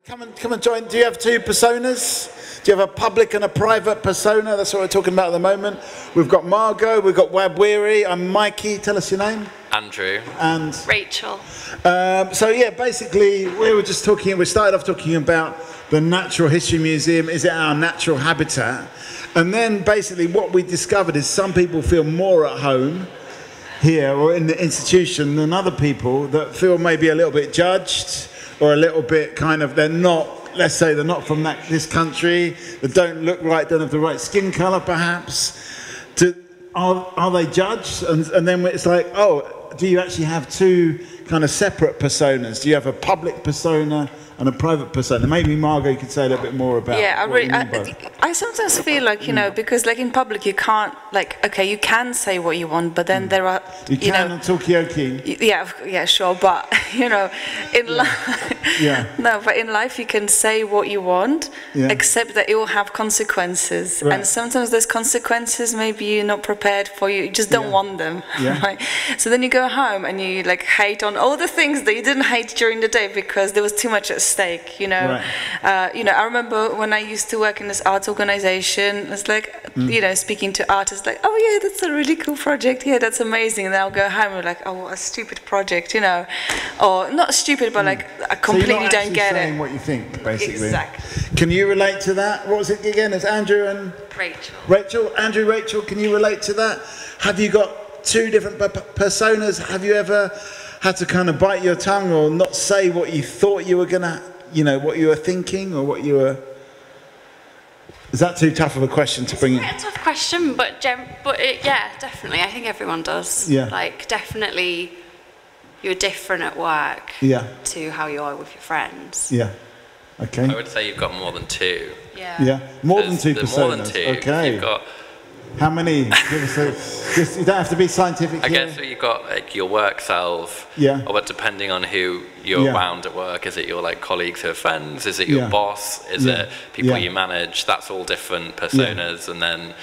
Come and join. Do you have two personas? Do you have a public and a private persona? That's what we're talking about at the moment. We've got Margot, we've got Wabwiri, I'm Mikey. Tell us your name. Andrew. And Rachel. So yeah, basically we started off talking about the Natural History Museum. Is it our natural habitat? And then basically what we discovered is some people feel more at home here or in the institution than other people that feel maybe a little bit judged or a little bit kind of, they're not, let's say they're not from this country, they don't look right, don't have the right skin colour perhaps. Are they judged? And then it's like, oh, do you actually have two kind of separate personas? Do you have a public persona and a private persona? Maybe Margot could say a little bit more about. Yeah, I I sometimes feel like, you know, because like in public you can't, like, okay, you can say what you want, but then there are, you can on Talkaoke. Yeah, sure, but you know, in life, no, but in life you can say what you want, except that it will have consequences, and sometimes those consequences maybe you're not prepared for, you just don't want them, right? So then you go home and you like hate on all the things that you didn't hate during the day because there was too much at stake, you know. You know, I remember when I used to work in this arts organization, it's like, you know, speaking to artists, like, oh yeah, that's a really cool project, yeah, that's amazing, and then I'll go home and like, oh, what a stupid project, you know, or not stupid, but like, I completely don't get it. Saying what you think, basically. Exactly. Can you relate to that? What was it again? It's Andrew and Rachel. Rachel, can you relate to that? Have you got two different personas? Have you ever had to kind of bite your tongue or not say what you thought you were gonna, you know, what you were thinking or what you were? Is that too tough of a question to bring in? It's a tough question, but yeah, definitely. I think everyone does. Yeah. Like, definitely, you're different at work. Yeah. To how you are with your friends. Yeah. Okay. I would say you've got more than two. Yeah. Yeah. More than two personas. More than two. Okay. You've got. How many? Give us a, you don't have to be scientific. I guess you've got like your work self. Yeah. Or but depending on who you're around at work, is it your like colleagues who are friends? Is it your boss? Is it people you manage? That's all different personas. And then,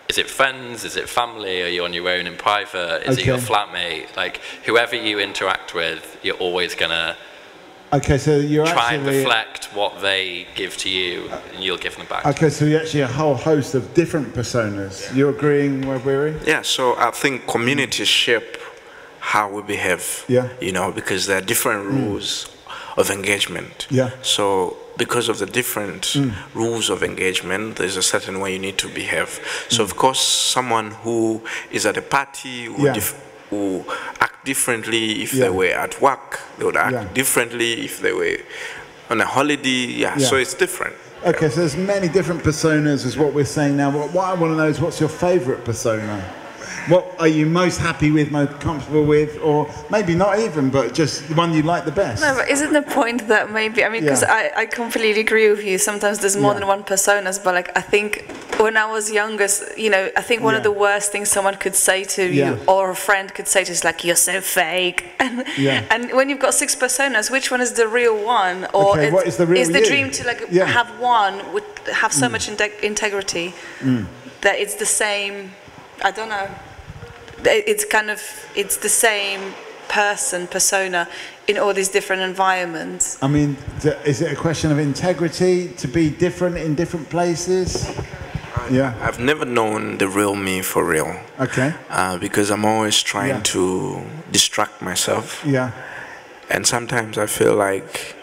is it friends? Is it family? Are you on your own in private? Is it your flatmate? Like whoever you interact with, you're always gonna. Okay, so you're try actually... and reflect what they give to you, and you'll give them back. Okay, so you're actually a whole host of different personas. You're agreeing, Wabwiri? Yeah, so I think communities shape how we behave, you know, because there are different rules of engagement. Yeah. So because of the different rules of engagement, there's a certain way you need to behave. So of course, someone who is at a party will act differently if they were at work. They would act differently if they were on a holiday. So it's different. Okay, so there's many different personas is what we're saying now. What I want to know is what's your favourite persona? What are you most happy with, most comfortable with, or maybe not even, but just the one you like the best? No, but isn't the point that maybe, I mean, because I completely agree with you, sometimes there's more than one personas, but like I think when I was younger, you know, I think one of the worst things someone could say to you or a friend could say to you is like, you're so fake. And when you've got 6 personas, which one is the real one? Or what is the real is the you? dream to like have one, have so much integrity that it's the same, I don't know. It's kind of, it's the same persona in all these different environments. I mean, is it a question of integrity to be different in different places? I've never known the real me for real. Okay. Because I'm always trying to distract myself. Yeah. And sometimes I feel like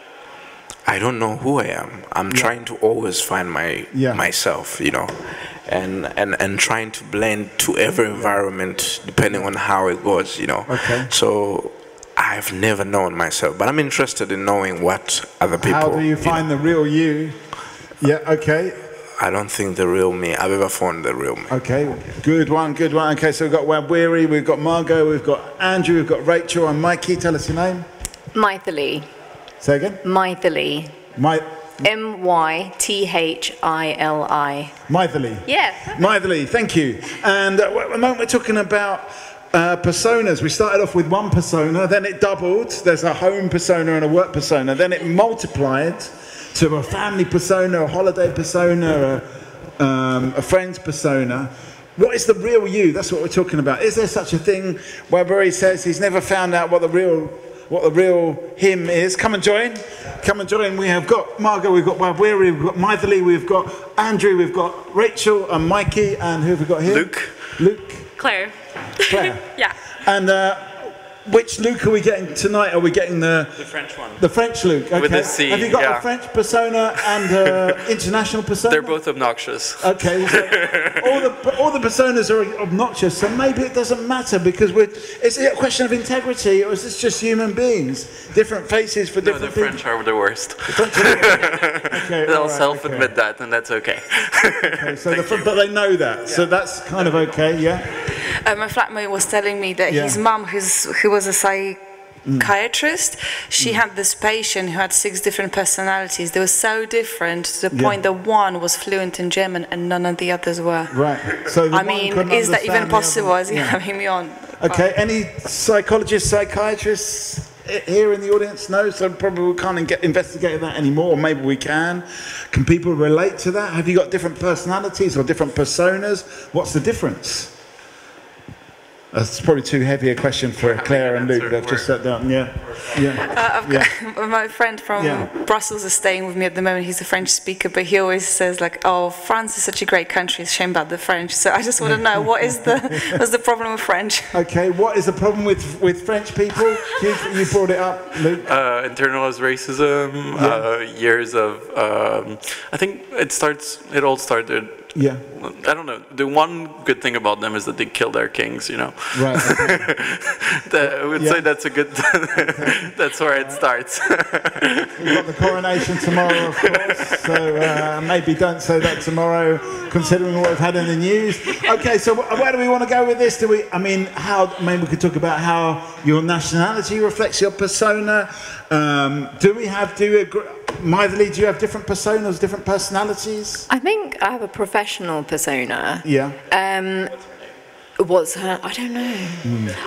I don't know who I am. I'm trying to always find myself, you know. And trying to blend to every environment depending on how it goes, you know. Okay. So I've never known myself, but I'm interested in knowing what other people. How do you find the real you? Yeah. Okay. I don't think the real me. I've ever found the real me. Okay. Good one. Good one. Okay. So we've got Wabwiri, we've got Margot, we've got Andrew, we've got Rachel, and Mikey. Tell us your name. Mythily. Say again. Mythily. M-Y-T-H-I-L-I. Mythily. Yeah. Mythily, thank you. And at the moment we're talking about personas. We started off with one persona, then it doubled. There's a home persona and a work persona. Then it multiplied to a family persona, a holiday persona, a friend's persona. What is the real you? That's what we're talking about. Is there such a thing? Wabwiri says he's never found out what the real him is. Come and join. Come and join. We have got Margot, we've got Wabwiri, we've got Maithili, we've got Andrew, we've got Rachel and Mikey, and who have we got here? Luke. Claire. Yeah. And which Luke are we getting tonight? Are we getting the French one? The French Luke. Okay. With the C, have you got a French persona and international persona? They're both obnoxious. Okay. So all the personas are obnoxious, so maybe it doesn't matter because is it a question of integrity or is this just human beings? Different faces for different people? No, the French are the worst. The French are the worst. Okay, they'll self-admit that, and that's okay. Okay, so but they know that, so that's kind of okay, yeah? My flatmate was telling me that his mum, who was a psychiatrist, she had this patient who had 6 different personalities. They were so different to the point that one was fluent in German and none of the others were. Right. So I mean, is that even possible? Is he having me on? Okay. Any psychologists, psychiatrists here in the audience? No. So probably we can't investigate that anymore. Or maybe we can. Can people relate to that? Have you got different personalities or different personas? What's the difference? That's probably too heavy a question for Claire and Luke. They've just sat down. My friend from Brussels is staying with me at the moment. He's a French speaker, but he always says like, "Oh, France is such a great country. It's a shame about the French." So I just want to know what's the problem with French? Okay, what is the problem with French people? You brought it up, Luke. Internalized racism. Years of. I think it all started. Yeah. I don't know. The one good thing about them is that they kill their kings, you know. Right. Okay. I would say that's a good. That's where it starts. We've got the coronation tomorrow, of course. So maybe don't say that tomorrow, considering what we've had in the news. Okay. So where do we want to go with this? Maybe we could talk about how your nationality reflects your persona. Maithili, do you have different personas, different personalities? I think I have a professional persona. Yeah. What's her? I don't know.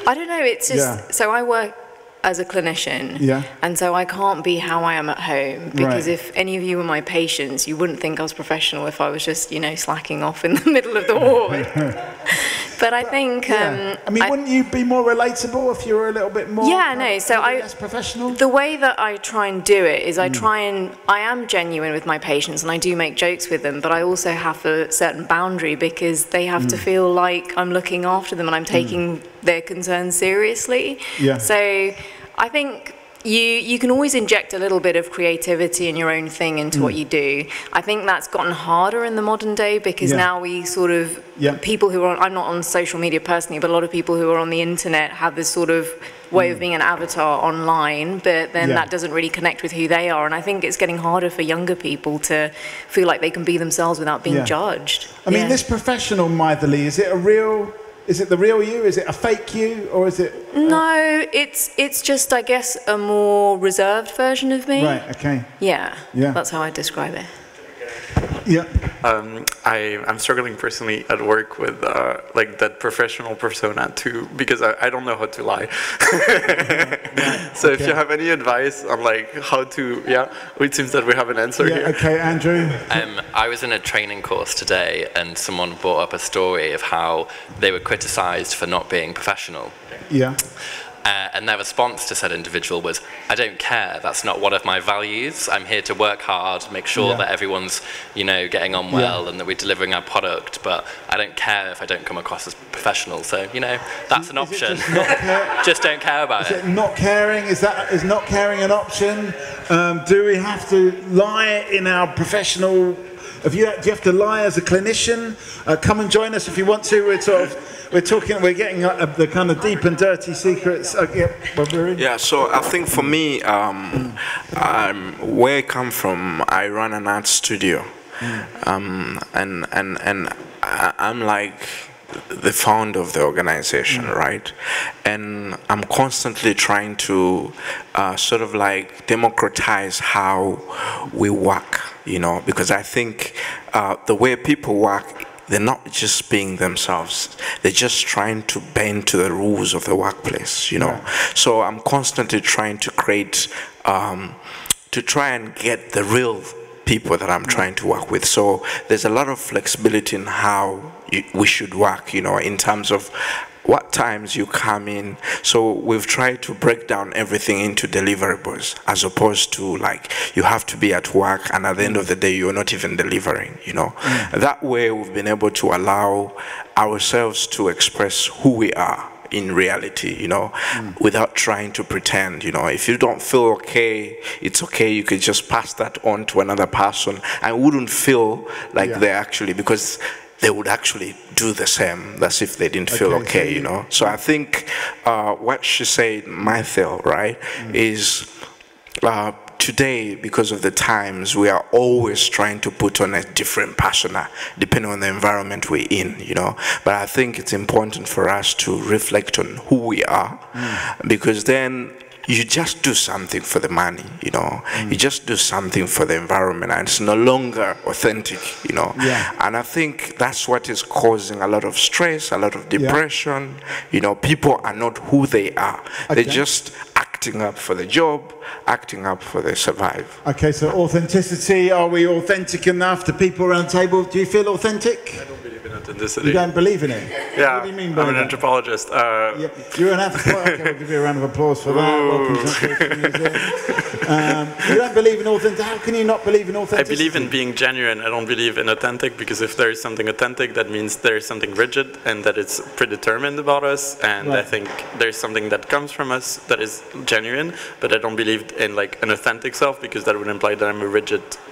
I don't know. It's just so I work as a clinician. Yeah. And so I can't be how I am at home because if any of you were my patients, you wouldn't think I was professional if I was just, slacking off in the middle of the ward. But I think wouldn't you be more relatable if you were a little bit more less professional? The way that I try and do it is I am genuine with my patients and I do make jokes with them, but I also have a certain boundary because they have to feel like I'm looking after them and I'm taking their concerns seriously. Yeah. So I think you can always inject a little bit of creativity and your own thing into what you do. I think that's gotten harder in the modern day because now we sort of, people who are I'm not on social media personally, but a lot of people who are on the internet have this sort of way of being an avatar online, but then that doesn't really connect with who they are. And I think it's getting harder for younger people to feel like they can be themselves without being judged. I mean, this professional Maithili, is it the real you? Is it a fake you? Or is it... No, it's just, I guess, a more reserved version of me. Right, okay. Yeah. That's how I describe it. Yeah. I'm struggling personally at work with that professional persona too, because I don't know how to lie. So if you have any advice on how to, it seems that we have an answer here. Okay, Andrew. I was in a training course today and someone brought up a story of how they were criticised for not being professional. Yeah. And their response to said individual was, "I don't care, that's not one of my values. I'm here to work hard, make sure that everyone's, getting on well and that we're delivering our product, but I don't care if I don't come across as professional." So, that's an option. Just don't care about it. Is it not caring? Is not caring an option? Do we have to lie in our professional... Do you have to lie as a clinician? Come and join us if you want to. We're getting the kind of deep and dirty secrets. So I think for me, where I come from, I run an art studio, and I'm like the founder of the organization, right? And I'm constantly trying to democratize how we work, because I think the way people work, they're not just being themselves. They're just trying to bend to the rules of the workplace, So I'm constantly trying to create, to try and get the real people that I'm trying to work with. So there's a lot of flexibility in how we should work, in terms of what times you come in. So we've tried to break down everything into deliverables, as opposed to like you have to be at work and at the end of the day you're not even delivering, you know. That way we've been able to allow ourselves to express who we are in reality, you know, without trying to pretend, you know. If you don't feel okay, it's okay, you could just pass that on to another person and wouldn't feel like they're actually, because they would actually do the same as if they didn't feel okay, you know. So I think what she said, Mythil, right, is today, because of the times, we are always trying to put on a different persona, depending on the environment we're in, you know. But I think it's important for us to reflect on who we are, because then you just do something for the money, you know. You just do something for the environment, and it's no longer authentic, you know. And I think that's what is causing a lot of stress, a lot of depression. You know, people are not who they are. They're just acting up for the job, acting up for the survive. Okay, so authenticity, are we authentic enough to people around the table? Do you feel authentic? I don't believe in authenticity. You don't believe in it? Yeah, what do you mean by I'm an that? anthropologist. Yeah, you're an anthropologist. Okay, we'll give you a round of applause for that. Welcome to the museum. You don't believe in authenticity. How can you not believe in authenticity? I believe in being genuine. I don't believe in authentic, because if there is something authentic, that means there is something rigid and that it's predetermined about us. And I think there's something that comes from us that is genuine, but I don't believe in like an authentic self, because that would imply that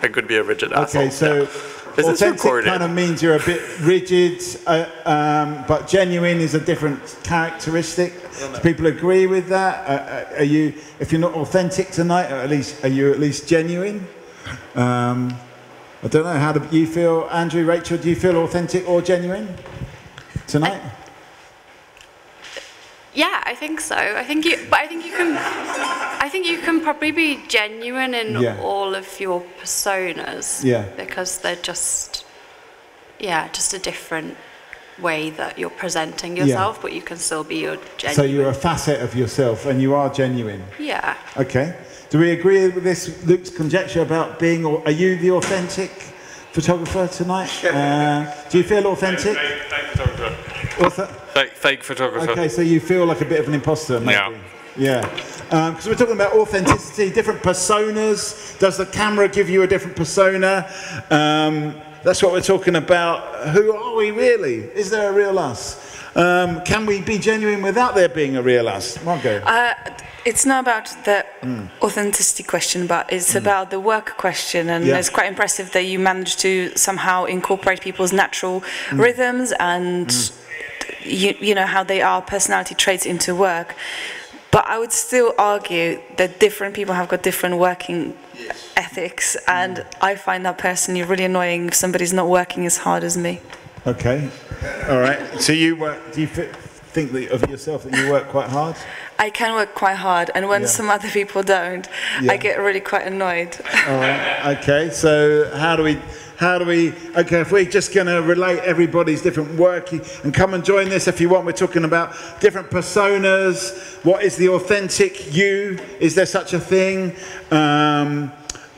I could be a rigid asshole. Okay, so authentic kind of means you're a bit rigid, but genuine is a different characteristic. Do people agree with that? Are you, if you're not authentic tonight, are you at least genuine? I don't know. How do you feel, Andrew, Rachel? Do you feel authentic or genuine tonight? Yeah, I think so. I think you can probably be genuine in all of your personas. Because they're just a different way that you're presenting yourself, but you can still be your genuine. So you're a facet of yourself and you are genuine. Yeah. Okay. Do we agree with this, Luke's conjecture about being, or are you the authentic photographer tonight? Do you feel authentic? Fake photographer. Fake photographer. Okay, so you feel like a bit of an imposter, maybe. Yeah. Because we're talking about authenticity, different personas. Does the camera give you a different persona? That's what we're talking about. Who are we really? Is there a real us? Can we be genuine without there being a real us? Margot? It's not about the authenticity question, but it's about the work question. And it's quite impressive that you managed to somehow incorporate people's natural rhythms and you know how they are, personality traits into work. But I would still argue that different people have got different working ethics, and I find that personally really annoying if somebody's not working as hard as me. Okay, all right. So you work, do you think that of yourself that you work quite hard? I can work quite hard, and when some other people don't, I get really quite annoyed. All right, okay, so how do we, okay, if we're just going to relate everybody's different working, and come and join this if you want, we're talking about different personas, what is the authentic you, is there such a thing,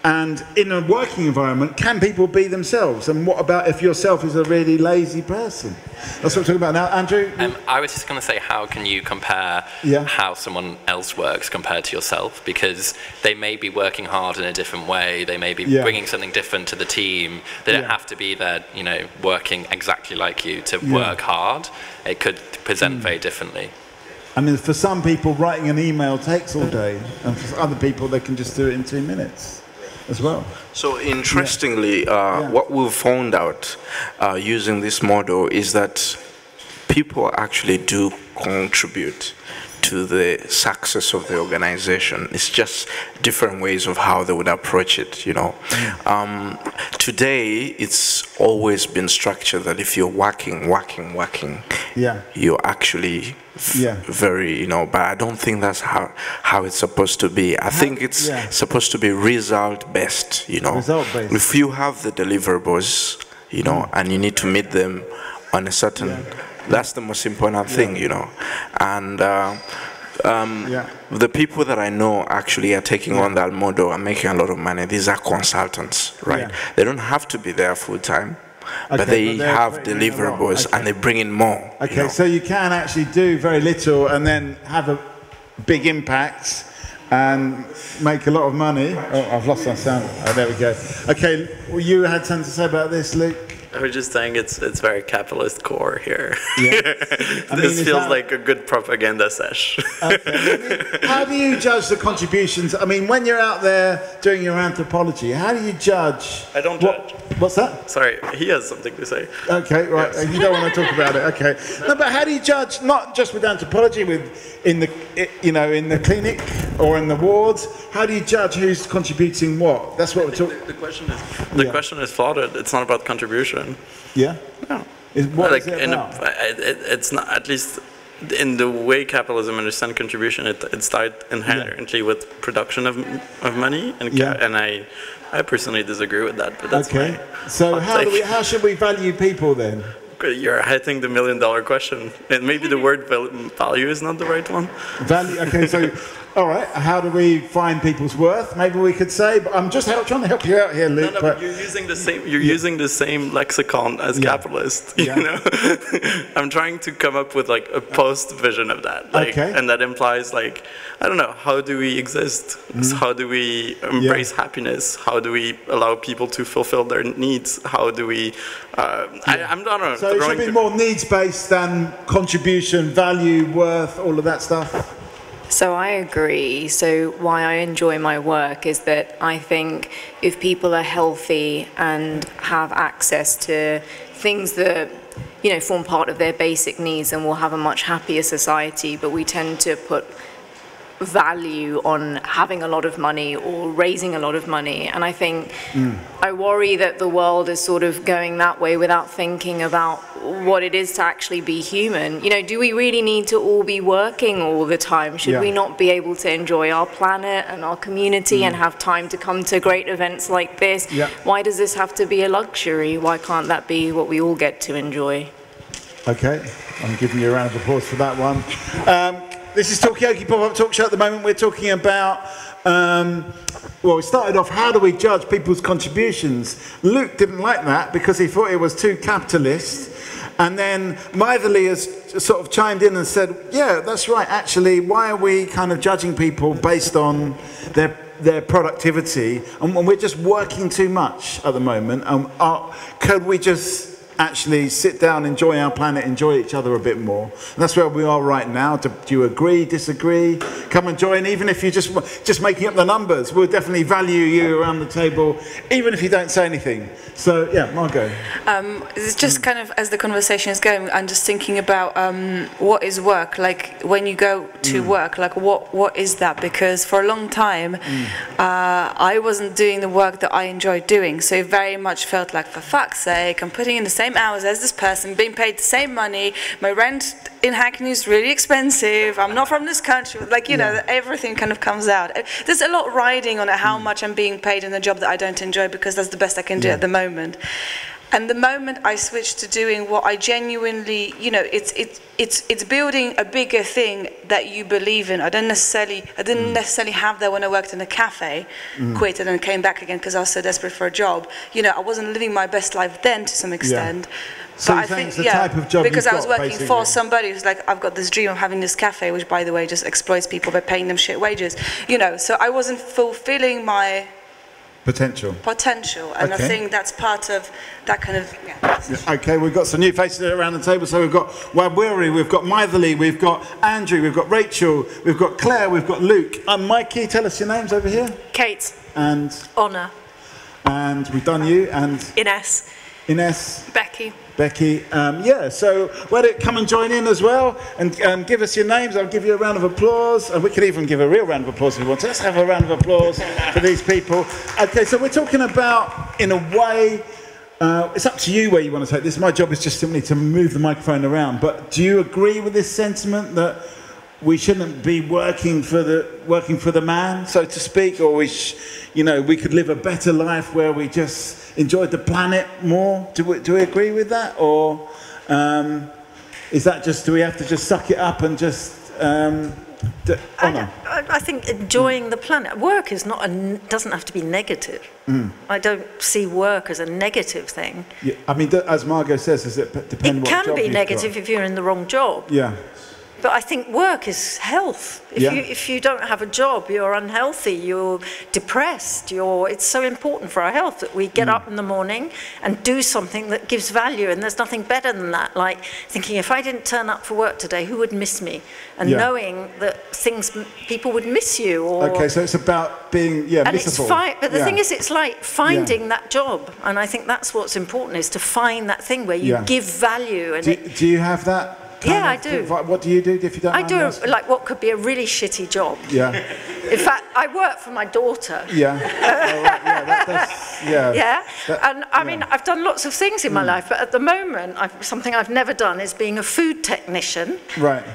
and in a working environment, can people be themselves, and what about if yourself is a really lazy person? That's what we're talking about now. Andrew? I was just going to say, how can you compare how someone else works compared to yourself? Because they may be working hard in a different way. They may be bringing something different to the team. They don't have to be there, you know, working exactly like you to work hard. It could present very differently. I mean, for some people, writing an email takes all day, and for other people, they can just do it in 2 minutes as well. So interestingly, what we've found out using this model is that people actually do contribute to the success of the organization. It's just different ways of how they would approach it, you know. Today, it's always been structured that if you're working, you're actually very, you know, but I don't think that's how it's supposed to be. I think it's supposed to be result-based, you know. Result-based. If you have the deliverables, you know, and you need to meet them on a certain, that's the most important thing, you know. And the people that I know actually are taking on that model and making a lot of money. These are consultants, right? They don't have to be there full time. but they have deliverables and they bring in more. Okay, so you can actually do very little and then have a big impact and make a lot of money. Oh, I've lost my sound. Oh, there we go. Okay, well, you had something to say about this, Luke? I was just saying it's very capitalist core here. Yeah. This feels like a good propaganda sesh. Okay. How do you judge the contributions? I mean, when you're out there doing your anthropology, how do you judge? I don't judge. What's that? Sorry, he has something to say. Okay, right. Yes. You don't want to talk about it. Okay. No, but how do you judge? Not just with anthropology, in the clinic or in the wards. How do you judge who's contributing what? That's what we're talking. The question is flawed. It's not about contribution. Yeah. No. What is it about? It's not, at least in the way capitalism understands contribution. It's tied inherently with production of money, and I personally disagree with that. But that's okay. So how should we value people then? You're hitting the $1 million question, and maybe the word value is not the right one. Value. Okay, so all right. How do we find people's worth? Maybe we could say. But I'm just trying to help you out here, Luke. No, but you're using the same. You're using the same lexicon as capitalist. You know, I'm trying to come up with like a post vision of that. And that implies like, I don't know. How do we exist? How do we embrace happiness? How do we allow people to fulfill their needs? How do we? I'm not. So it should be more needs-based than contribution, value, worth, all of that stuff. So I agree. So why I enjoy my work is that I think if people are healthy and have access to things that, form part of their basic needs, then we'll have a much happier society. But we tend to put value on having a lot of money or raising a lot of money, and I think I worry that the world is sort of going that way without thinking about what it is to actually be human. Do we really need to all be working all the time? Should we not be able to enjoy our planet and our community and have time to come to great events like this? Why does this have to be a luxury? Why can't that be what we all get to enjoy? Okay, I'm giving you a round of applause for that one. This is Talkaoke Pop-Up Talk Show. At the moment we're talking about, we started off, how do we judge people's contributions? Luke didn't like that because he thought it was too capitalist. And then Maithili has sort of chimed in and said, yeah, that's right, actually, why are we kind of judging people based on their productivity? And we're just working too much at the moment. Could we just actually sit down, enjoy our planet, enjoy each other a bit more? And that's where we are right now. Do you agree, disagree? Come and join, even if you're just making up the numbers. We'll definitely value you around the table, even if you don't say anything. So, yeah, Margot. It's just kind of, as the conversation is going, I'm just thinking about what is work? Like, when you go to work, like, what is that? Because for a long time, I wasn't doing the work that I enjoyed doing. So it very much felt like, for fuck's sake, I'm putting in the same hours as this person, being paid the same money, my rent in Hackney is really expensive, I'm not from this country, like, everything kind of comes out. There's a lot riding on it, how much I'm being paid in a job that I don't enjoy, because that's the best I can do at the moment. And the moment I switched to doing what I genuinely, it's building a bigger thing that you believe in. I didn't necessarily have that when I worked in a cafe, quit and then came back again because I was so desperate for a job. I wasn't living my best life then to some extent. So but I think, it's the type of job because I was working for somebody who's like, I've got this dream of having this cafe, which by the way just exploits people by paying them shit wages. So I wasn't fulfilling my potential, and I think that's part of that kind of. Okay, we've got some new faces around the table. So we've got Wabwiri, we've got Maithili, we've got Andrew, we've got Rachel, we've got Claire, we've got Luke. Mikey, tell us your names over here. Kate. And Honor. And we've done you. And Ines. Becky. So why don't you come and join in as well and give us your names. I'll give you a round of applause, and we could even give a real round of applause if you want to. Let's have a round of applause for these people. Okay, so we're talking about, in a way, it's up to you where you want to take this. My job is just simply to move the microphone around, but do you agree with this sentiment that we shouldn't be working for the man, so to speak, or we could live a better life where we just enjoyed the planet more? Do we agree with that, or is that just, do we have to just suck it up and just I think enjoying the planet. Work is doesn't have to be negative. I don't see work as a negative thing. Yeah, I mean, as Margot says, does it depend what job It can be negative got? if you're in the wrong job. Yeah. But I think work is health. If you don't have a job, you're unhealthy, you're depressed, it's so important for our health that we get up in the morning and do something that gives value, and there's nothing better than that, like thinking if I didn't turn up for work today, who would miss me? And knowing that people would miss you. Okay, so it's about being, missable. But the thing is, it's like finding that job, and I think that's what's important, is to find that thing where you give value. And do you have that? Yeah, I do. What do you do if you don't mind? I do like what could be a really shitty job. Yeah. In fact, I work for my daughter. Yeah. And I mean, I've done lots of things in my life, but at the moment, something I've never done is being a food technician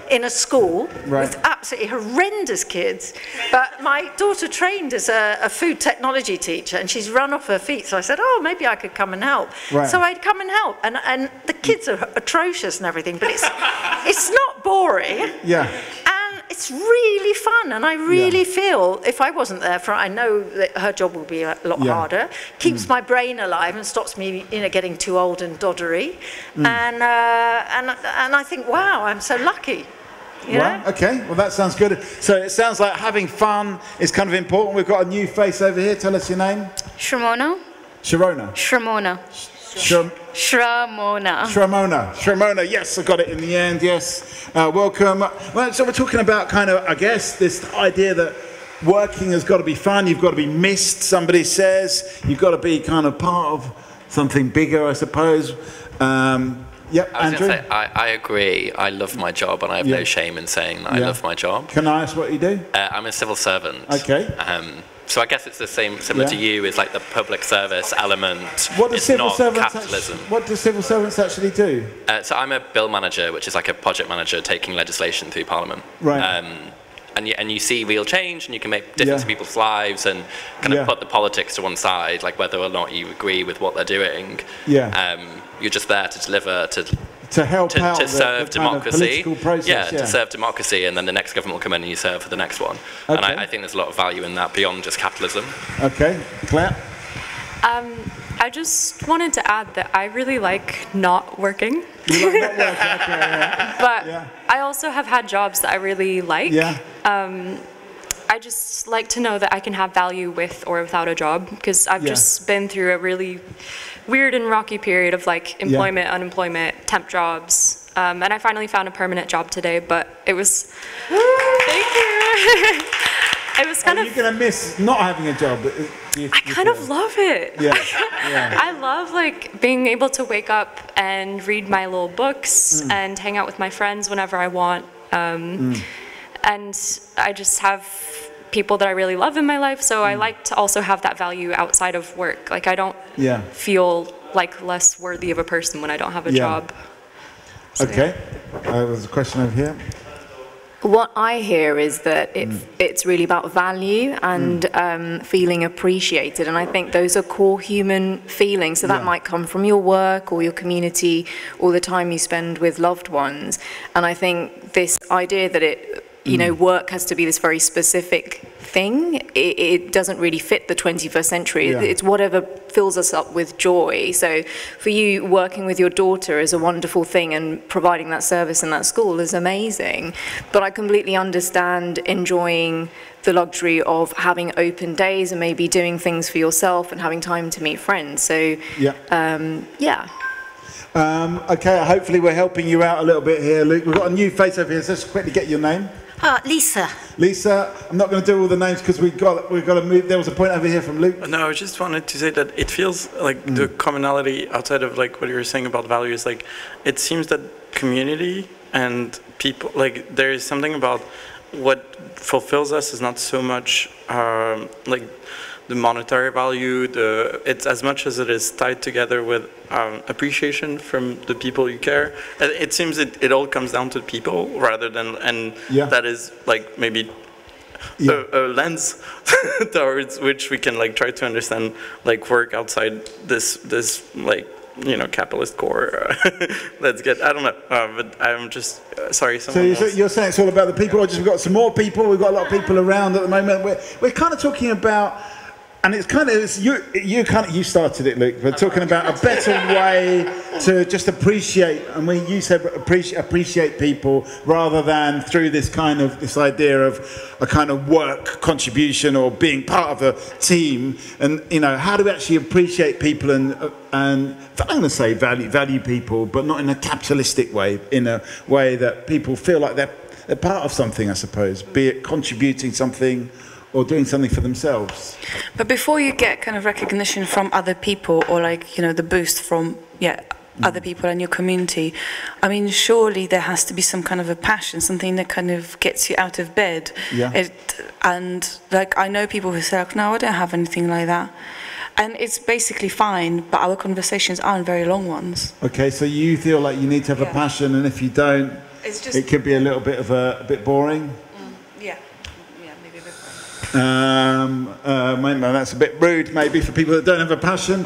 in a school with absolutely horrendous kids. But my daughter trained as a food technology teacher, and she's run off her feet. So I said, oh, maybe I could come and help. So I'd come and help, and the kids are atrocious and everything, but it's not boring. Yeah. And it's really fun, and I really feel if I wasn't there I know that her job will be a lot harder. Keeps my brain alive and stops me, getting too old and doddery. And I think, wow, I'm so lucky. You know? Okay, well that sounds good. So it sounds like having fun is kind of important. We've got a new face over here. Tell us your name. Shramona. Sharona. Shramona. Shramona, yes, I got it in the end, yes. Welcome. Well, so we're talking about kind of, I guess, this idea that working has got to be fun, you've got to be missed, somebody says. You've got to be kind of part of something bigger, I suppose. Yep, I was Andrew? going to say, I agree. I love my job, and I have no shame in saying that I love my job. Can I ask what you do? I'm a civil servant. Okay. So I guess it's the same, similar to you, is like the public service element. What do civil servants capitalism. What do civil servants actually do? So I'm a bill manager, which is like a project manager taking legislation through Parliament. Right. And you see real change, and you can make difference in people's lives, and kind of put the politics to one side, like whether or not you agree with what they're doing. Yeah. You're just there to deliver, to help out to serve the democracy. Kind of process, to serve democracy, and then the next government will come in and you serve for the next one. Okay. And I think there's a lot of value in that beyond just capitalism. Okay, Claire? I just wanted to add that I really like not working. You like not working, okay, But I also have had jobs that I really like. Yeah. I just like to know that I can have value with or without a job, because I've just been through a really weird and rocky period of like employment, unemployment, temp jobs, and I finally found a permanent job today, but it was, thank you. It was kind of. You're gonna miss not having a job. I kind of love it. Yeah. I love like being able to wake up and read my little books and hang out with my friends whenever I want, and I just have people that I really love in my life, so I like to also have that value outside of work. Like I don't feel like less worthy of a person when I don't have a job. So, okay. There's a question over here. What I hear is that it's really about value and feeling appreciated, and I think those are core human feelings. So that might come from your work or your community or the time you spend with loved ones. And I think this idea that work has to be this very specific thing, it doesn't really fit the 21st century. It's whatever fills us up with joy. So for you, working with your daughter is a wonderful thing, and providing that service in that school is amazing. But I completely understand enjoying the luxury of having open days and maybe doing things for yourself and having time to meet friends. So okay, hopefully we're helping you out a little bit here, Luke. We've got a new face over here, so just quickly get your name. Lisa. Lisa, I'm not going to do all the names because we've got to move. There was a point over here from Luke. No, I just wanted to say that it feels like the commonality outside of like what you were saying about values, like it seems that community and people, like there is something about what fulfills us is not so much like the monetary value, it's as much as it is tied together with appreciation from the people you care. It seems it all comes down to people rather than, and that is like maybe a lens towards which we can like try to understand like work outside this like you know, capitalist core. Let's get, I don't know, but I'm just, sorry, so you're saying it's all about the people, or just we've got some more people, we've got a lot of people around at the moment. We're kind of talking about, and it's kind of, you started it, Luke. We're talking about a better way to just appreciate, and you said appreciate people rather than through this idea of a kind of work contribution or being part of a team. And you know, how do we actually appreciate people and I'm going to say value people, but not in a capitalistic way, in a way that people feel like they're part of something, I suppose, be it contributing something or doing something for themselves. But before you get kind of recognition from other people, or like, you know, the boost from other people in your community, I mean, surely there has to be some kind of a passion, something that kind of gets you out of bed. Yeah. And like, I know people who say, like, no, I don't have anything like that. And it's basically fine, but our conversations aren't very long ones. Okay, so you feel like you need to have a passion, and if you don't, it could be a bit boring. That's a bit rude, maybe, for people that don't have a passion.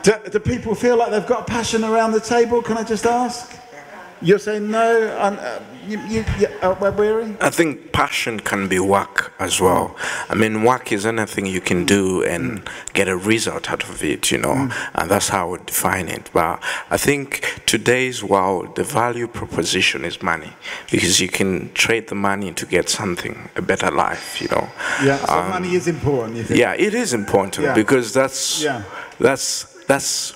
Do people feel like they've got a passion around the table? Can I just ask? You're saying no? We're weary? I think passion can be work as well. I mean, work is anything you can do and get a result out of it, you know, and that's how I would define it. But I think today's world, the value proposition is money, because you can trade the money to get something, a better life, you know. Yeah, so money is important, you think? Yeah, it is important, because that's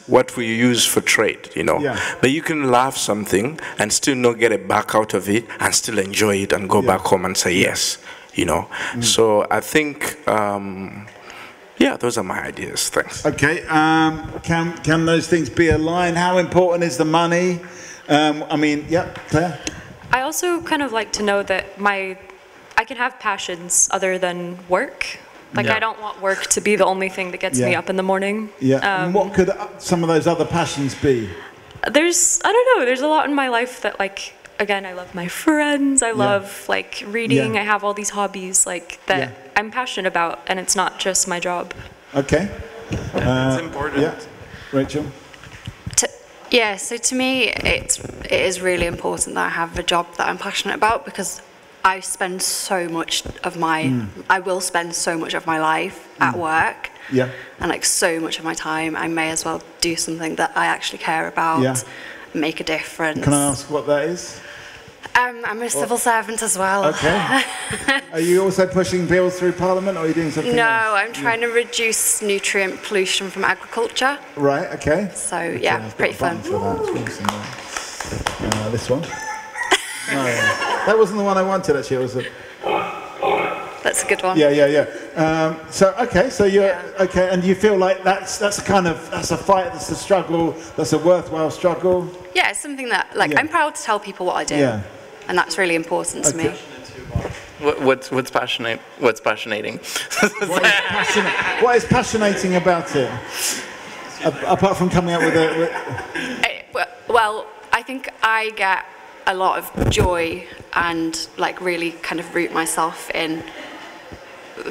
what we use for trade, you know. Yeah. But you can love something and still not get it back out of it and still enjoy it and go back home and say yes, you know. So I think, those are my ideas. Thanks. Okay. Can those things be aligned? How important is the money? Claire? I also kind of like to know that I can have passions other than work. Like, I don't want work to be the only thing that gets me up in the morning. Yeah. And what could some of those other passions be? I don't know, there's a lot in my life that, like, again, I love my friends, I love, like, reading, I have all these hobbies, like, that I'm passionate about, and it's not just my job. Okay. It's important. Yeah. Rachel? So to me, it is really important that I have a job that I'm passionate about, because I spend so much of I will spend so much of my life at work, and like so much of my time, I may as well do something that I actually care about, make a difference. Can I ask what that is? I'm a civil servant as well. Okay. Are you also pushing bills through Parliament, or are you doing something else? No, I'm trying to reduce nutrient pollution from agriculture. Right, okay. So, pretty fun. For that. This one? No, that wasn't the one I wanted, actually. It was That's a good one. Yeah. So you're okay, and you feel like that's a fight, that's a struggle, that's a worthwhile struggle. Yeah, it's something that I'm proud to tell people what I do, and that's really important to me. What's passionate? What's passionating? What is passionating about it? Apart from coming up with Well, I think I get a lot of joy and like really kind of root myself in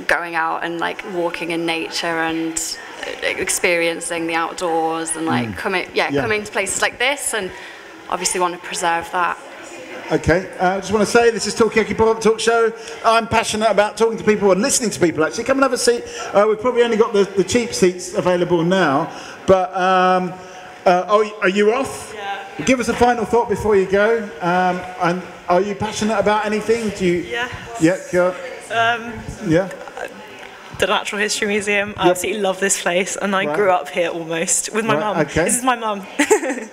going out and like walking in nature and experiencing the outdoors and like coming to places like this, and obviously want to preserve that. Okay, I just want to say this is Talkaoke Pop-Up Talk Show. I'm passionate about talking to people and listening to people, actually. Come and have a seat. We've probably only got the cheap seats available now, but are you off? Yeah. Give us a final thought before you go. And are you passionate about anything? Yeah. The Natural History Museum. I absolutely love this place, and I grew up here almost with my mum. Okay. This is my mum. Okay.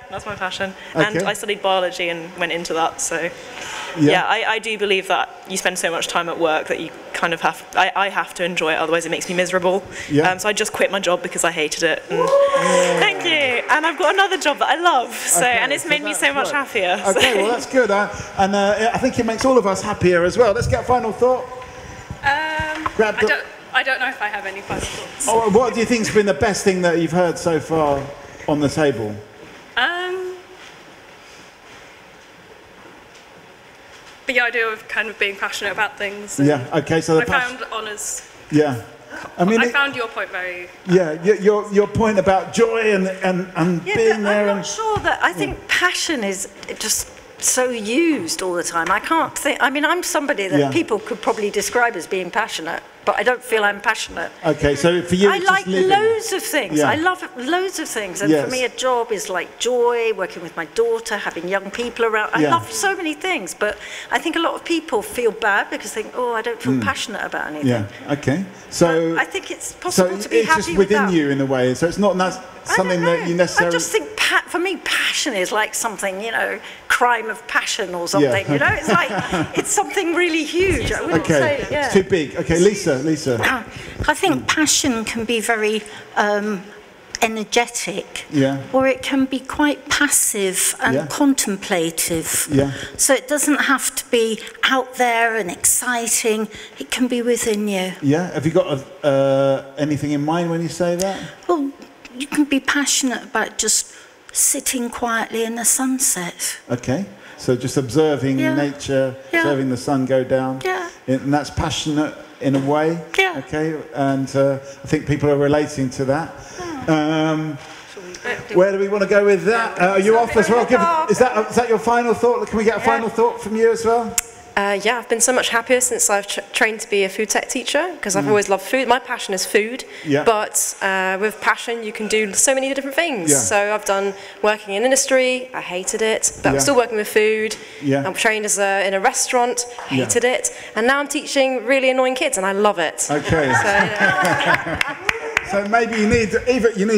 That's my passion. Okay. And I studied biology and went into that, so I do believe that you spend so much time at work that you kind of I have to enjoy it, otherwise it makes me miserable. So I just quit my job because I hated it. Thank you. And I've got another job that I love, and it's made me so much happier. Okay, well that's good. I think it makes all of us happier as well. Let's get a final thought. I don't know if I have any final thoughts. What do you think's been the best thing that you've heard so far on the table? The idea of kind of being passionate about things. Okay, so I found honours Yeah. I mean, I found your point very... Yeah, your point about joy and being there. I'm not sure that... I think passion is just so used all the time. I can't think... I mean, I'm somebody that people could probably describe as being passionate, but I don't feel I'm passionate. Okay, so for you, I like loads of things. I love loads of things. And for me, a job is like joy, working with my daughter, having young people around. I love so many things, but I think a lot of people feel bad because they think, oh, I don't feel passionate about anything. Yeah, okay. So I think it's possible to be happy with that. it's just within you in a way, so it's not something that you necessarily... I just think, for me, passion is like something, you know, crime of passion or something, you know? It's like, it's something really huge. I wouldn't say, it's too big. Okay, Lisa. I think passion can be very energetic, or it can be quite passive and contemplative. So it doesn't have to be out there and exciting. It can be within you. Yeah. Have you got anything in mind when you say that? Well, you can be passionate about just sitting quietly in the sunset. Okay. So just observing nature, observing the sun go down. Yeah. And that's passionate in a way. Yeah. Okay. And I think people are relating to that. Where do we want to go with that? Are you off as well? Is that your final thought? Can we get a final thought from you as well? Yeah, I've been so much happier since I've trained to be a food tech teacher because I've always loved food. My passion is food, but with passion you can do so many different things. So I've done working in industry, I hated it, but I'm still working with food. I'm trained as in a restaurant, hated it, and now I'm teaching really annoying kids and I love it. Okay. So, so maybe you need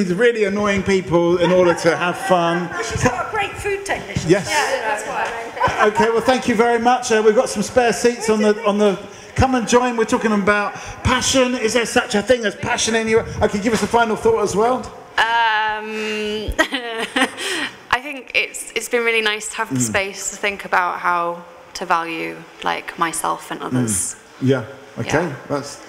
really annoying people in order to have fun. She's got a great food technician. Yes. Yeah, that's why. Okay, well, thank you very much. We've got some spare seats on the. Come and join. We're talking about passion. Is there such a thing as passion in you? Okay, give us a final thought as well. I think it's been really nice to have the space to think about how to value like myself and others. Yeah. Okay,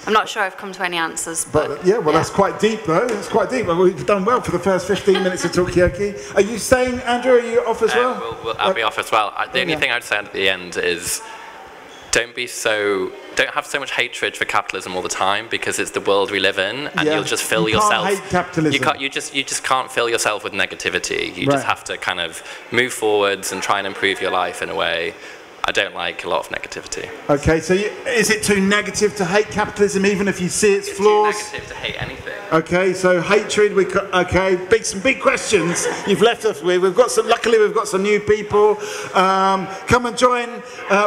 I'm not sure I've come to any answers, but that's quite deep though. That's quite deep. Well, we've done well for the first 15 minutes of Talkaoke. Are you staying, Andrew? Are you off as well? I'll be off as well. The only thing I'd say at the end is don't have so much hatred for capitalism all the time because it's the world we live in, and you'll just fill yourself. You can't hate capitalism. You just can't fill yourself with negativity. You just have to kind of move forwards and try and improve your life in a way. I don't like a lot of negativity. Okay, so is it too negative to hate capitalism, even if you see its flaws? It's too negative to hate anything. Okay, so hatred. Some big questions you've left us with. Luckily, we've got some new people. Come and join.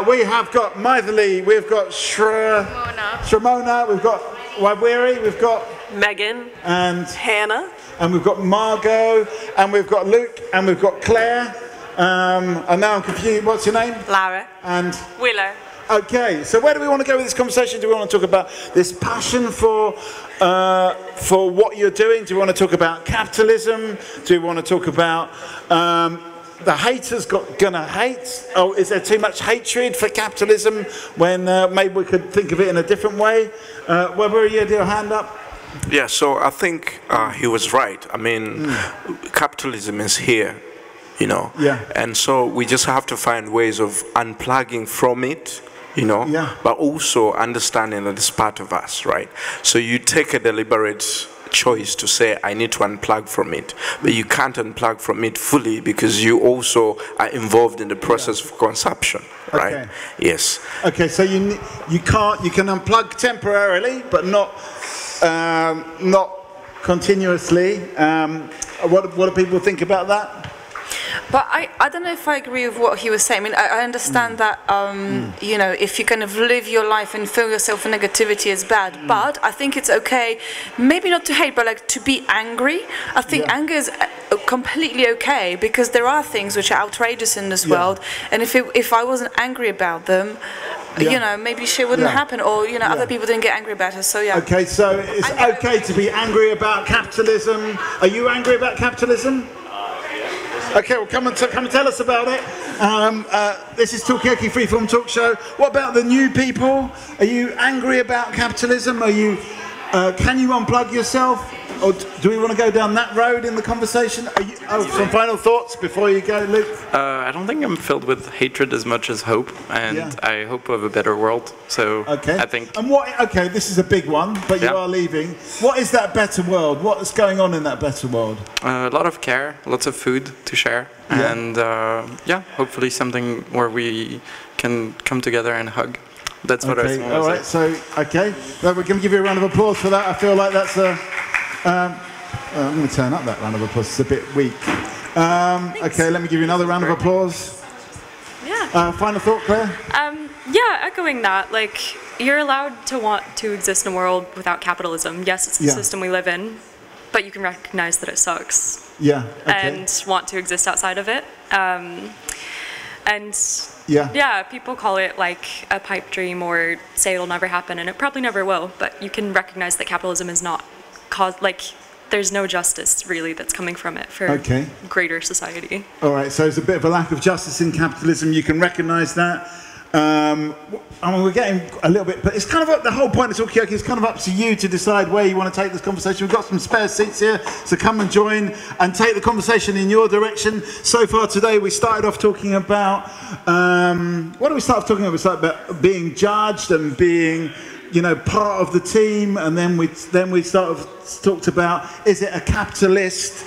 We have got Maithili, we've got Shramona, we've got Wawiri, we've got Megan and Hannah, and we've got Margot, and we've got Luke, and we've got Claire. And now I'm confused. What's your name? Lara. And? Willow. Okay, so where do we want to go with this conversation? Do we want to talk about this passion for what you're doing? Do we want to talk about capitalism? Do we want to talk about the haters gonna hate? Oh, is there too much hatred for capitalism when maybe we could think of it in a different way? Webber, you had your hand up. Yeah, so I think he was right. I mean, capitalism is here. You know, and so we just have to find ways of unplugging from it, you know, but also understanding that it's part of us, right? So you take a deliberate choice to say, I need to unplug from it, but you can't unplug from it fully because you also are involved in the process of consumption, right? Okay. Yes. Okay, so you can unplug temporarily, but not continuously. What do people think about that? But I don't know if I agree with what he was saying. I mean, I understand that, you know, if you kind of live your life and fill yourself with negativity is bad. But I think it's okay, maybe not to hate, but like to be angry. I think anger is completely okay because there are things which are outrageous in this world. And if I wasn't angry about them, you know, maybe shit wouldn't happen, or you know, other people didn't get angry about it. So Okay, so it's okay to be angry about capitalism. Are you angry about capitalism? Okay, well, come and tell us about it. This is Talkaoke Freeform Talk Show. What about the new people? Are you angry about capitalism? Are you? Can you unplug yourself, or do we want to go down that road in the conversation? Some final thoughts before you go, Luke? I don't think I'm filled with hatred as much as hope, and I hope of a better world. So I think. And what? Okay, this is a big one, but you are leaving. What is that better world? What is going on in that better world? A lot of care, lots of food to share, and hopefully something where we can come together and hug. That's what I was all right, so, well, we're going to give you a round of applause for that. I feel like that's a... I'm going to turn up that round of applause. It's a bit weak. Okay, let me give you another round of applause. Yeah. Final thought, Claire? Echoing that, like, you're allowed to want to exist in a world without capitalism. Yes, it's the system we live in, but you can recognize that it sucks. Yeah, and want to exist outside of it. People call it like a pipe dream or say it'll never happen, and it probably never will, but you can recognize that capitalism is not there's no justice really that's coming from it for greater society. All right, so there's a bit of a lack of justice in capitalism. You can recognize that. We're getting a little bit, but it's kind of the whole point of Talkaoke is kind of up to you to decide where you want to take this conversation. We've got some spare seats here, so come and join and take the conversation in your direction. So far today, we started off talking about, what do we start off talking about? We started about being judged and being, part of the team, and then we talked about, is it a capitalist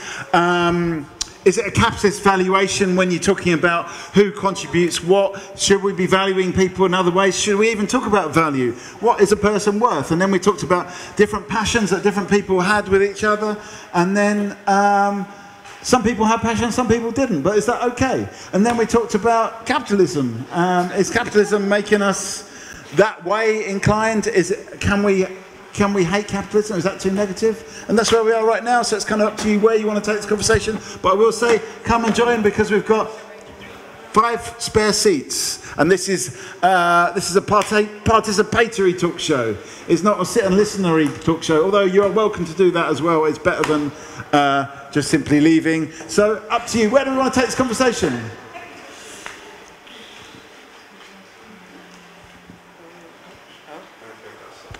valuation when you're talking about who contributes what? Should we be valuing people in other ways? Should we even talk about value? What is a person worth? And then we talked about different passions that different people had with each other. And then some people had passion, some people didn't. But is that okay? And then we talked about capitalism. Is capitalism making us that way inclined? Can we hate capitalism? Is that too negative? And that's where we are right now, so it's kind of up to you where you want to take this conversation. But I will say, come and join, because we've got 5 spare seats. And this is a participatory talk show. It's not a sit and listenery talk show, although you are welcome to do that as well. It's better than just simply leaving. So up to you. Where do we want to take this conversation?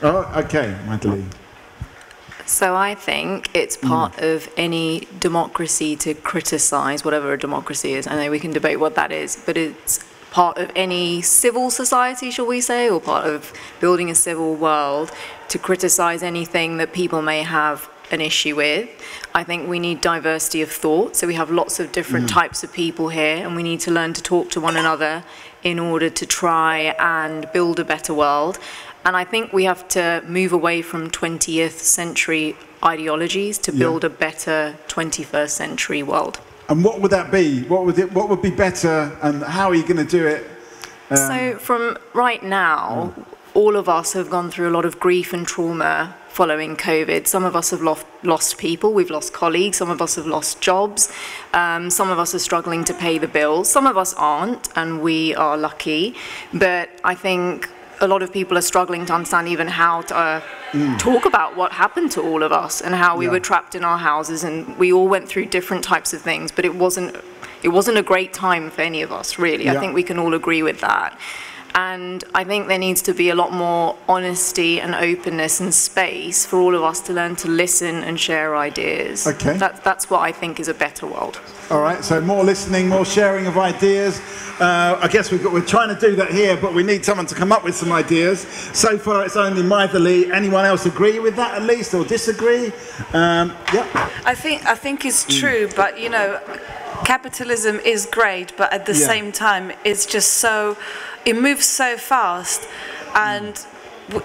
Oh, okay, Madeline. So I think it's part of any democracy to criticise whatever a democracy is. I know we can debate what that is, but it's part of any civil society, shall we say, or part of building a civil world to criticise anything that people may have an issue with. I think we need diversity of thought, so we have lots of different types of people here, and we need to learn to talk to one another in order to try and build a better world. And I think we have to move away from 20th century ideologies to build a better 21st century world. And what would that be? What would be better, and how are you going to do it? So from right now, all of us have gone through a lot of grief and trauma following COVID. Some of us have lost people, we've lost colleagues, some of us have lost jobs, some of us are struggling to pay the bills, some of us aren't, and we are lucky. But I think a lot of people are struggling to understand even how to talk about what happened to all of us and how we were trapped in our houses, and we all went through different types of things, but it wasn't a great time for any of us, really. I think we can all agree with that. And I think there needs to be a lot more honesty and openness and space for all of us to learn to listen and share ideas. Okay. That's what I think is a better world. All right, so more listening, more sharing of ideas. I guess we're trying to do that here, but we need someone to come up with some ideas. So far, it's only Maithili. Anyone else agree with that at least, or disagree? I think it's true, but capitalism is great, but at the same time, it's just so. It moves so fast, and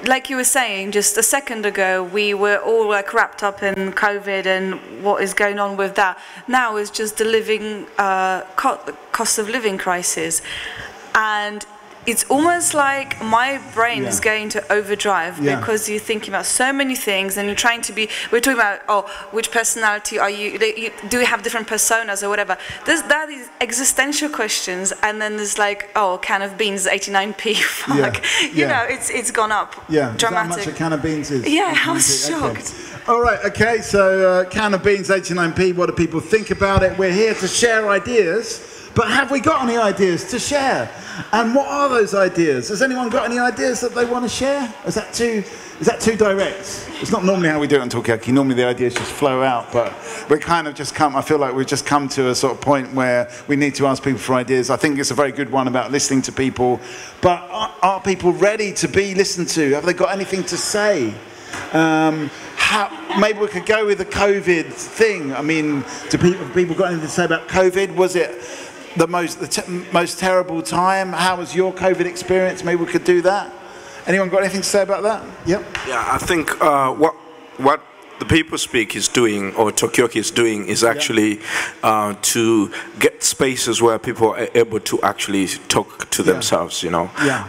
like you were saying just a second ago, we were all wrapped up in COVID and what is going on with that. Now is just the living cost of living crisis, and it's almost like my brain is going to overdrive because you're thinking about so many things, and you're trying to be. We're talking about which personality are you? Do you have different personas or whatever? That is existential questions, and then there's like can of beans 89p. Fuck, it's gone up. Yeah, dramatic. Is that how much a can of beans is? Yeah, I was shocked. Okay. All right, okay. So can of beans 89p. What do people think about it? We're here to share ideas. But have we got any ideas to share? And what are those ideas? Has anyone got any ideas that they want to share? Is that too direct? It's not normally how we do it on Talkaoke. Normally the ideas just flow out, but we kind of just come, I feel like we've just come to a sort of point where we need to ask people for ideas. I think it's a very good one about listening to people, but are people ready to be listened to? Have they got anything to say? Maybe we could go with the COVID thing. I mean, have people got anything to say about COVID? Was it the most terrible time? How was your COVID experience? Maybe we could do that. Anyone got anything to say about that? Yep. Yeah, I think what the People Speak is doing, or Talkaoke is doing, is actually to get spaces where people are able to actually talk to themselves, you know. Yeah.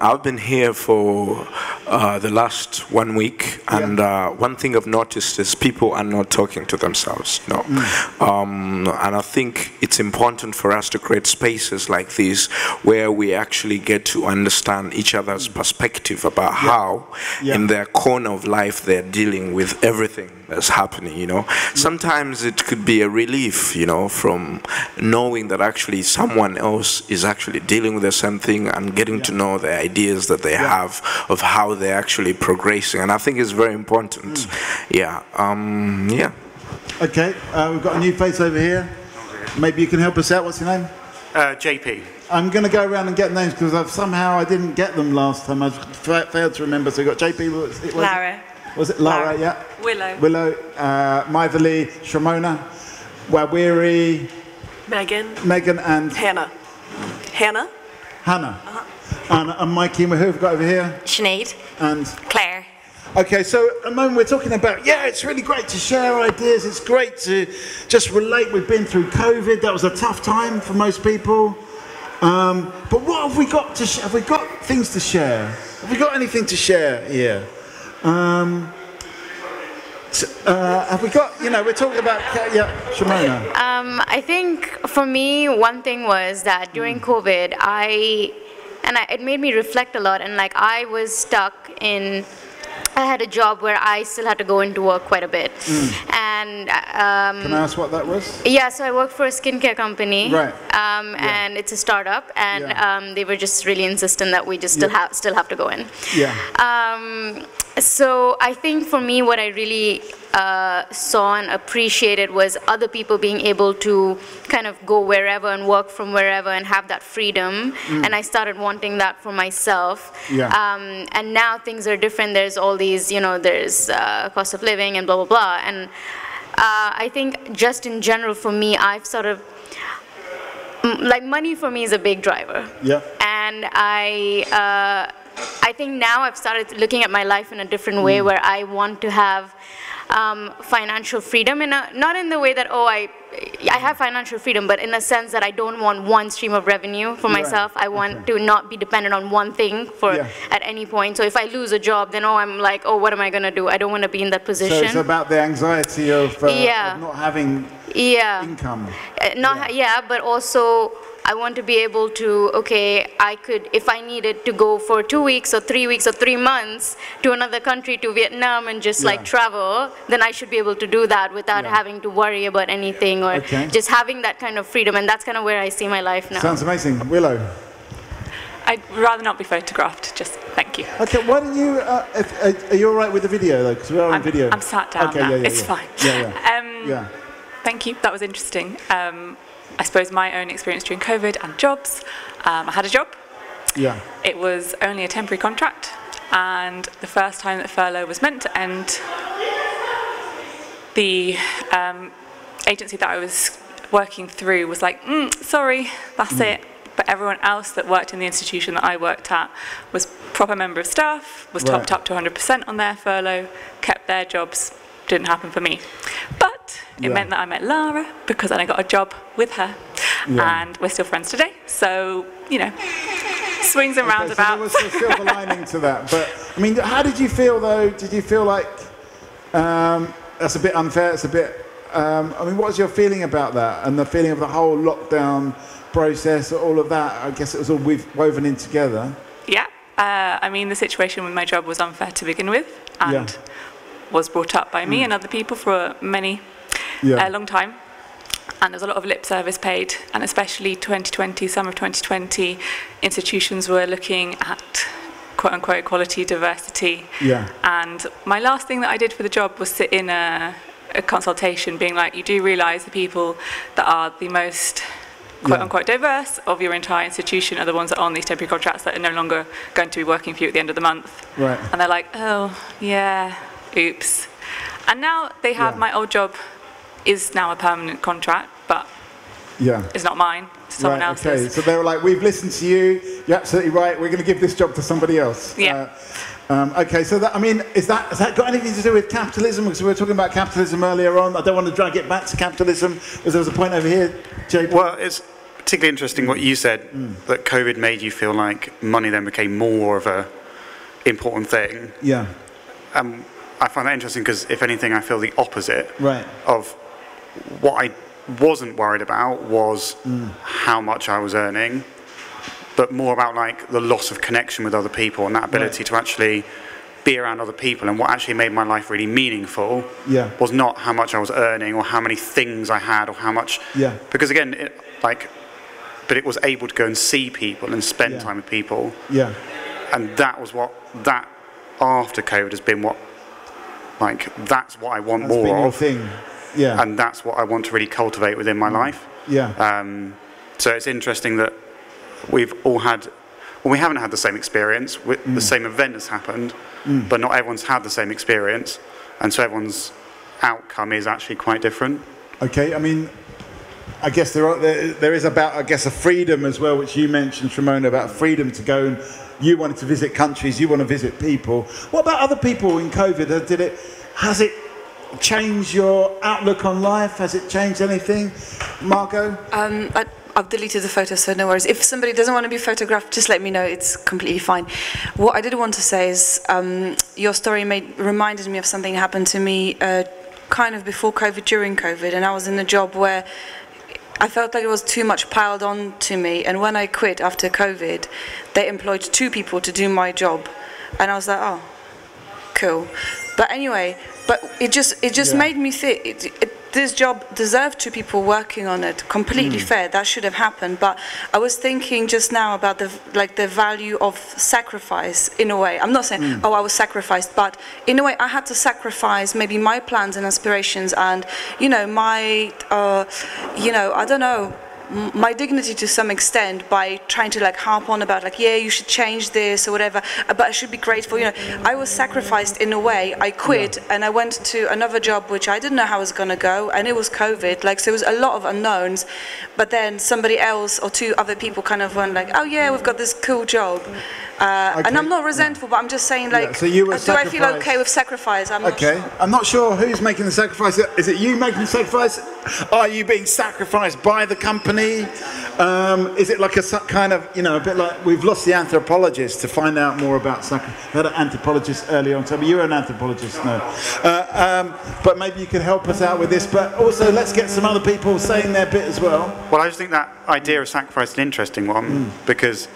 I've been here for the last 1 week, and one thing I've noticed is people are not talking to themselves, you know. And I think it's important for us to create spaces like these where we actually get to understand each other's perspective about how, in their corner of life, they're dealing with everything that's happening, you know. Sometimes it could be a relief, you know, from knowing that actually someone else is actually dealing with the same thing and getting to know the ideas that they have of how they're actually progressing. And I think it's very important. Yeah. Okay, we've got a new face over here. Maybe you can help us out. What's your name? JP. I'm going to go around and get names because somehow I didn't get them last time. I failed to remember. So we've got JP. Lara. Was it Lara? Yeah. Willow. Maithili, Shramona, Wawiri, Megan and Hannah. Hannah. And Mikey, who have we got over here? Sinead. And Claire. Okay, so at the moment we're talking about, it's really great to share ideas. It's great to just relate. We've been through COVID. That was a tough time for most people. But what have we got to share? Have we got things to share? Have we got anything to share here? Have we got, we're talking about, Shimona. I think for me, one thing was that during COVID, it made me reflect a lot, and like I was stuck in, I had a job where I still had to go into work quite a bit. And can I ask what that was? Yeah, so I work for a skincare company. Right. And it's a startup, and they were just really insistent that we just still have to go in. Yeah. So I think for me, what I really saw and appreciated was other people being able to kind of go wherever and work from wherever and have that freedom. And I started wanting that for myself. Yeah. And now things are different. There's all these, there's cost of living and blah, blah, blah. And I think just in general for me, I've sort of, like money for me is a big driver. Yeah. And I think now I've started looking at my life in a different way where I want to have financial freedom, not in the way that, I have financial freedom, but in a sense that I don't want one stream of revenue for myself. I want to not be dependent on one thing at any point. So if I lose a job, then I'm like, what am I going to do? I don't want to be in that position. So it's about the anxiety of not having income. But also I want to be able to, I could, if I needed to go for 2 weeks or 3 weeks or 3 months to another country, to Vietnam, and just like travel, then I should be able to do that without having to worry about anything, or just having that kind of freedom. And that's kind of where I see my life now. Sounds amazing. Willow? I'd rather not be photographed, just thank you. Okay, why don't you, are you all right with the video though? Because we're on video. I'm sat down now, it's fine. Yeah. Thank you, that was interesting. I suppose my own experience during COVID and jobs. I had a job. Yeah. It was only a temporary contract, and the first time that furlough was meant to end, the agency that I was working through was like, sorry, that's it. But everyone else that worked in the institution that I worked at was proper member of staff, was topped up to 100% on their furlough, kept their jobs. Didn't happen for me. But it meant that I met Lara because then I got a job with her. And we're still friends today. So, swings and roundabouts. So there was a silver lining to that. But, I mean, how did you feel though? Did you feel like that's a bit unfair? It's a bit, what was your feeling about that? And the feeling of the whole lockdown process, all of that? I guess it was all woven in together. Yeah. The situation with my job was unfair to begin with. And was brought up by me and other people for a long time. and there's a lot of lip service paid, and especially 2020, summer of 2020, institutions were looking at quote-unquote equality, diversity. Yeah. And my last thing that I did for the job was sit in a consultation being like, you do realise the people that are the most quote-unquote diverse of your entire institution are the ones that are on these temporary contracts that are no longer going to be working for you at the end of the month. Right. And they're like, oh, yeah, oops. And now they have my old job is now a permanent contract, but it's not mine, it's someone else's. Okay, so they were like, we've listened to you, you're absolutely right, we're going to give this job to somebody else. Yeah. Okay, so that, I mean, has that got anything to do with capitalism? Because we were talking about capitalism earlier on. I don't want to drag it back to capitalism, because there was a point over here, JP. Well, it's particularly interesting what you said, that COVID made you feel like money then became more of a important thing. Yeah. I find that interesting because, if anything, I feel the opposite of what I wasn't worried about was how much I was earning, but more about like the loss of connection with other people and that ability to actually be around other people. And what actually made my life really meaningful was not how much I was earning or how many things I had or how much, because again, but it was able to go and see people and spend time with people. Yeah. And that was that after COVID has been that's what I want more of. Thing. Yeah. And that's what I want to really cultivate within my life. Yeah. So it's interesting that we've all had, well, we haven't had the same experience. The same event has happened, but not everyone's had the same experience. And so everyone's outcome is actually quite different. Okay, I mean, I guess there is about, I guess, a freedom as well, which you mentioned, Shimona, about freedom to go and you wanted to visit countries, you want to visit people. What about other people in COVID? Has it changed your outlook on life? Has it changed anything? Margot? I've deleted the photo, so no worries. If somebody doesn't want to be photographed, just let me know. It's completely fine. What I did want to say is your story reminded me of something that happened to me kind of before COVID, during COVID, and I was in a job where I felt like it was too much piled on to me, and when I quit after COVID, they employed 2 people to do my job, and I was like, oh, cool. But anyway, it just made me think this job deserved 2 people working on it. Completely fair. That should have happened. But I was thinking just now about the value of sacrifice in a way. I'm not saying I was sacrificed, but in a way I had to sacrifice maybe my plans and aspirations and my I don't know, my dignity to some extent by trying to harp on about you should change this or whatever, but I should be grateful. I was sacrificed in a way. I quit and I went to another job which I didn't know how it was going to go, and it was COVID, so there was a lot of unknowns, but then somebody else or 2 other people kind of went oh yeah, we've got this cool job. And I'm not resentful, but I'm just saying so you were do I feel okay with sacrifice? I'm not sure. I'm not sure who's making the sacrifice. Is it you making the sacrifice? Are you being sacrificed by the company? Is it like a kind of, a bit like we've lost the anthropologist to find out more about sacrifice? We had an anthropologist earlier on, so you were an anthropologist, no. But maybe you could help us out with this, but also let's get some other people saying their bit as well. Well, I just think that idea of sacrifice is an interesting one because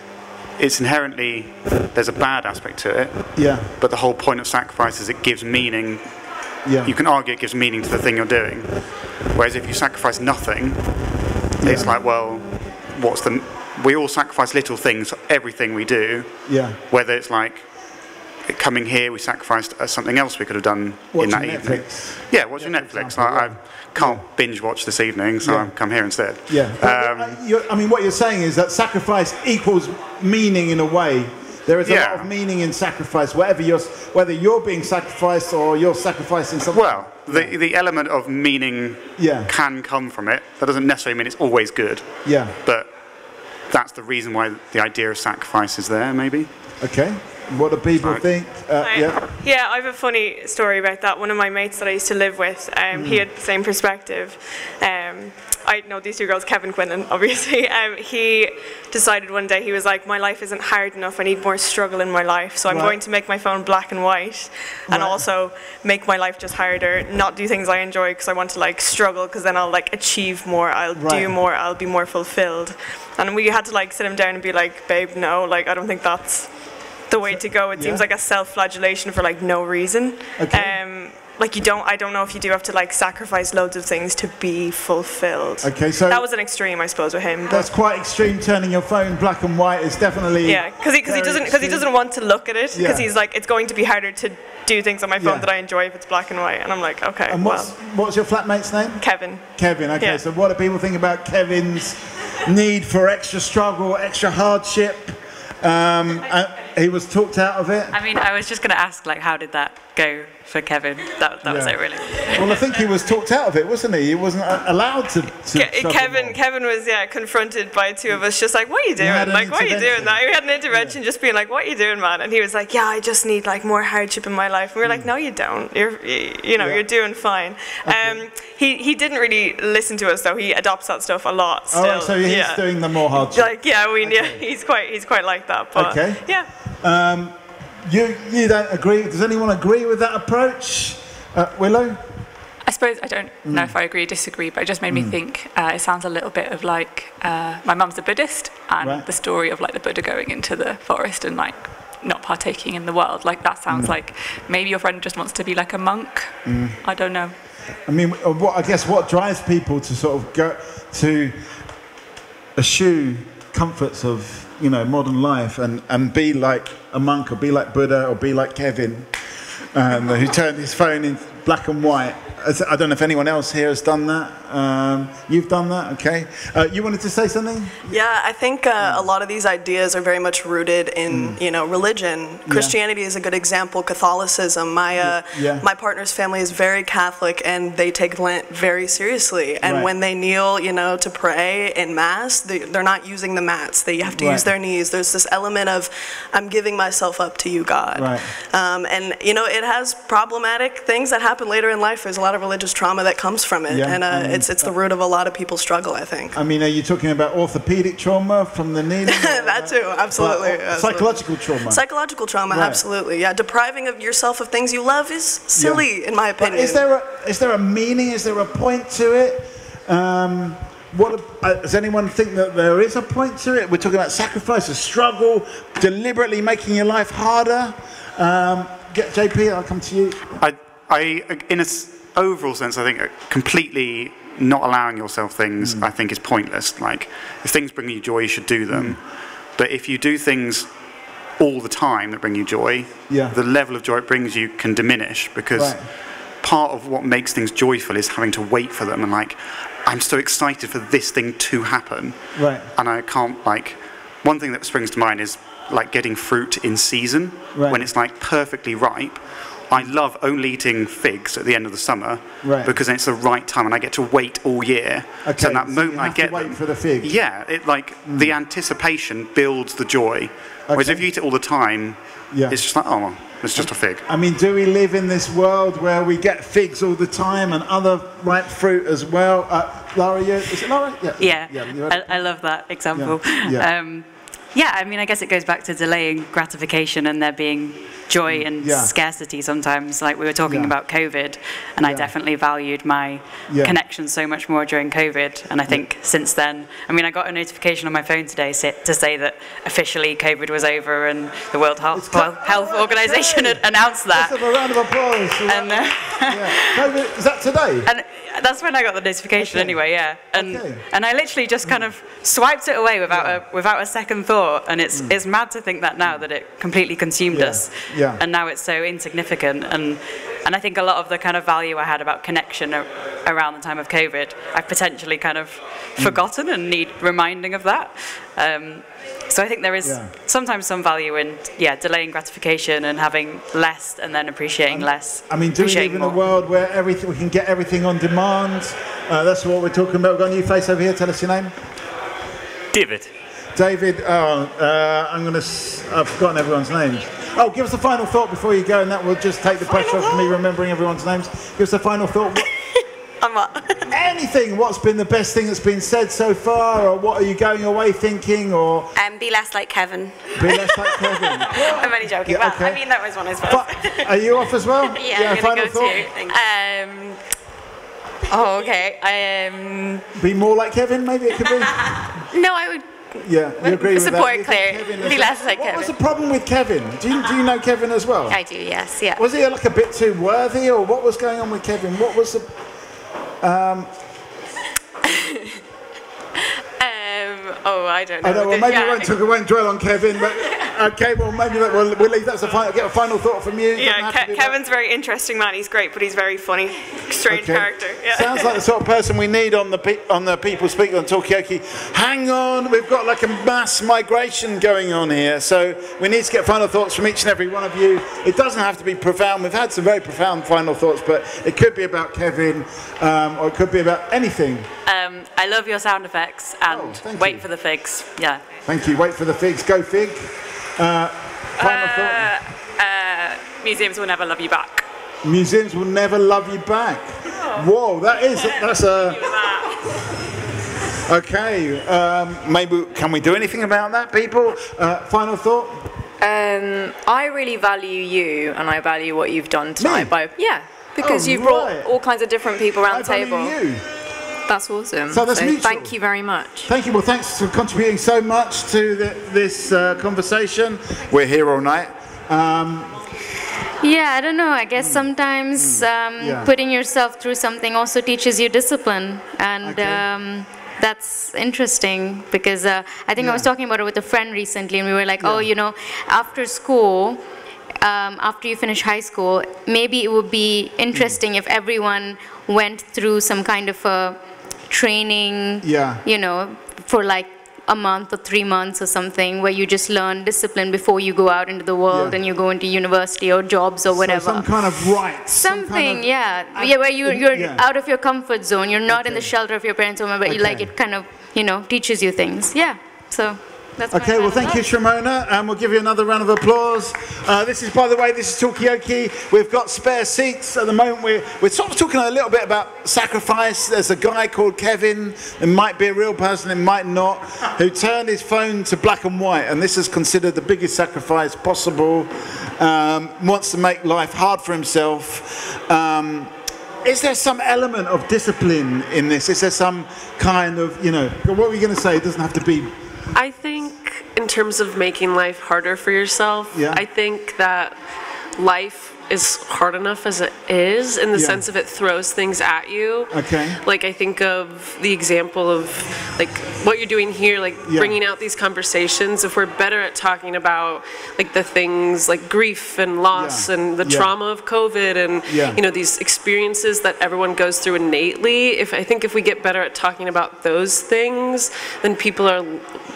it's inherently, there's a bad aspect to it. Yeah. But the whole point of sacrifice is it gives meaning. Yeah. You can argue it gives meaning to the thing you're doing. Whereas if you sacrifice nothing, it's like, well, we all sacrifice little things, everything we do. Yeah. Whether it's like coming here, we sacrificed something else we could have done in that evening. Yeah, watching Netflix. I can't binge watch this evening, so I've come here instead. Yeah. I mean, what you're saying is that sacrifice equals meaning in a way. There is a lot of meaning in sacrifice, whether you're being sacrificed or you're sacrificing something. Well, the element of meaning can come from it. That doesn't necessarily mean it's always good. Yeah. But that's the reason why the idea of sacrifice is there, maybe. Okay. What do people think? Yeah, I have a funny story about that. One of my mates that I used to live with, he had the same perspective. I know these 2 girls, Kevin Quinlan, obviously. He decided one day, he was like, my life isn't hard enough, I need more struggle in my life, so I'm going to make my phone black and white, and also make my life just harder, not do things I enjoy because I want to struggle, because then I'll achieve more, I'll do more, I'll be more fulfilled. And we had to sit him down and be like, babe, no, I don't think that's the way to go. It seems like a self-flagellation for no reason. Okay. like I don't know if you do have to like sacrifice loads of things to be fulfilled. Okay, so that was an extreme, I suppose, with him. That's quite extreme. Turning your phone black and white is definitely because he doesn't want to look at it because he's like, it's going to be harder to do things on my phone that I enjoy if it's black and white, and I'm like, okay. And what's your flatmate's name? Kevin. Kevin. Okay, so what do people think about Kevin's need for extra struggle, extra hardship? He was talked out of it. I mean, I was just going to ask, like, how did that go for Kevin? That was it, really. Well, I think he was talked out of it, wasn't he? He wasn't allowed to Kevin was confronted by two of us, just like, what are you doing? Like, why are you doing that? We had an intervention, just being like, what are you doing, man? And he was like, yeah, I just need like more hardship in my life. And we were like, no, you don't. You're doing fine. Okay. He didn't really listen to us though. He adopts that stuff a lot. Still. Oh, so he's doing the more hardship. Like, he's quite like that. But yeah. You don't agree? Does anyone agree with that approach? Willow? I suppose I don't know if I agree or disagree, but it just made me think it sounds a little bit of like my mum's a Buddhist, and the story of like the Buddha going into the forest and like not partaking in the world. Like that sounds like maybe your friend just wants to be like a monk. I don't know. I mean, I guess what drives people to sort of go to eschew comforts of modern life and be like a monk or be like Buddha or be like Kevin, who turned his phone in black and white. I don't know if anyone else here has done that. You've done that, okay. You wanted to say something? Yeah, I think a lot of these ideas are very much rooted in, religion. Christianity is a good example, Catholicism. My partner's family is very Catholic, and they take Lent very seriously. And when they kneel, to pray in Mass, they're not using the mats. They have to use their knees. There's this element of, I'm giving myself up to you, God. And, it has problematic things that happen later in life. There's a lot of religious trauma that comes from it, and it's the root of a lot of people's struggle, I think. I mean, are you talking about orthopedic trauma from the knee? That too, absolutely. Psychological trauma. Psychological trauma, absolutely. Yeah, depriving of yourself of things you love is silly, in my opinion. But is there a meaning? Is there a point to it? Does anyone think that there is a point to it? We're talking about sacrifice, a struggle, deliberately making your life harder. JP, I'll come to you. In an overall sense, I think completely not allowing yourself things, I think, is pointless. Like, if things bring you joy, you should do them. But if you do things all the time that bring you joy, the level of joy it brings you can diminish, because part of what makes things joyful is having to wait for them. And like, I'm so excited for this thing to happen. And I can't, one thing that springs to mind is like getting fruit in season when it's like perfectly ripe. I love only eating figs at the end of the summer because it's the right time, and I get to wait all year. Okay, so that moment I get wait for the fig. Yeah, the anticipation builds the joy. Whereas if you eat it all the time, it's just like, oh, it's just a fig. I mean, do we live in this world where we get figs all the time and other ripe fruit as well? Laura, is it Laura? Yeah. I love that example. Yeah, I mean, I guess it goes back to delaying gratification and there being joy and scarcity sometimes. Like we were talking about COVID, and I definitely valued my connection so much more during COVID. And I think since then, I mean, I got a notification on my phone today to say that officially COVID was over, and the World Health Organization had announced that. Let's have a round of applause. And, COVID, is that today? And that's when I got the notification anyway, And I literally just kind of swiped it away without a second thought, and it's mad to think that now that it completely consumed us. And now it's so insignificant, and I think a lot of the kind of value I had about connection around the time of COVID, I've potentially kind of forgotten and need reminding of that. So I think there is sometimes some value in delaying gratification and having less and then appreciating less. I mean, do we live in a world where we can get everything on demand? That's what we're talking about. We've got a new face over here. Tell us your name. David. David, I've forgotten everyone's names. Oh, give us a final thought before you go, and that will just take the pressure off me remembering everyone's names. Give us a final thought. Anything. What's been the best thing that's been said so far, or what are you going away thinking, or? Be less like Kevin. Be less like Kevin. I'm only joking. Yeah, okay. Well, I mean, that was one as well. Are you off as well? Yeah, I'm final go thought. Okay. Be more like Kevin, maybe it could be. No, I would Yeah, you agree with that? Support Claire. What was the problem with Kevin? Do you know Kevin as well? I do, yes, yeah. Was he like a bit too worthy, or what was going on with Kevin? What was the... I don't know. Well, maybe we won't dwell on Kevin, but okay, well, maybe we'll leave that as get a final thought from you. Yeah, Kevin's a very interesting man. He's great, but he's very funny, strange character. Yeah. Sounds like the sort of person we need on the people speaking on Talkaoke. Hang on, we've got like a mass migration going on here, so we need to get final thoughts from each and every one of you. It doesn't have to be profound. We've had some very profound final thoughts, but it could be about Kevin, or it could be about anything. I love your sound effects, and wait for the figs. Yeah. Thank you. Wait for the figs. Go fig. Final thought. Museums will never love you back. Museums will never love you back. Whoa, that's a... Okay, maybe, can we do anything about that, people? Final thought? I really value you, and I value what you've done tonight. Because you've brought all kinds of different people around the table. You. That's awesome. So that's mutual. Thank you very much. Thank you. Well, thanks for contributing so much to this conversation. We're here all night. Yeah, I don't know. I guess sometimes putting yourself through something also teaches you discipline, and that's interesting because I think I was talking about it with a friend recently, and we were like, oh, you know, after school, after you finish high school, maybe it would be interesting if everyone went through some kind of a training, you know, for like a month or 3 months or something, where you just learn discipline before you go out into the world and you go into university or jobs or whatever. So some kind of right. Something, where you're out of your comfort zone. You're not in the shelter of your parents' home, but you like it kind of, you know, teaches you things. Yeah, so. Okay, well, thank you, Shimona, and we'll give you another round of applause. This is, by the way, this is Talkaoke. We've got spare seats at the moment. We're sort of talking a little bit about sacrifice. There's a guy called Kevin, it might be a real person, it might not, who turned his phone to black and white, and this is considered the biggest sacrifice possible. Wants to make life hard for himself. Is there some element of discipline in this? Is there some kind of, you know, what were you going to say? It doesn't have to be... I think in terms of making life harder for yourself, I think that life is hard enough as it is, in the sense of it throws things at you. Okay. Like, I think of the example of like what you're doing here, like bringing out these conversations. If we're better at talking about like the things like grief and loss and the trauma of COVID and you know, these experiences that everyone goes through innately, I think if we get better at talking about those things, then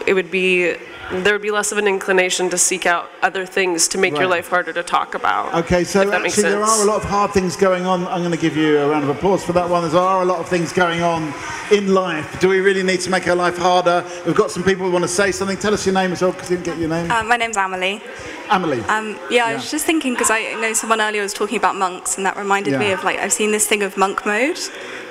there would be less of an inclination to seek out other things to make your life harder to talk about. Okay, so actually there are a lot of hard things going on. I'm going to give you a round of applause for that one. There are a lot of things going on in life. Do we really need to make our life harder? We've got some people who want to say something. Tell us your name as well, because you didn't get your name. My name's Amelie. Amelie. I was just thinking, because I know someone earlier was talking about monks, and that reminded me of, like, I've seen this thing of monk mode,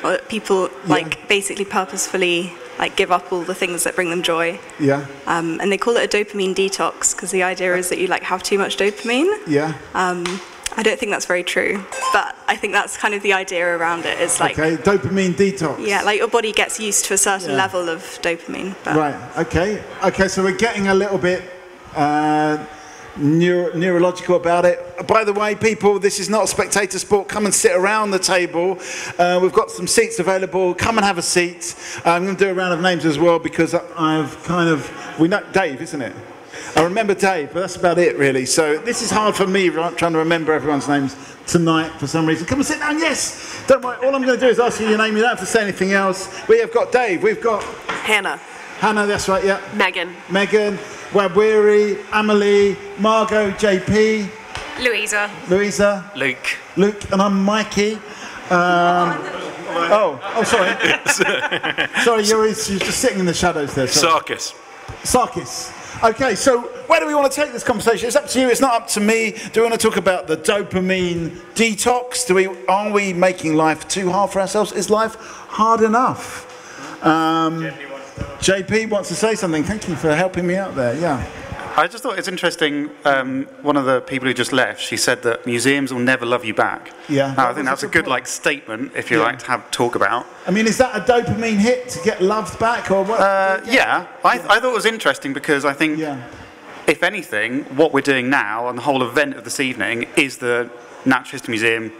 where people like basically purposefully like give up all the things that bring them joy. Yeah. And they call it a dopamine detox, because the idea is that you like have too much dopamine. Yeah. I don't think that's very true, but I think that's kind of the idea around it. It's like dopamine detox. Yeah, like your body gets used to a certain level of dopamine. But. Right. Okay. Okay. So we're getting a little bit neurological about it. By the way, people, this is not a spectator sport. Come and sit around the table. We've got some seats available. Come and have a seat. I'm going to do a round of names as well, because we know Dave, isn't it? I remember Dave, but that's about it, really. So this is hard for me, right, trying to remember everyone's names tonight for some reason. Come and sit down, yes! Don't worry, all I'm going to do is ask you your name. You don't have to say anything else. We have got Dave, we've got... Hannah. Hannah, that's right, yeah. Megan. Megan, Wabwiri, Amelie, Margot, JP. Louisa. Louisa. Luke. Luke, and I'm Mikey. Sorry. Sorry, you're just sitting in the shadows there. Sarkis. Sarkis. Okay, so where do we want to take this conversation? It's up to you, it's not up to me. Do we want to talk about the dopamine detox? Are we making life too hard for ourselves? Is life hard enough? JP wants to say something. Thank you for helping me out there, yeah. I just thought it's interesting. One of the people who just left, she said that museums will never love you back. Yeah. I think that's a good statement if you like to talk about. I mean, is that a dopamine hit to get loved back, or what? Yeah, I thought it was interesting because I think, if anything, what we're doing now and the whole event of this evening is the Natural History Museum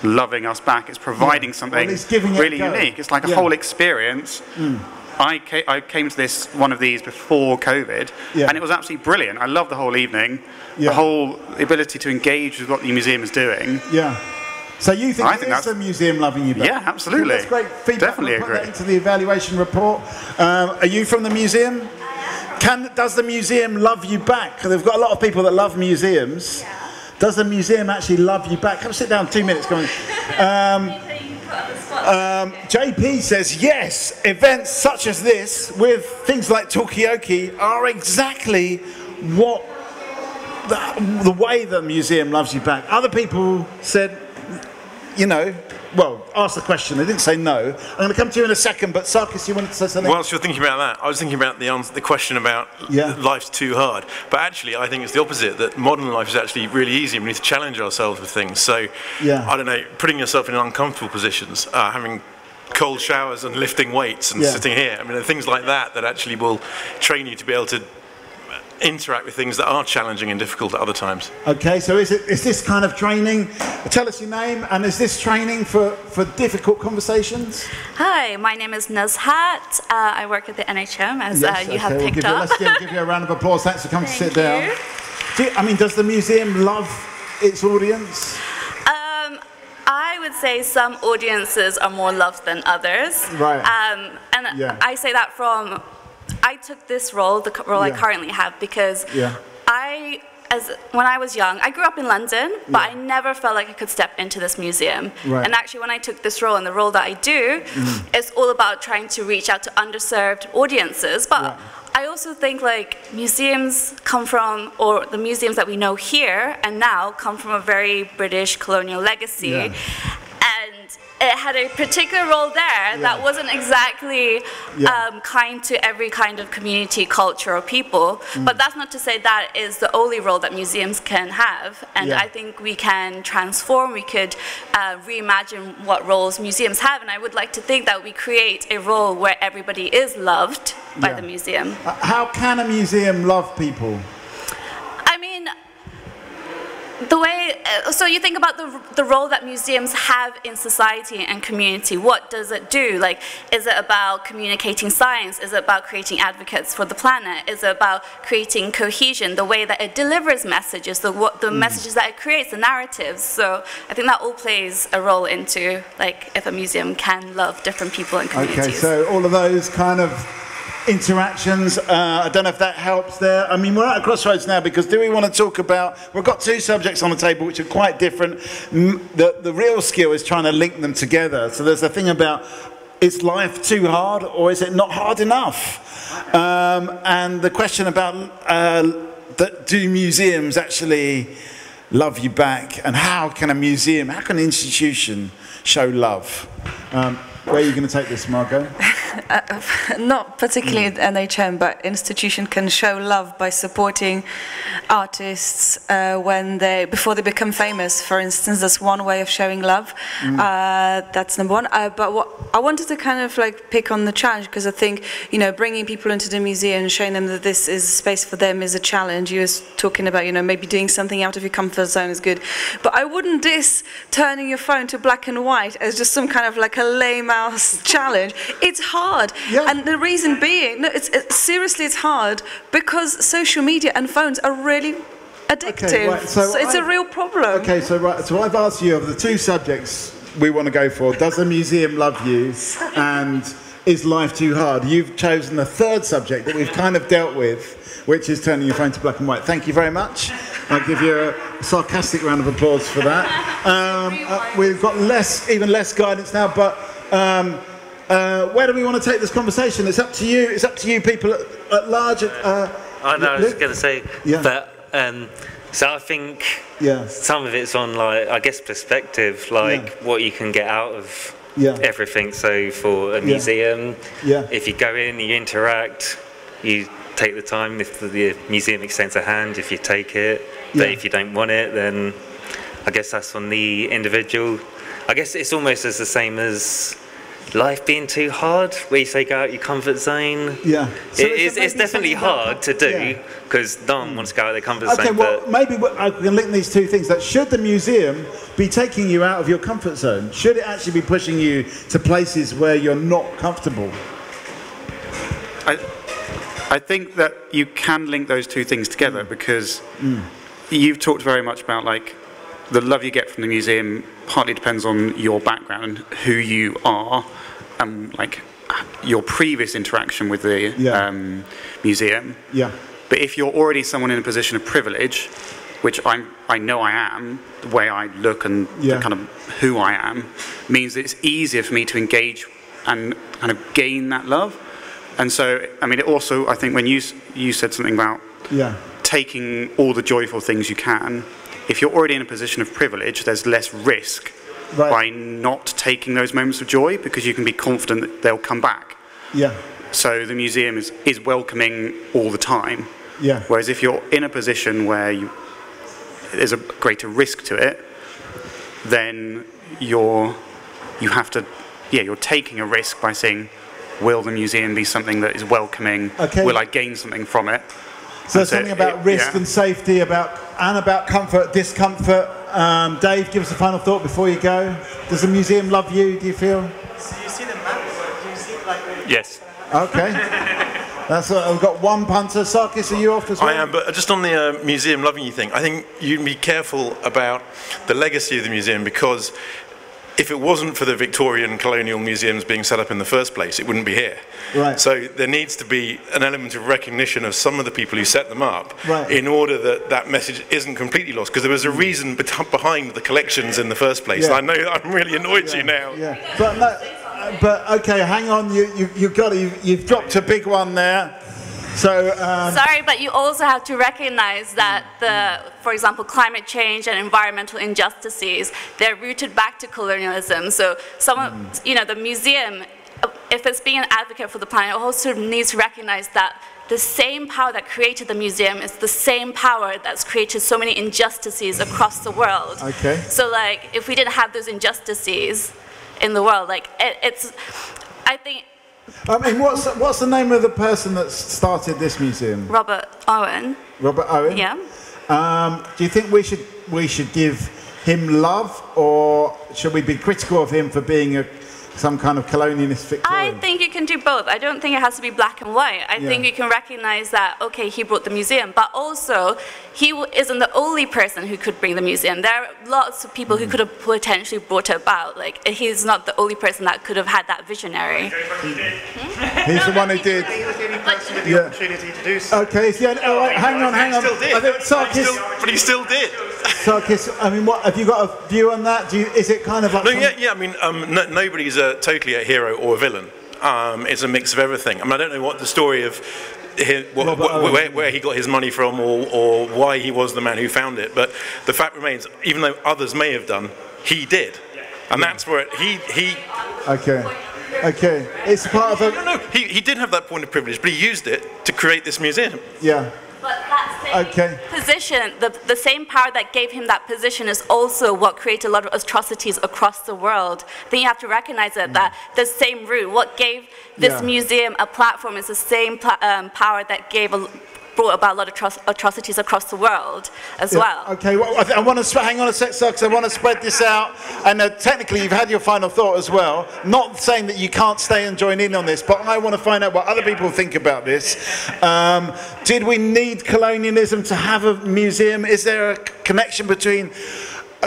loving us back. It's providing something really unique. It's like a whole experience. I came to one of these before COVID, and it was absolutely brilliant. I loved the whole evening, the whole ability to engage with what the museum is doing. Yeah. So you think it's the museum loving you back? Yeah, absolutely. That's great feedback. Definitely we'll agree. Put that into the evaluation report. Are you from the museum? Does the museum love you back? They've got a lot of people that love museums. Does the museum actually love you back? Come sit down, 2 minutes. Go on. JP says, yes, events such as this with things like Talkaoke are exactly what the way the museum loves you back. Other people said, well, ask the question. They didn't say no. I'm going to come to you in a second, but Sarkis, you wanted to say something? Whilst you're thinking about that, I was thinking about the question about life's too hard. But actually, I think it's the opposite, that modern life is actually really easy. We need to challenge ourselves with things. So, I don't know, putting yourself in uncomfortable positions, having cold showers and lifting weights and sitting here. I mean, things like that actually will train you to be able to interact with things that are challenging and difficult at other times. Okay, so is this kind of training? Tell us your name, and is this training for difficult conversations? Hi, my name is Nazhat. I work at the NHM, as you have picked up. Let's give you a round of applause. Thanks for coming to sit down. Does the museum love its audience? I would say some audiences are more loved than others. Right. I say that from... I took this role, the role I currently have, because when I was young, I grew up in London, but I never felt like I could step into this museum. Right. And actually, when I took this role and the role that I do, it's all about trying to reach out to underserved audiences. But I also think museums come from, or the museums that we know here and now come from a very British colonial legacy. And it had a particular role there that wasn't exactly kind to every kind of community, culture, or people. But that's not to say that is the only role that museums can have. And I think we can transform, we could reimagine what roles museums have. And I would like to think that we create a role where everybody is loved by the museum. How can a museum love people? I mean, the way, so you think about the role that museums have in society and community. What does it do? Is it about communicating science? Is it about creating advocates for the planet? Is it about creating cohesion? The way that it delivers messages, the messages that it creates, the narratives. So I think that all plays a role into if a museum can love different people and communities. Okay, so all of those kind of interactions, I don't know if that helps there. I mean, we're at a crossroads now, because do we want to talk about, we've got two subjects on the table which are quite different. The real skill is trying to link them together. So there's a thing about, is life too hard or is it not hard enough? And the question about do museums actually love you back, and how can an institution show love? Where are you going to take this, Margot? Not particularly at NHM, but institution can show love by supporting artists before they become famous. For instance, that's one way of showing love. That's number one. But what I wanted to kind of pick on the challenge, because I think bringing people into the museum and showing them that this is a space for them is a challenge. You were talking about maybe doing something out of your comfort zone is good, but I wouldn't diss turning your phone to black and white as just some kind of a lame ass challenge. It's hard, and the reason being, seriously, it's hard because social media and phones are really addictive. Okay, right. So it's a real problem. Okay, so I've asked you of the two subjects we want to go for. Does a museum love you, and is life too hard? You've chosen the third subject that we've kind of dealt with, which is turning your phone to black and white. Thank you very much. I'll give you a sarcastic round of applause for that. We've got even less guidance now, but where do we want to take this conversation? It's up to you. It's up to you, people at large. I know. I was going to say that. So I think some of it's on perspective, what you can get out of everything. So for a museum, if you go in, you interact, you take the time. If the museum extends a hand, if you take it, but if you don't want it, then I guess that's on the individual. I guess it's almost as the same as life being too hard, where you say go out your comfort zone. Yeah. So it's definitely hard to do, because no one wants to go out of their comfort zone. Okay, well, maybe I can link these two things. That should the museum be taking you out of your comfort zone? Should it actually be pushing you to places where you're not comfortable? I think that you can link those two things together, because you've talked very much about, like, the love you get from the museum partly depends on your background, who you are, and like your previous interaction with the museum. Yeah. But if you're already someone in a position of privilege, which I know I am, the way I look and the kind of who I am, means that it's easier for me to engage and kind of gain that love. And so, I mean, it also, I think when you said something about taking all the joyful things you can, if you're already in a position of privilege, there's less risk by not taking those moments of joy, because you can be confident that they'll come back. Yeah. So the museum is welcoming all the time. Yeah. Whereas if you're in a position where there's a greater risk to it, then you're taking a risk by saying, will the museum be something that is welcoming? Okay. Will I gain something from it? So something about risk and safety, about comfort, discomfort. Dave, give us a final thought before you go. Does the museum love you, do you feel? So you see the map? Do you see Yes. Okay. That's we've got one punter. Sarkis, are you off as well? I am, but just on the museum loving you thing, I think you'd be careful about the legacy of the museum, because if it wasn't for the Victorian colonial museums being set up in the first place, it wouldn't be here. Right. So there needs to be an element of recognition of some of the people who set them up, in order that that message isn't completely lost, because there was a reason behind the collections in the first place. Yeah. I know that I'm really annoyed to you now. Yeah. But okay, hang on. You've dropped a big one there. So sorry, but you also have to recognize that for example, climate change and environmental injustices, they're rooted back to colonialism. So the museum, if it's being an advocate for the planet, also needs to recognize that the same power that created the museum is the same power that's created so many injustices across the world. Okay. So like, if we didn't have those injustices in the world, like I think. I mean, what's the name of the person that started this museum? Robert Owen. Robert Owen. Yeah. Do you think we should give him love, or should we be critical of him for being some kind of colonialist Victorian? I think you can do both. I don't think it has to be black and white. I think you can recognize that, okay, he brought the museum, but also he isn't the only person who could bring the museum. There are lots of people who could have potentially brought it about. Like, he's not the only person that could have had that visionary. He's the one who did. He was the only person with the opportunity to do so. Okay, all right, hang on. He still did. But he still did. Sarkis, I mean, what have you got a view on that? Is it kind of like? No, I mean, nobody's totally a hero or a villain. It's a mix of everything. I mean, I don't know what the story of where he got his money from, or why he was the man who found it. But the fact remains, even though others may have done, he did, and that's where he. Okay. It's part of a. No. He did have that point of privilege, but he used it to create this museum. Yeah. But that same position, the same power that gave him that position is also what created a lot of atrocities across the world. Then you have to recognize it, that the same root, what gave this museum a platform is the same power that brought about a lot of atrocities across the world as well. Okay, well, I want to hang on a sec, because I want to spread this out. And technically, you've had your final thought as well. Not saying that you can't stay and join in on this, but I want to find out what other people think about this. Did we need colonialism to have a museum? Is there a connection between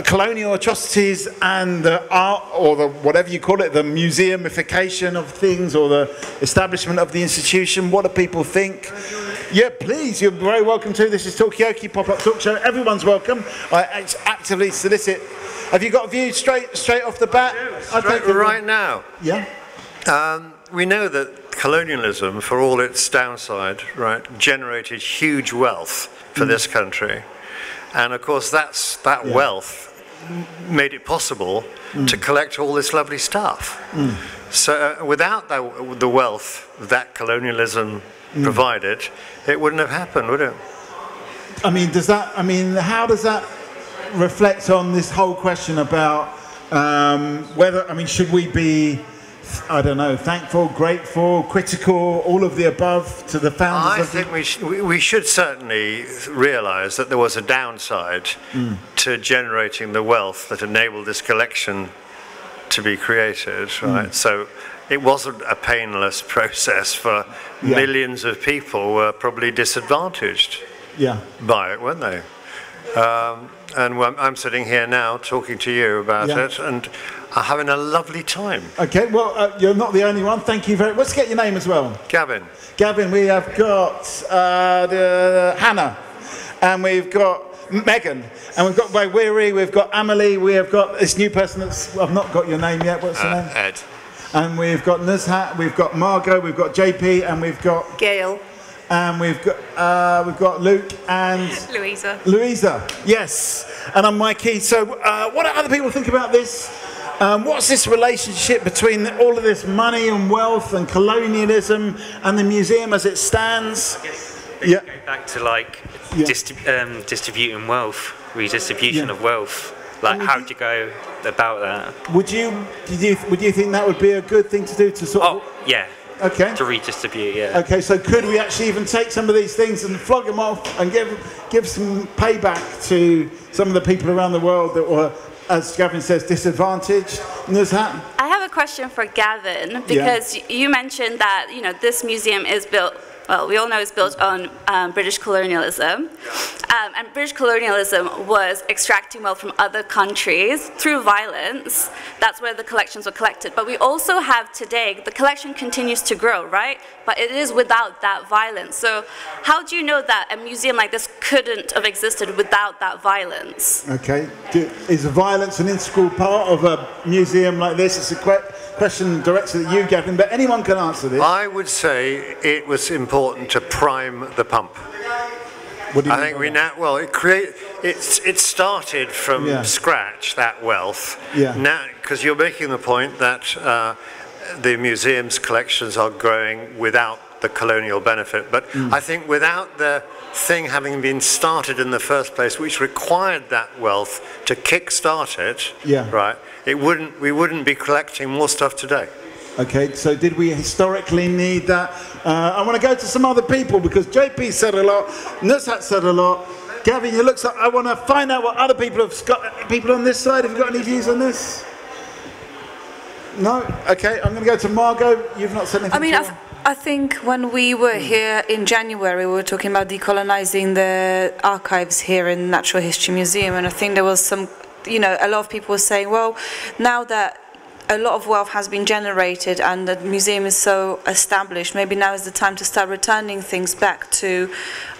colonial atrocities and the art, or the whatever you call it, the museumification of things, or the establishment of the institution? What do people think? Yeah, please, you're very welcome to. This is Talkaoke, pop-up talk show. Everyone's welcome. I actively solicit. Have you got a view straight off the bat? Right now. Yeah. We know that colonialism, for all its downside, generated huge wealth for this country. And of course, that wealth made it possible to collect all this lovely stuff. So without the wealth that colonialism provided, it wouldn't have happened, would it? I mean, how does that reflect on this whole question about whether, I mean, should we be, I don't know, thankful, grateful, critical, all of the above to the founders? I think we should certainly realise that there was a downside to generating the wealth that enabled this collection to be created, right? So it wasn't a painless process for millions of people who were probably disadvantaged by it, weren't they? And I'm sitting here now talking to you about it, and I'm having a lovely time. Okay, well, you're not the only one. Thank you very much. Let's get your name as well. Gavin. Gavin, we have got Hannah, and we've got Megan, and we've got Wairi, we've got Amelie, we have got this new person that's, I've not got your name yet. What's your name? Ed. And we've got Nuzhat, we've got Margot, we've got JP, and we've got Gail. And we've got Luke and Louisa. Louisa, yes. And I'm Mikey. So what do other people think about this? What's this relationship between all of this money and wealth and colonialism and the museum as it stands? Go back to like distributing wealth, redistribution of wealth. Like, how do you go about that? Would you think that would be a good thing to do to sort of? Oh, yeah. Okay. To redistribute, yeah. Okay, so could we actually even take some of these things and flog them off and give some payback to some of the people around the world that were, as Gavin says, disadvantaged? Nuzhat? I have a question for Gavin, because you mentioned that, you know, this museum is built, well, we all know it's built on British colonialism. And British colonialism was extracting wealth from other countries through violence. That's where the collections were collected. But we also have today, the collection continues to grow, right? But it is without that violence. So how do you know that a museum like this couldn't have existed without that violence? Okay. Is violence an integral part of a museum like this? It's a question directed at you, Gavin, but anyone can answer this. I would say it was important to prime the pump. What do you I think we now, well, it started from scratch, that wealth. Now, because you're making the point that the museum's collections are growing without the colonial benefit, but I think without the thing having been started in the first place, which required that wealth to kick-start it, right? We wouldn't be collecting more stuff today. Okay, so did we historically need that? I want to go to some other people because JP said a lot, Nuzhat said a lot. Gavin, it looks like I want to find out what other people have got. People on this side, have you got any views on this? No? Okay, I'm going to go to Margot. You've not said anything. I mean, I think when we were here in January, we were talking about decolonizing the archives here in Natural History Museum, and I think there was some, you know, a lot of people were saying, well, now that a lot of wealth has been generated and the museum is so established, maybe now is the time to start returning things back to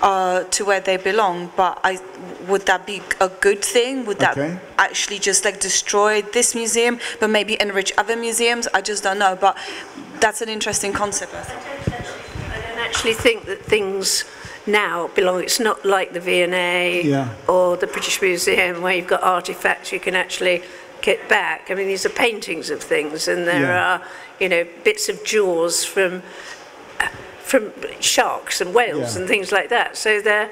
where they belong. But would that be a good thing? Would that actually just like destroy this museum but maybe enrich other museums? I just don't know, but that's an interesting concept, I think. I don't actually think that things now belong. It's not like the V&A or the British Museum where you've got artifacts you can actually get back. I mean, these are paintings of things, and there are, you know, bits of jaws from sharks and whales and things like that. So they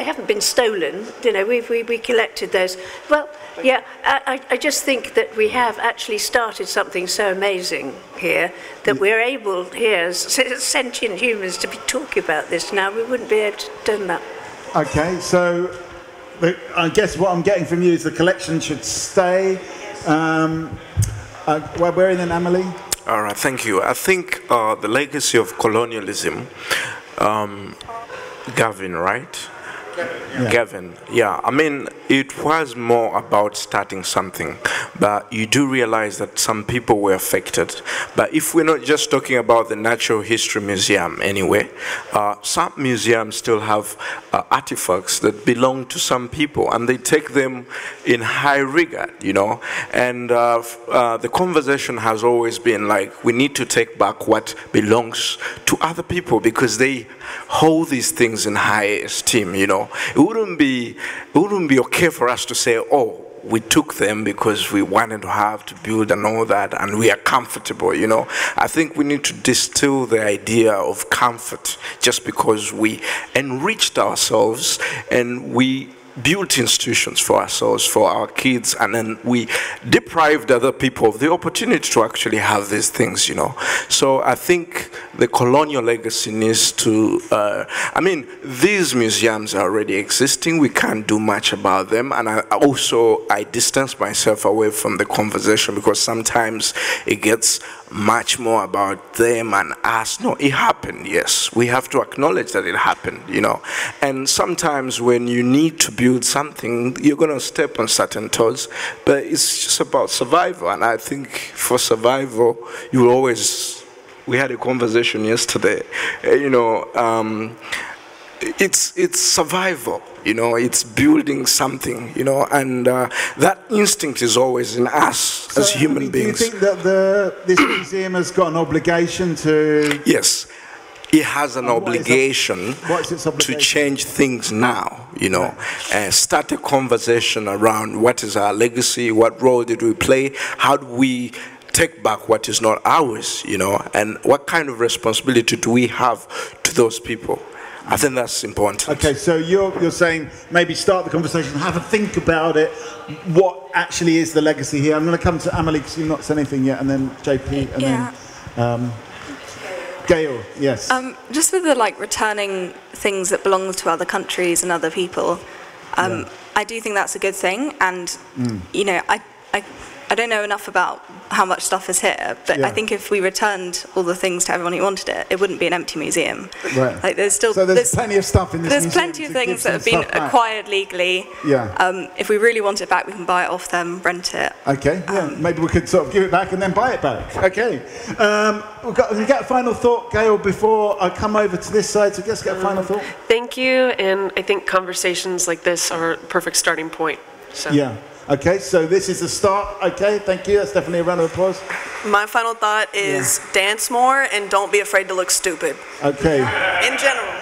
haven't been stolen. You know, we collected those. Well, I just think that we have actually started something so amazing here that we're able here as sentient humans to be talking about this now. We wouldn't be able to have done that. Okay, so I guess what I'm getting from you is the collection should stay. Where in Amelie? All right, thank you. I think the legacy of colonialism, Gavin, right? Gavin, I mean, it was more about starting something, but you do realize that some people were affected. But if we're not just talking about the Natural History Museum anyway, some museums still have artifacts that belong to some people, and they take them in high regard, you know. And the conversation has always been like, we need to take back what belongs to other people because they hold these things in high esteem, you know. It wouldn't be okay for us to say, oh, we took them because we wanted to have to build and all that, and we are comfortable, you know. I think we need to distill the idea of comfort just because we enriched ourselves and we built institutions for ourselves, for our kids, and then we deprived other people of the opportunity to actually have these things, you know. So I think the colonial legacy needs to, I mean, these museums are already existing. We can't do much about them. And I distance myself away from the conversation because sometimes it gets much more about them and us. No, it happened, yes. We have to acknowledge that it happened, you know. And sometimes when you need to build something, you're going to step on certain toes, but it's just about survival. And I think for survival, you will always, we had a conversation yesterday, you know, it's survival, you know, it's building something, you know, and that instinct is always in us as human beings. Do you think that this museum has got an obligation to... Yes, it has an obligation to change things now, you know, start a conversation around what is our legacy, what role did we play, how do we take back what is not ours, you know, and what kind of responsibility do we have to those people? I think that's important. Okay, so you're saying maybe start the conversation, have a think about it. What actually is the legacy here? I'm going to come to Amelie because you've not said anything yet, and then JP, and then Gail. Yes. Just with the returning things that belong to other countries and other people, I do think that's a good thing. And you know, I don't know enough about how much stuff is here, but I think if we returned all the things to everyone who wanted it, it wouldn't be an empty museum. Right. Like there's still there's plenty of stuff in this museum. There's plenty of things that have been acquired legally. Yeah. If we really want it back, we can buy it off them, rent it. Okay. Yeah. Maybe we could sort of give it back and then buy it back. Okay. We get a final thought, Gail, before I come over to this side. So let's get a final thought. Thank you, and I think conversations like this are a perfect starting point. So. Yeah. Okay, so this is the start. Okay, thank you. That's definitely a round of applause. My final thought is dance more and don't be afraid to look stupid. Okay. In general.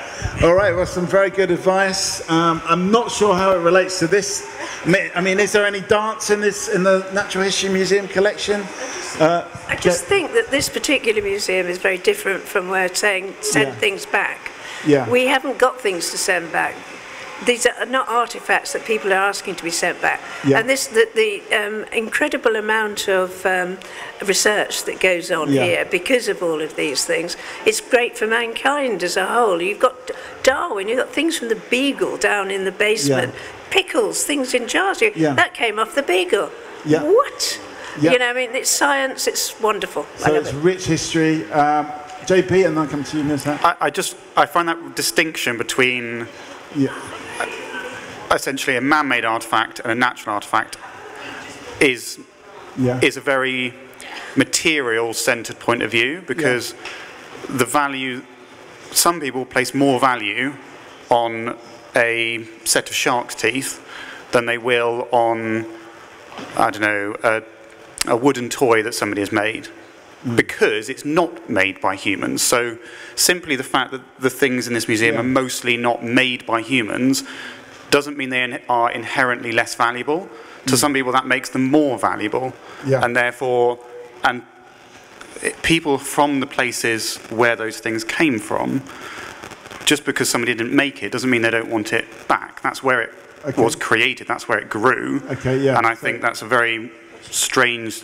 All right, well, some very good advice. I'm not sure how it relates to this. I mean, is there any dance in the Natural History Museum collection? I just think that this particular museum is very different from where it's saying send things back. Yeah. We haven't got things to send back. These are not artifacts that people are asking to be sent back. Yeah. And the incredible amount of research that goes on here because of all of these things, it's great for mankind as a whole. You've got Darwin, you've got things from the beagle down in the basement, pickles, things in jars. That came off the beagle. Yeah. What? Yeah. You know, I mean, it's science, it's wonderful. So it's rich history. JP, and then I'll come to you, Ms. I find that distinction between essentially a man-made artifact and a natural artifact is a very material-centered point of view, because the value, some people place more value on a set of shark's teeth than they will on, I don't know, a wooden toy that somebody has made, because it's not made by humans. So simply the fact that the things in this museum are mostly not made by humans doesn't mean they are inherently less valuable. To some people that makes them more valuable, and therefore, people from the places where those things came from, just because somebody didn't make it doesn't mean they don't want it back. That's where it was created, that's where it grew, and I think that's a very strange,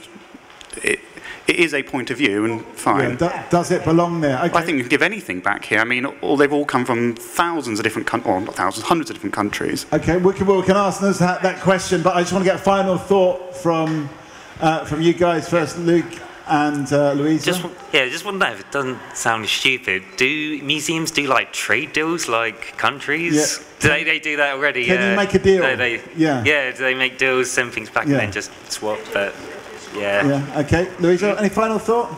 it is a point of view, and fine. Does it belong there? Okay. I think you can give anything back here. I mean, they've all come from thousands of different countries, or not thousands, hundreds of different countries. Okay, we can ask us that question, but I just want to get a final thought from you guys first, Luke and Louisa. Just want to know if it doesn't sound stupid. Do museums do like trade deals like countries? Yeah. Do they do that already? Can you make a deal? Yeah, do they make deals, send things back and then just swap? But Okay, Louisa, any final thought?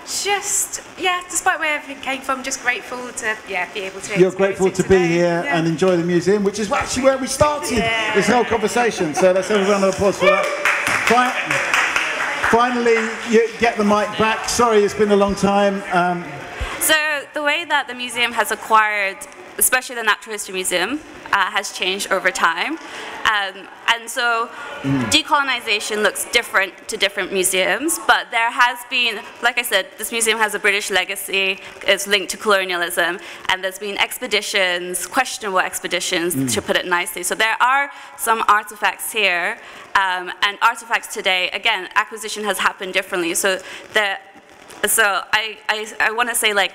Despite where everything came from, just grateful to be able to. You're grateful to be here and enjoy the museum, which is actually where we started this whole conversation. So let's have a round of applause for that. Finally, you get the mic back. Sorry, it's been a long time. So the way that the museum has acquired, especially the Natural History Museum, has changed over time. And so decolonization looks different to different museums, but there has been, like I said, this museum has a British legacy, it's linked to colonialism, and there's been expeditions, questionable expeditions, to put it nicely. So there are some artifacts here, and artifacts today, again, acquisition has happened differently. So I want to say, like,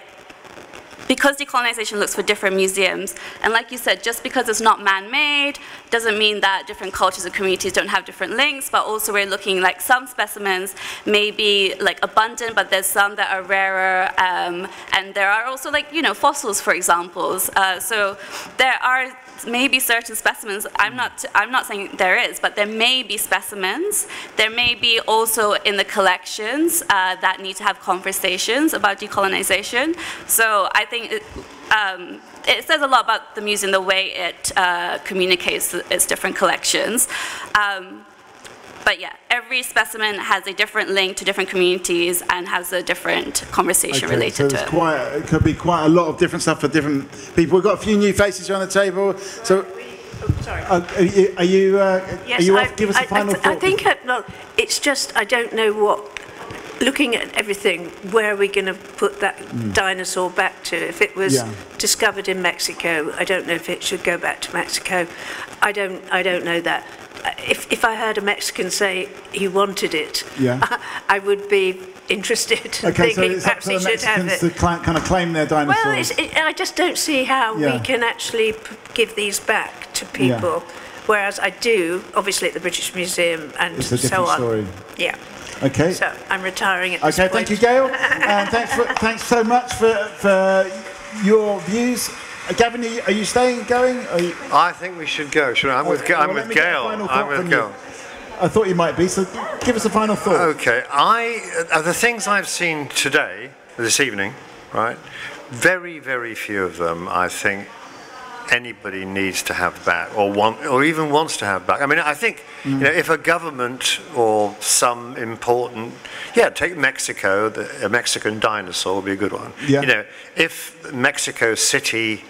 because decolonization looks for different museums, and like you said, just because it's not man-made doesn't mean that different cultures and communities don't have different links, but also we're looking like some specimens may be like abundant, but there's some that are rarer, and there are also, like, you know, fossils, for example. So there are maybe certain specimens, I'm not saying there is, but there may be specimens. There may be also in the collections that need to have conversations about decolonization. So I think it says a lot about the museum, the way it communicates its different collections. But yeah, every specimen has a different link to different communities and has a different conversation related to it. It could be quite a lot of different stuff for different people. We've got a few new faces around the table. So, sorry. Are you off? Give us a final thought. I think it's just, I don't know what, looking at everything, where are we going to put that dinosaur back to? If it was discovered in Mexico, I don't know if it should go back to Mexico. I don't know that. If I heard a Mexican say he wanted it, I would be interested. Okay, so thinking it's up to the Mexicans to kind of claim their dinosaurs. Well, I just don't see how we can actually give these back to people. Whereas I do, obviously, at the British Museum and it's a so on. Story. Yeah. Okay. So I'm retiring at this point. Thank you, Gail, and thanks so much for your views. Gavin, are you staying, going? I think we should go. I'm with Gail. I'm with Gail. I thought you might be, so give us a final thought. Okay. The things I've seen today, this evening, right, very, very few of them, I think, anybody needs to have back or even wants to have back. I mean, I think, you know, if a government or some important, take Mexico, a Mexican dinosaur would be a good one. You know, if Mexico City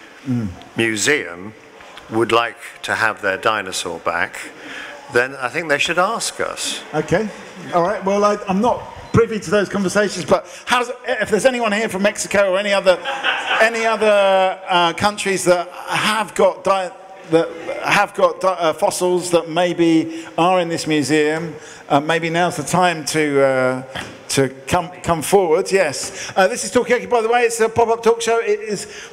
Museum would like to have their dinosaur back, then I think they should ask us. Okay. All right. Well, I'm not privy to those conversations, but if there's anyone here from Mexico or any other countries that have got fossils that maybe are in this museum, maybe now's the time to come forward. Yes. This is Talkaoke, by the way. It's a pop-up talk show.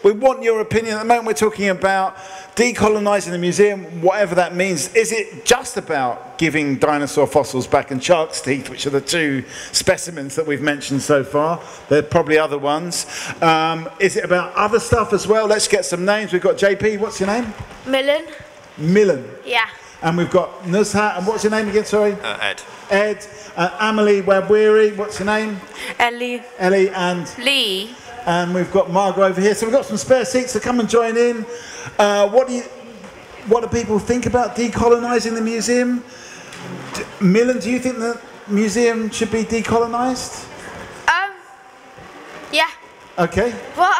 We want your opinion. At the moment, we're talking about decolonising the museum, whatever that means. Is it just about giving dinosaur fossils back and shark's teeth, which are the two specimens that we've mentioned so far? There are probably other ones. Is it about other stuff as well? Let's get some names. We've got JP. What's your name? Millen. Millen. Yeah. And we've got Nuzhat. And what's your name again? Sorry. Ed. Ed. Amelie Webb-Weary. What's your name? Ellie. Ellie and Lee. And we've got Margot over here. So we've got some spare seats, so come and join in. What do people think about decolonising the museum? Millen, do you think the museum should be decolonised? Yeah. Okay. What?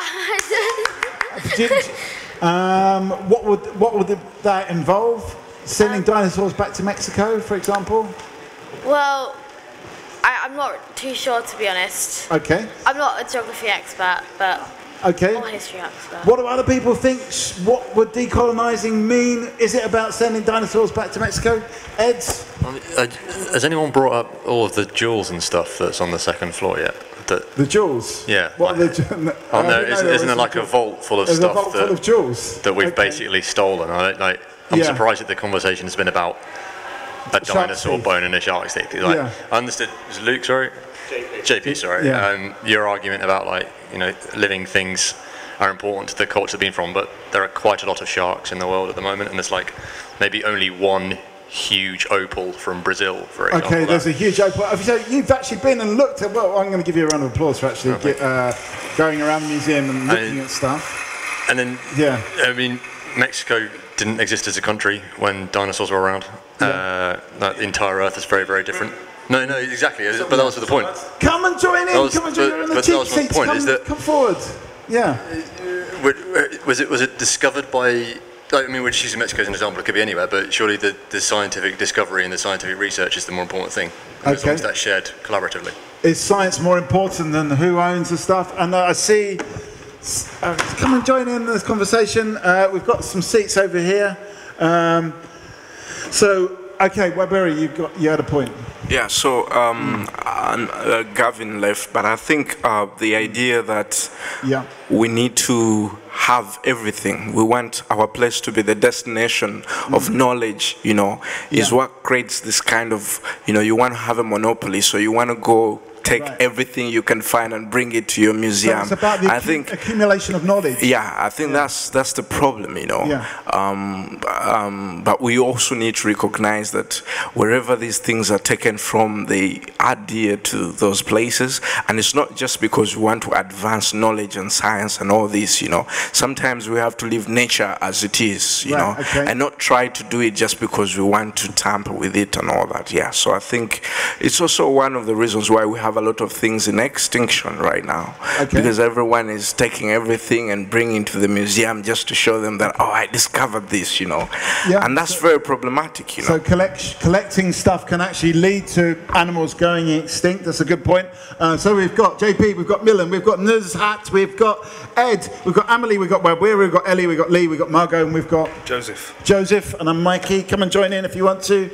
What would that involve? Sending dinosaurs back to Mexico, for example? Well, I'm not too sure, to be honest. Okay. I'm not a geography expert, but okay. or history expert. What do other people think? What would decolonising mean? Is it about sending dinosaurs back to Mexico? Ed? Has anyone brought up all of the jewels and stuff that's on the second floor yet? The jewels? Yeah. What are isn't there like a vault full of stuff full of jewels? that we've basically stolen? I'm surprised that the conversation has been about a dinosaur bone and a shark's teeth. I understood. Was it Luke? Sorry. JP. Sorry. Yeah. Your argument about living things are important to the culture being from, but there are quite a lot of sharks in the world at the moment, and there's maybe only one huge opal from Brazil, for example. Okay, there's a huge opal. So you've actually been and looked at. Well, I'm going to give you a round of applause for actually going around the museum and looking at stuff. And then, I mean, Mexico didn't exist as a country when dinosaurs were around. The entire Earth is very, very different. No, exactly. But that was the point. Come and join in. Come and join in the cheap seats. Come forward. Yeah. Was it discovered by I mean, we're just using Mexico as an example, it could be anywhere, but surely the scientific discovery and the scientific research is the more important thing, as long as that's shared collaboratively. Is science more important than who owns the stuff? And I see, come and join in this conversation. We've got some seats over here. Okay, Waberi, you had a point. Yeah, so Gavin left, but I think the idea that we need to have everything, we want our place to be the destination of knowledge, you know, is what creates this kind of, you know, you want to have a monopoly, so you want to go take everything you can find and bring it to your museum. So it's about the accumulation of knowledge. Yeah, I think that's the problem, you know. But we also need to recognize that wherever these things are taken from, they adhere to those places. And it's not just because we want to advance knowledge and science and all this, you know. Sometimes we have to leave nature as it is, you know, and not try to do it just because we want to tamper with it and all that. Yeah, so I think it's also one of the reasons why we have a lot of things in extinction right now, because everyone is taking everything and bringing to the museum just to show them that, oh, I discovered this, you know, and that's very problematic, you know. So collecting stuff can actually lead to animals going extinct. That's a good point. So we've got JP, we've got Milan, we've got Nuzhat, we've got Ed, we've got Amelie, we've got Wabiri, we've got Ellie, we've got Lee, we've got Margot, and we've got Joseph, and I'm Mikey. Come and join in if you want to.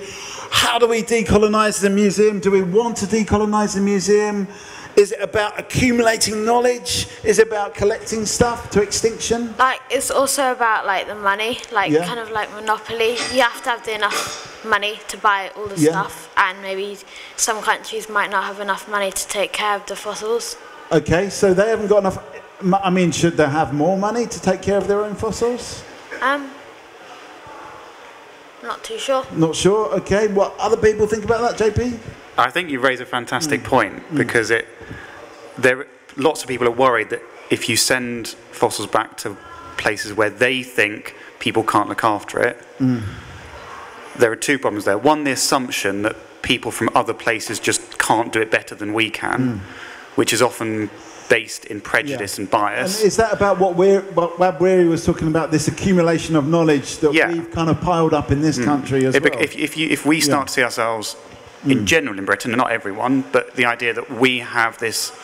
How do we decolonize the museum? Do we want to decolonize the museum? Is it about accumulating knowledge? Is it about collecting stuff to extinction? Like, it's also about like the money, like kind of like Monopoly. You have to have enough money to buy all the stuff, and maybe some countries might not have enough money to take care of the fossils. Okay, so they haven't got enough. I mean, should they have more money to take care of their own fossils? Not too sure. Not sure. Okay, what other people think about that, JP? I think you raise a fantastic point, because lots of people are worried that if you send fossils back to places where they think people can't look after it, there are two problems there. One, the assumption that people from other places just can't do it better than we can, which is often based in prejudice and bias. And is that about what Wabiri was talking about, this accumulation of knowledge that we've kind of piled up in this country as well? If we start to see ourselves in general in Britain, and not everyone, but the idea that we have this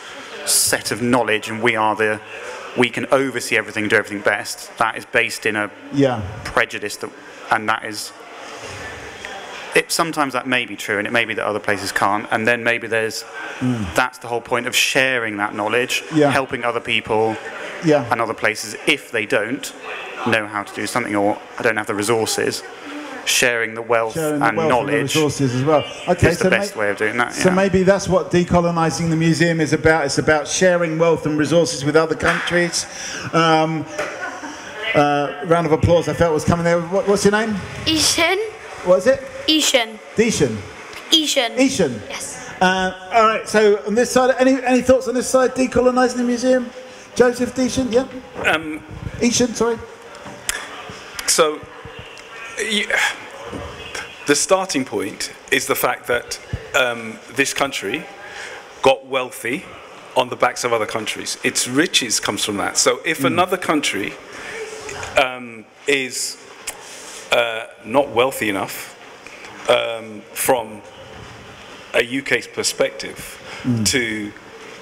set of knowledge and we can oversee everything, do everything best, that is based in a prejudice and that is... sometimes that may be true, and it may be that other places can't, and then maybe there's that's the whole point of sharing that knowledge, helping other people and other places if they don't know how to do something or don't have the resources. Sharing the wealth and knowledge and resources as well. Okay, is the best way of doing that. So maybe that's what decolonizing the museum is about. It's about sharing wealth and resources with other countries. Round of applause I felt was coming there. What's your name? Ishan. What is it? Ishan. Dishan. Ishan. Ishan. Yes. All right. So on this side, any thoughts on this side? Decolonizing the museum. Joseph Dishan. Yeah. Ishan. Sorry. So, the starting point is the fact that this country got wealthy on the backs of other countries. Its riches comes from that. So if another country is not wealthy enough from a UK's perspective to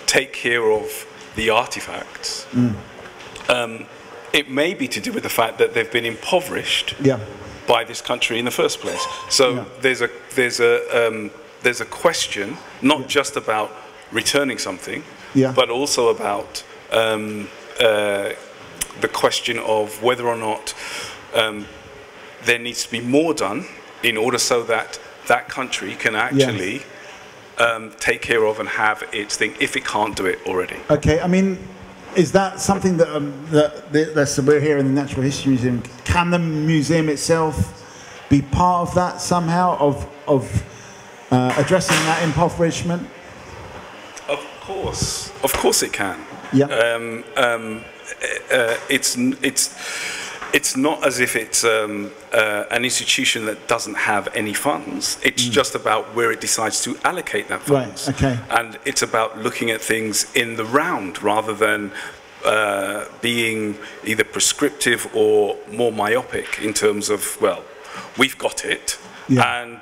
take care of the artifacts, it may be to do with the fact that they've been impoverished by this country in the first place. So there's a question not just about returning something, but also about the question of whether or not there needs to be more done in order so that that country can actually take care of and have its thing if it can't do it already. Okay, I mean, is that something that we're here in the Natural History Museum? Can the museum itself be part of that somehow, of addressing that impoverishment? Of course it can. Yeah. It's not as if it's an institution that doesn't have any funds. It's just about where it decides to allocate that funds. Right, okay. And it's about looking at things in the round rather than being either prescriptive or more myopic in terms of, well, we've got it, and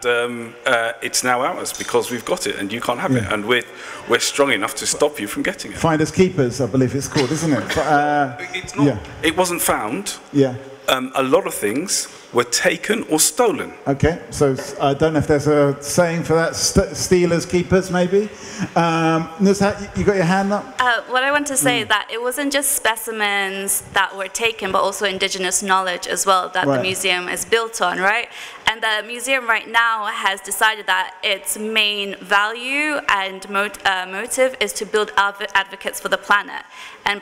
it's now ours because we've got it, and you can't have it, and we're strong enough to stop you from getting it. Finders keepers, I believe it's called, isn't it? It's not. It wasn't found. A lot of things were taken or stolen. Okay, so I don't know if there's a saying for that. Stealers, keepers, maybe. Nushat, you got your hand up? What I want to say is that it wasn't just specimens that were taken, but also indigenous knowledge as well that the museum is built on, right? And the museum right now has decided that its main value and motive is to build advocates for the planet. And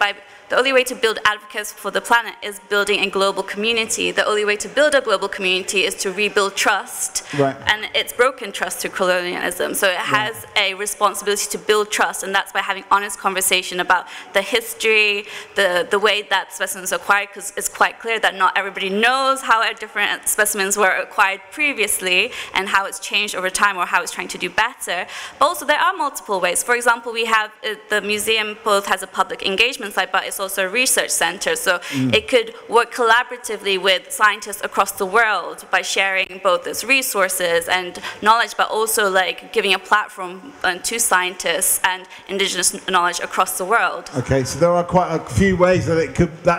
the only way to build advocates for the planet is building a global community. The only way to build a global community is to rebuild trust. And it's broken trust through colonialism. So it has a responsibility to build trust, and that's by having honest conversation about the history, the way that specimens are acquired, because it's quite clear that not everybody knows how different specimens were acquired previously and how it's changed over time or how it's trying to do better. But also there are multiple ways. For example, we have the museum both has a public engagement side, but it's also a research center, so it could work collaboratively with scientists across the world by sharing both its resources and knowledge, but also like giving a platform to scientists and indigenous knowledge across the world. Okay, so there are quite a few ways that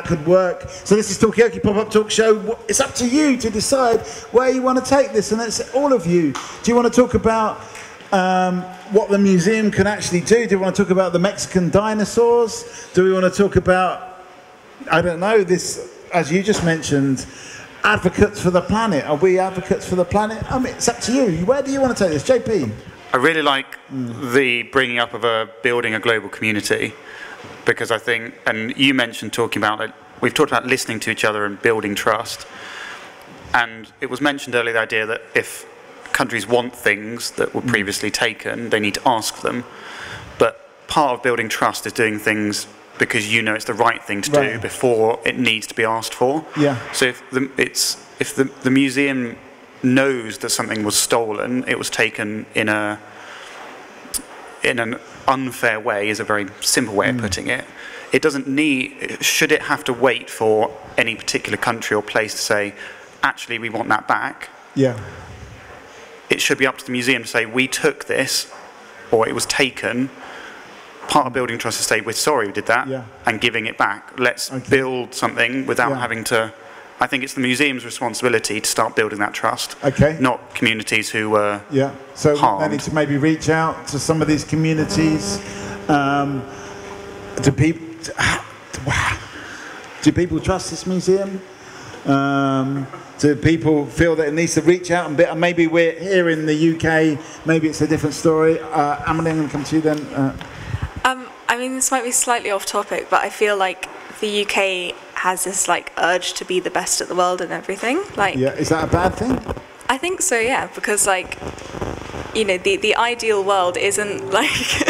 could work. So this is Talkaoke Pop-Up Talk Show. It's up to you to decide where you want to take this, and it's all of you. Do you want to talk about what the museum can actually do? Do we want to talk about the Mexican dinosaurs? Do we want to talk about, I don't know, this, as you just mentioned, advocates for the planet? Are we advocates for the planet? I mean, it's up to you. Where do you want to take this? JP? I really like the bringing up of building a global community, because I think, and you mentioned talking about, like, we've talked about listening to each other and building trust. And it was mentioned earlier, the idea that if countries want things that were previously taken, they need to ask them. But part of building trust is doing things because you know it's the right thing to do before it needs to be asked for. So if the museum knows that something was stolen, it was taken in an unfair way, is a very simple way of putting it. It doesn't need, should it have to wait for any particular country or place to say, actually we want that back? It should be up to the museum to say, we took this, or it was taken. Part of building trust is to say, we're sorry we did that, and giving it back. Let's build something without having to. I think it's the museum's responsibility to start building that trust, not communities who were so harmed. They need to maybe reach out to some of these communities. Do people trust this museum? Do people feel that it needs to reach out and maybe we're here in the UK, maybe it's a different story. Emily, I'm going to come to you then. I mean, this might be slightly off topic, but I feel like the UK has this like urge to be the best at the world and everything. Like, is that a bad thing? I think so, yeah, because like, you know, the ideal world isn't like,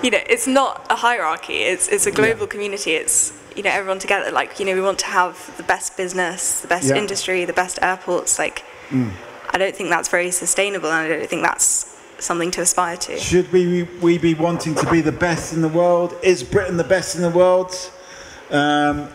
you know, it's not a hierarchy. It's a global community. It's, you know, everyone together. Like, you know, we want to have the best business, the best industry, the best airports. Like, I don't think that's very sustainable, and I don't think that's something to aspire to. Should we be wanting to be the best in the world? Is Britain the best in the world?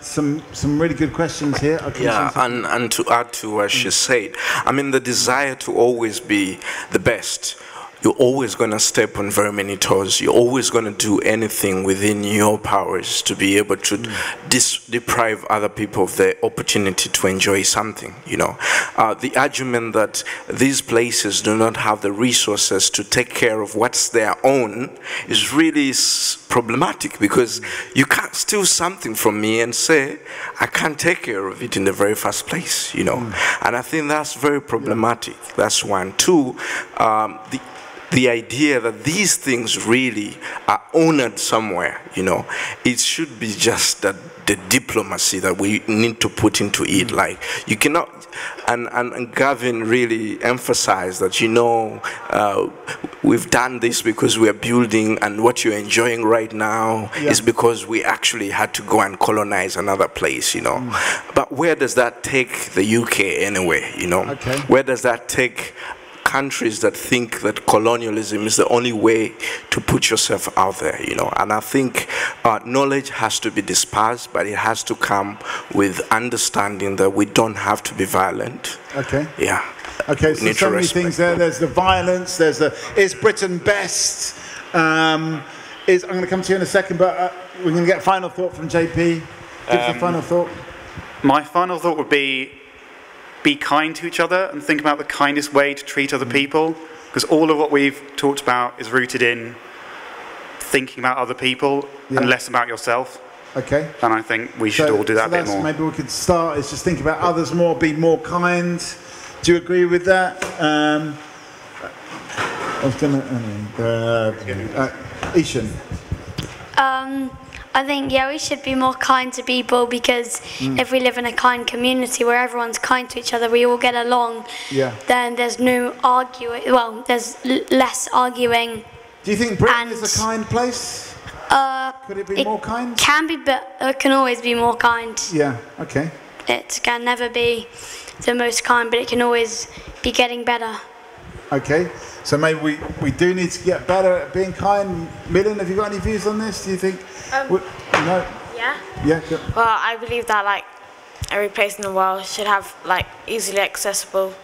Some really good questions here. And to add to what she said, I mean, the desire to always be the best, you're always going to step on very many toes. You're always going to do anything within your powers to be able to deprive other people of the opportunity to enjoy something, you know. The argument that these places do not have the resources to take care of what's their own is really problematic, because you can't steal something from me and say, I can't take care of it in the very first place, you know. And I think that's very problematic. That's one. Two, the idea that these things really are honored somewhere, you know, it should be just that the diplomacy that we need to put into it. Like, you cannot, and Gavin really emphasized that, you know, we've done this because we are building, and what you're enjoying right now is because we actually had to go and colonize another place, you know. But where does that take the UK anyway, you know? Where does that take countries that think that colonialism is the only way to put yourself out there, you know. And I think knowledge has to be dispersed, but it has to come with understanding that we don't have to be violent. Okay. Yeah. Okay, so many things there. There's the violence, there's the, is Britain best? I'm going to come to you in a second, but we're going to get a final thought from JP. Give us a final thought. My final thought would be kind to each other and think about the kindest way to treat other people, because all of what we've talked about is rooted in thinking about other people and less about yourself. Okay. And I think we should all do that a bit more. Maybe we could start is just think about others more, be more kind. Do you agree with that? Ishan. I think, yeah, we should be more kind to people, because if we live in a kind community where everyone's kind to each other, we all get along, then there's no arguing, well, there's less arguing. Do you think Britain is a kind place? Could it be more kind? Can be, but it can always be more kind. Yeah, okay. It can never be the most kind, but it can always be getting better. Okay, so maybe we do need to get better at being kind. Millen, have you got any views on this? Do you think? No? Yeah? Yeah, good. Well, I believe that like every place in the world should have like easily accessible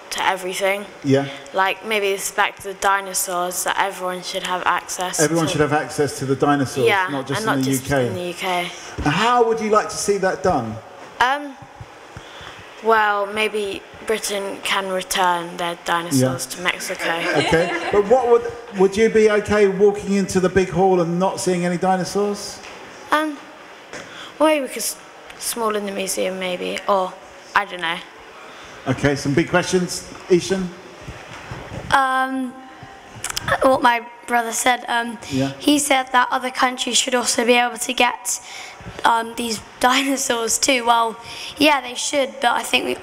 to everything. Yeah. Like maybe it's back to the dinosaurs, that everyone should have access Everyone to. should have access to the dinosaurs, not just, and in, not the just UK. in the UK. How would you like to see that done? Well, maybe Britain can return their dinosaurs to Mexico. Okay, but what would you be okay walking into the big hall and not seeing any dinosaurs? Well, maybe we could small in the museum, maybe, or I don't know. Okay, some big questions, Ishan. What my brother said. He said that other countries should also be able to get these dinosaurs too. Well, yeah, they should, but I think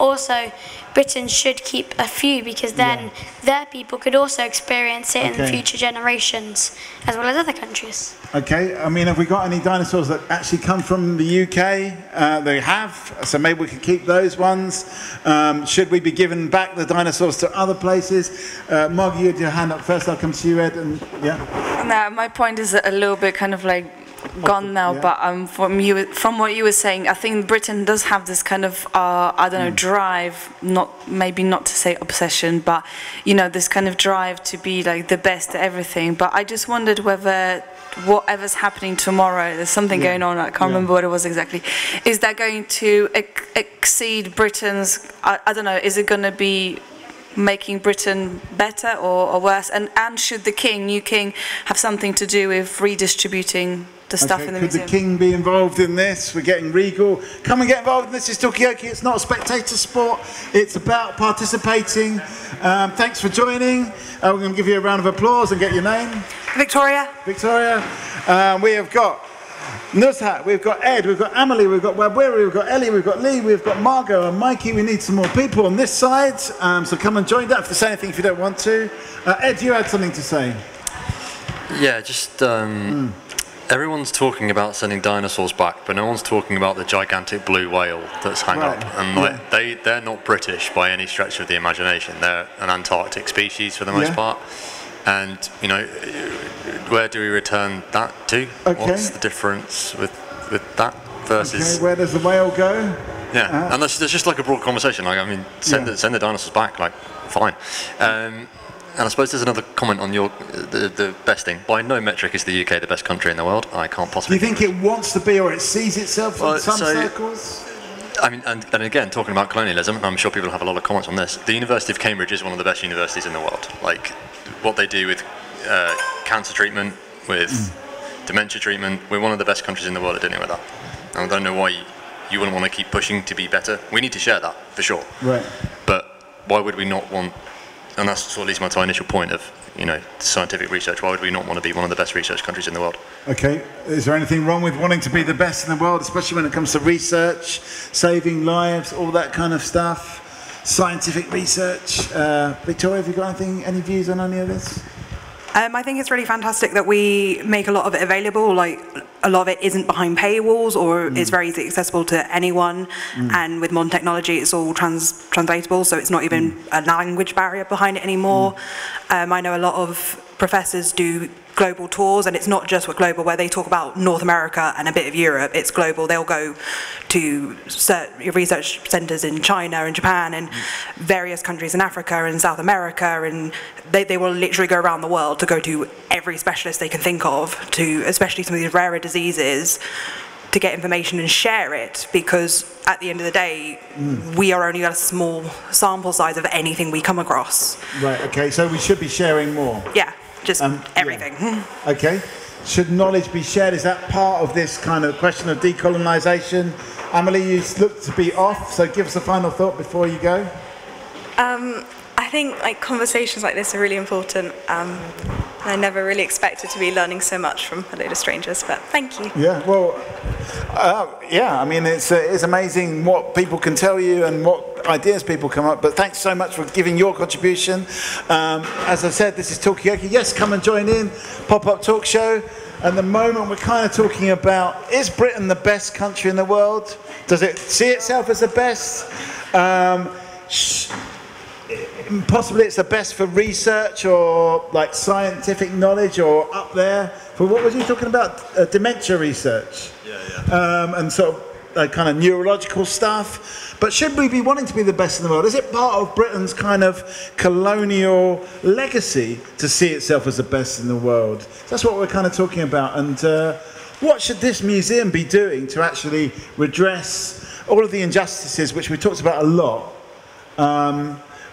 Britain should keep a few, because then their people could also experience it in future generations, as well as other countries. Okay, I mean, have we got any dinosaurs that actually come from the UK? They have, so maybe we could keep those ones. Should we be giving back the dinosaurs to other places? Margie, you had your hand up first. I'll come to you, Ed. And No, my point is a little bit kind of like gone now, but from what you were saying, I think Britain does have this kind of I don't know, drive, maybe not to say obsession, but you know, this kind of drive to be like the best at everything. But I just wondered whether whatever's happening tomorrow, there's something going on, I can't remember what it was exactly, is that going to exceed Britain's, I don't know, is it going to be making Britain better or worse? And should the new king, have something to do with redistributing the stuff in the museum? Could the king be involved in this? We're getting regal. Come and get involved in this. It's Talkaoke. It's not a spectator sport. It's about participating. Thanks for joining. We're going to give you a round of applause and get your name. Victoria. Victoria. We have got Nuzhat, we've got Ed, we've got Amelie, we've got Wabwiri, we've got Ellie, we've got Lee, we've got Margot and Mikey. We need some more people on this side, so come and join. Don't have to say anything if you don't want to. Ed, you had something to say. Yeah, just everyone's talking about sending dinosaurs back, but no one's talking about the gigantic blue whale that's hung up. And they're not British by any stretch of the imagination. They're an Antarctic species for the most part. And, you know, where do we return that to? What's the difference with that versus... Okay, where does the whale go? Yeah, and there's just like a broad conversation. Like, I mean, send the dinosaurs back, like, fine. And I suppose there's another comment on the best thing. By no metric is the UK the best country in the world. I can't possibly... Do you think it wants to be, or it sees itself in some circles? I mean, and again, talking about colonialism, I'm sure people have a lot of comments on this. The University of Cambridge is one of the best universities in the world. Like, what they do with cancer treatment, with dementia treatment, we're one of the best countries in the world at dealing with that. And I don't know why you wouldn't want to keep pushing to be better. We need to share that, for sure. Right. But why would we not want, and that's sort of leads me to my initial point of, you know, scientific research, why would we not want to be one of the best research countries in the world? Okay, is there anything wrong with wanting to be the best in the world, especially when it comes to research, saving lives, all that kind of stuff, scientific research? Victoria, have you got any views on any of this? I think it's really fantastic that we make a lot of it available. Like, a lot of it isn't behind paywalls, or is very easily accessible to anyone. And with modern technology, it's all translatable, so it's not even a language barrier behind it anymore. I know a lot of professors do global tours, and it's not just with global where they talk about North America and a bit of Europe. It's global. They'll go to research centers in China and Japan and various countries in Africa and South America, and they will literally go around the world to go to every specialist they can think of, to especially some of these rarer diseases, to get information and share it, because at the end of the day, we are only a small sample size of anything we come across. Right, okay, so we should be sharing more. Yeah, just everything. Yeah. Okay, should knowledge be shared? Is that part of this kind of question of decolonisation? Amelie, you look to be off, so give us a final thought before you go. I think like conversations like this are really important. I never really expected to be learning so much from a load of strangers, but thank you. Yeah, well, yeah, I mean, it's amazing what people can tell you and what ideas people come up, but thanks so much for giving your contribution. As I said, this is Talkaoke. Yes, come and join in, pop-up talk show. At the moment, we're kind of talking about, is Britain the best country in the world? Does it see itself as the best? Possibly it's the best for research or like scientific knowledge, or up there for, what was you talking about? Dementia research. And sort of kind of neurological stuff. But should we be wanting to be the best in the world? Is it part of Britain's kind of colonial legacy to see itself as the best in the world? That's what we're kind of talking about. And what should this museum be doing to actually redress all of the injustices which we talked about a lot?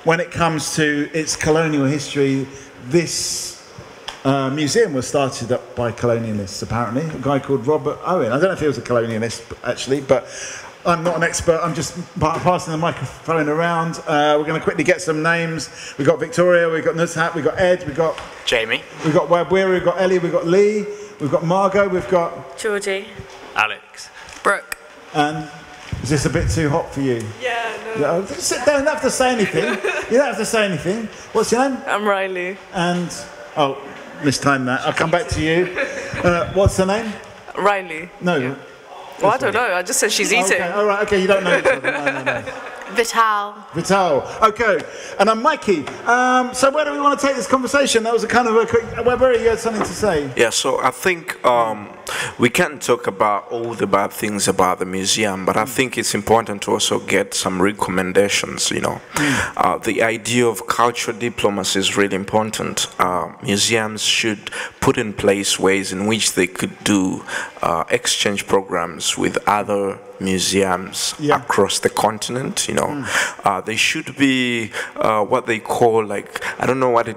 When it comes to its colonial history, this museum was started up by colonialists, apparently. A guy called Robert Owen. I don't know if he was a colonialist, actually, but I'm not an expert. I'm just passing the microphone around. We're going to quickly get some names. We've got Victoria, we've got Nuzhat, we've got Ed, we've got Jamie, we've got Wabwira, we've got Ellie, we've got Lee, we've got Margot, we've got Georgie, Alex, Brooke. And is this a bit too hot for you? Yeah, no. Sit down, you don't have to say anything. You don't have to say anything. What's your name? I'm Riley. And, oh, mistime that. I'll come back to you. What's her name? Riley. No. Yeah. Well, I don't know. I just said she's eating. Okay. All right, okay, you don't know each other. No. Vital. Okay. And I'm Mikey. So where do we want to take this conversation? That was a kind of a quick... Webber, you had something to say? Yeah, so I think we can talk about all the bad things about the museum, but I think it's important to also get some recommendations, you know. The idea of cultural diplomacy is really important. Museums should put in place ways in which they could do exchange programs with other museums across the continent, you know. They should be what they call, like, I don't know what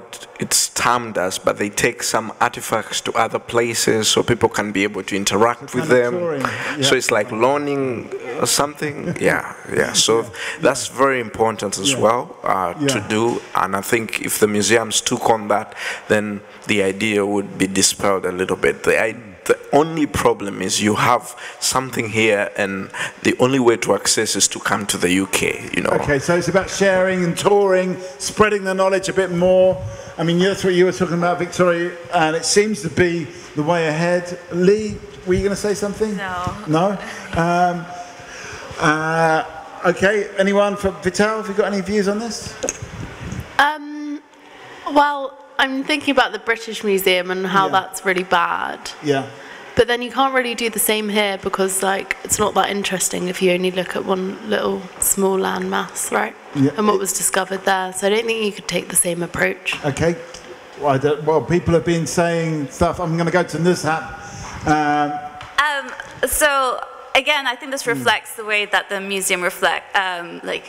it's termed as, but they take some artifacts to other places so people can be able to interact with them. So it's like loaning or something. So that's very important as well to do. And I think if the museums took on that, then the idea would be dispelled a little bit. The only problem is you have something here, and the only way to access is to come to the UK, you know. Okay, so it's about sharing and touring, spreading the knowledge a bit more. I mean, that's what you were talking about, Victoria, and it seems to be the way ahead. Lee, were you going to say something? No. Okay, anyone for Vital, have you got any views on this? Well, I'm thinking about the British Museum and how that's really bad. Yeah. But then you can't really do the same here because, like, it's not that interesting if you only look at one little small landmass, right? Yeah. And what was discovered there. So I don't think you could take the same approach. Okay. Well, people have been saying stuff. I'm going to go to Nuzhat. So again, I think this reflects the way that the museum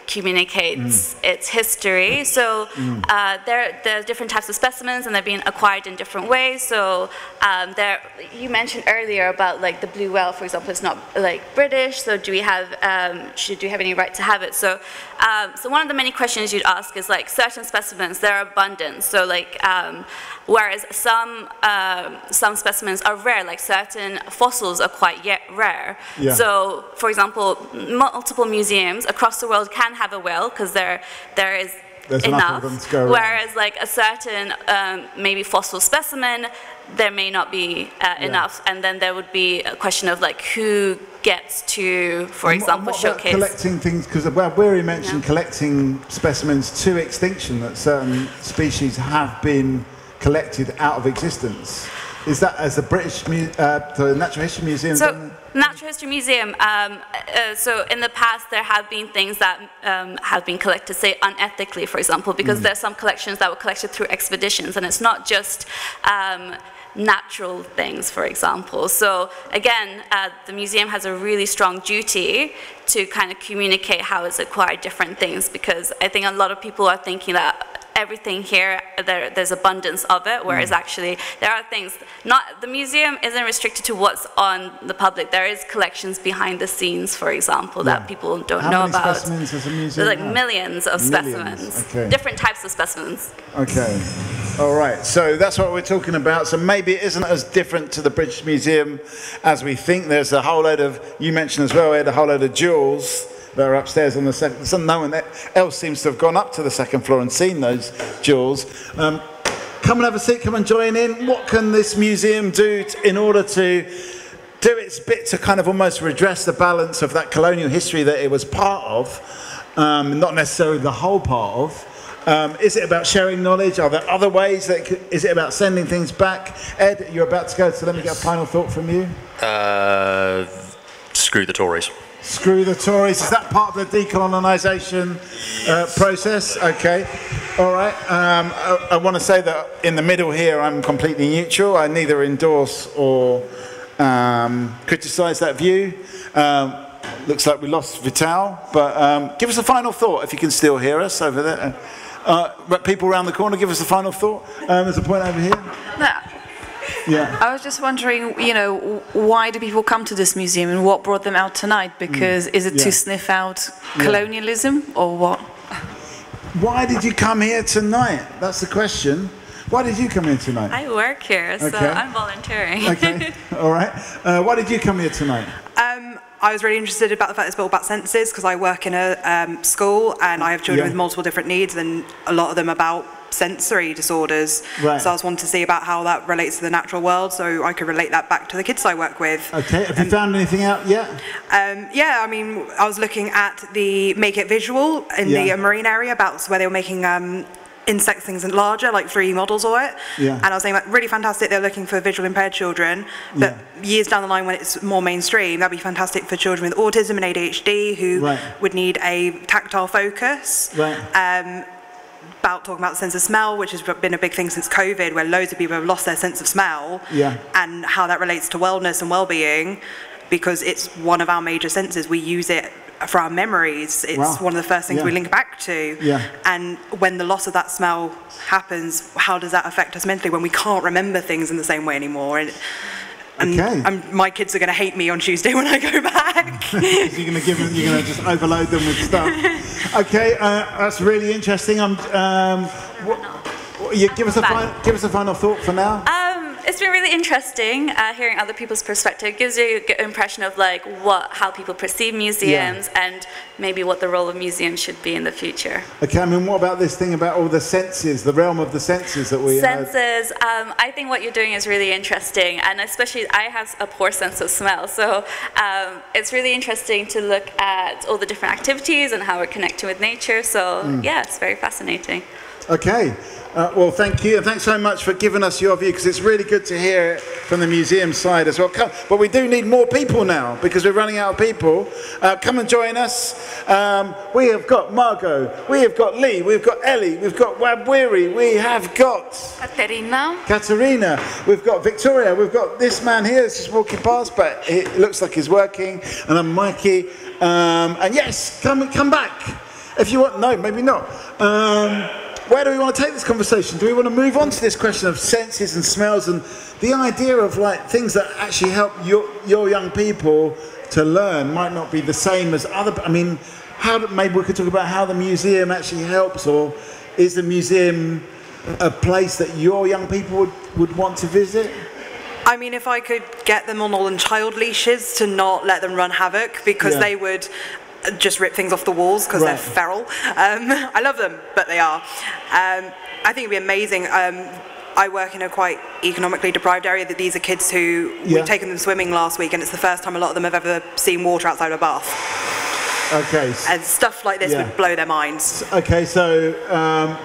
communicates its history. So there are different types of specimens, and they're being acquired in different ways. So you mentioned earlier about like the blue whale, for example, it's not like British. So do we have any right to have it? So one of the many questions you'd ask is like certain specimens, they're abundant. So like whereas some specimens are rare, like certain fossils are quite rare. Yeah. So, for example, multiple museums across the world can have a whale because there is enough, whereas like a certain maybe fossil specimen, there may not be enough, and then there would be a question of like who gets to, for example, showcase. Collecting things, because Weary mentioned collecting specimens to extinction, that certain species have been collected out of existence. Is that as the the Natural History Museum? So, Natural History Museum, so in the past there have been things that have been collected, say, unethically, for example, because there's some collections that were collected through expeditions, and it's not just natural things, for example. So again, the museum has a really strong duty to kind of communicate how it's acquired different things, because I think a lot of people are thinking that everything here, there's abundance of it, whereas actually there are things, the museum isn't restricted to what's on the public. There is collections behind the scenes, for example, that people don't know about. How many specimens does a museum There's like have? millions of specimens, different types of specimens. Okay, all right, so that's what we're talking about. So maybe it isn't as different to the British Museum as we think. There's a whole load of, you mentioned as well, we had a whole load of jewels that are upstairs on the second. No one else seems to have gone up to the second floor and seen those jewels. Come and have a seat, come and join in. What can this museum do in order to do its bit to kind of almost redress the balance of that colonial history that it was part of, not necessarily the whole part of? Is it about sharing knowledge? Are there other ways that is it about sending things back? Ed, you're about to go, so let me get a final thought from you. Screw the Tories. Screw the Tories. Is that part of the decolonisation process? Okay. All right. I want to say that in the middle here, I'm completely neutral. I neither endorse or criticise that view. Looks like we lost Vital, but give us a final thought if you can still hear us over there. People around the corner, give us a final thought. There's a point over here. Yeah. I was just wondering, why do people come to this museum and what brought them out tonight? Because is it to sniff out colonialism or what? Why did you come here tonight? That's the question. Why did you come here tonight? I work here, so I'm volunteering. Okay, all right. Why did you come here tonight? I was really interested about the fact it's all about senses, because I work in a school and I have children with multiple different needs, and a lot of them about sensory disorders. Right. So I was wanting to see about how that relates to the natural world, so I could relate that back to the kids I work with. Okay, have you found anything out yet? Yeah, I mean, I was looking at the Make It Visual in the marine area, about where they were making insect things larger, like 3D models of it. Yeah. And I was saying, like, really fantastic, they're looking for visually impaired children, but years down the line when it's more mainstream, that'd be fantastic for children with autism and ADHD who would need a tactile focus. Right. About talking about the sense of smell, which has been a big thing since COVID, where loads of people have lost their sense of smell, and how that relates to wellness and well-being, because it's one of our major senses. We use it for our memories. It's one of the first things we link back to. And when the loss of that smell happens, how does that affect us mentally when we can't remember things in the same way anymore? And my kids are going to hate me on Tuesday when I go back. You're going to just overload them with stuff. Okay, that's really interesting. Give us a final thought for now. It's been really interesting hearing other people's perspective. It gives you a good impression of like how people perceive museums and maybe what the role of museums should be in the future. Okay, I mean, what about this thing about all the senses, the realm of the senses that we Senses, I think what you're doing is really interesting, and especially I have a poor sense of smell, so it's really interesting to look at all the different activities and how we're connecting with nature, so yeah, it's very fascinating. Okay. Well, thank you, and thanks so much for giving us your view, because it's really good to hear it from the museum side as well. But we do need more people now, because we're running out of people. Come and join us. We have got Margot, we have got Lee, we've got Ellie, we've got Wabwiri, we have got Katerina, we've got Victoria, we've got this man here that's just walking past, but it looks like he's working, and I'm Mikey. And yes, come back if you want. No, maybe not. Where do we want to take this conversation? Do we want to move on to this question of senses and smells and the idea of like things that actually help your young people to learn might not be the same as other. I mean, maybe we could talk about how the museum actually helps, or is the museum a place that your young people would want to visit? I mean, if I could get them on all child leashes to not let them run havoc, because they would just rip things off the walls because they're feral. I love them, but they are. I think it'd be amazing. I work in a quite economically deprived area. That these are kids who we've taken them swimming last week, and it's the first time a lot of them have ever seen water outside of a bath. Okay. And stuff like this would blow their minds. Okay, so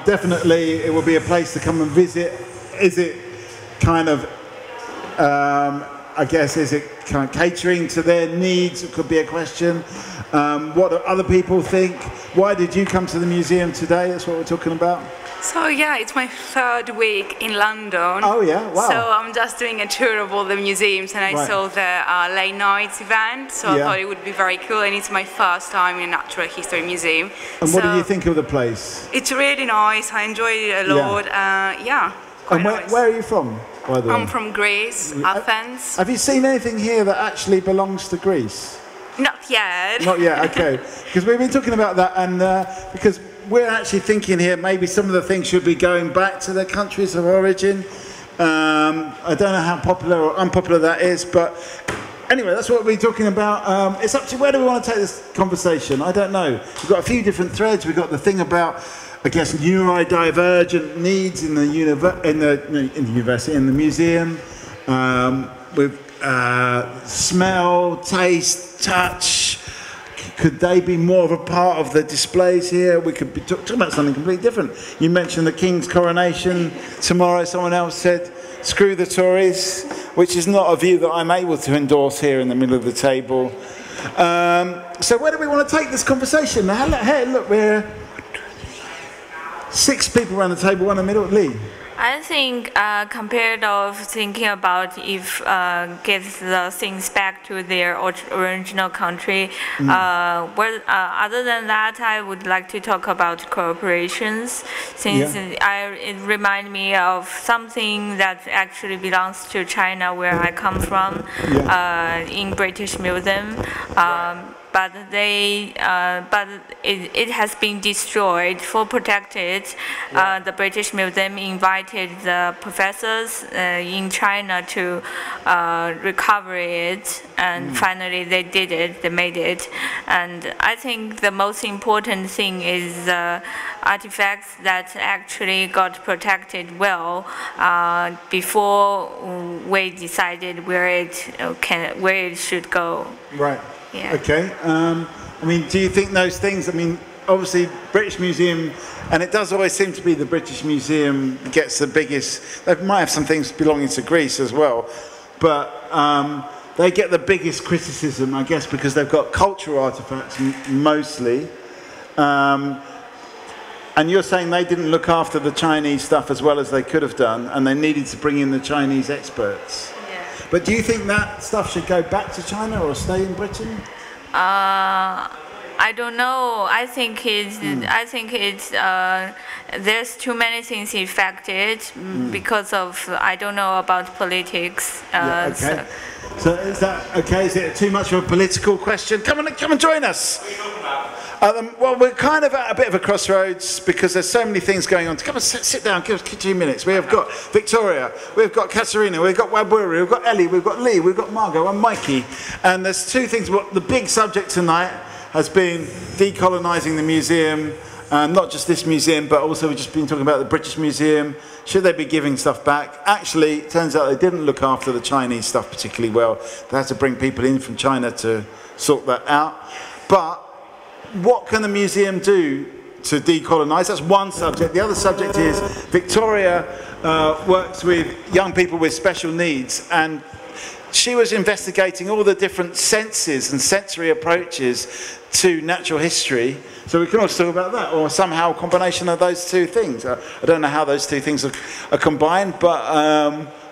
definitely it will be a place to come and visit. Is it kind of, I guess, is it kind of catering to their needs? It could be a question. What do other people think? Why did you come to the museum today? That's what we're talking about. So yeah, it's my third week in London. Oh yeah, wow. So I'm just doing a tour of all the museums, and I saw the late nights event, so I thought it would be very cool, and it's my first time in a natural history museum. And what do you think of the place? It's really nice, I enjoyed it a lot, And where are you from, by the way? I'm from Greece, Athens. Have you seen anything here that actually belongs to Greece? Not yet. Not yet, okay. Because we've been talking about that, and because we're actually thinking here maybe some of the things should be going back to their countries of origin. I don't know how popular or unpopular that is, but anyway, that's what we're talking about. It's up to where do we want to take this conversation? I don't know. We've got a few different threads. We've got the thing about, I guess, neurodivergent needs in the university, in the museum. With smell, taste, touch. Could they be more of a part of the displays here? We could be talking about something completely different. You mentioned the King's coronation tomorrow. Someone else said, screw the Tories, which is not a view that I'm able to endorse here in the middle of the table. So where do we want to take this conversation? Hey, look, we're 6 people around the table, one in the middle. Lee. I think compared of thinking about if get the things back to their original country, other than that, I would like to talk about cooperations, since it reminds me of something that actually belongs to China, where I come from, in British Museum. But it has been destroyed. For protected, the British Museum invited the professors in China to recover it, and finally they did it. They made it, and I think the most important thing is artifacts that actually got protected well before we decided where it should go. Right. Yeah. Okay. I mean, do you think those things, I mean, obviously British Museum, and it does always seem to be the British Museum gets the biggest, they might have some things belonging to Greece as well, but they get the biggest criticism, I guess, because they've got cultural artifacts mostly. And you're saying they didn't look after the Chinese stuff as well as they could have done, and they needed to bring in the Chinese experts. But do you think that stuff should go back to China or stay in Britain? I don't know. I think it's there's too many things affected because of, I don't know about politics. Okay. So is that okay? Is it too much of a political question? Come and join us. Well, we're kind of at a bit of a crossroads because there's so many things going on. Come and sit down, give us 2 minutes. We have got Victoria, we've got Katerina, we've got Waburi, we've got Ellie, we've got Lee, we've got Margot and Mikey. And there's 2 things. Well, the big subject tonight has been decolonising the museum. Not just this museum, but also we've just been talking about the British Museum. Should they be giving stuff back? Actually, it turns out they didn't look after the Chinese stuff particularly well. They had to bring people in from China to sort that out. But what can the museum do to decolonise? That's one subject. The other subject is Victoria works with young people with special needs, and she was investigating all the different senses and sensory approaches to natural history. So we can also talk about that, or somehow a combination of those 2 things. I don't know how those 2 things are combined, but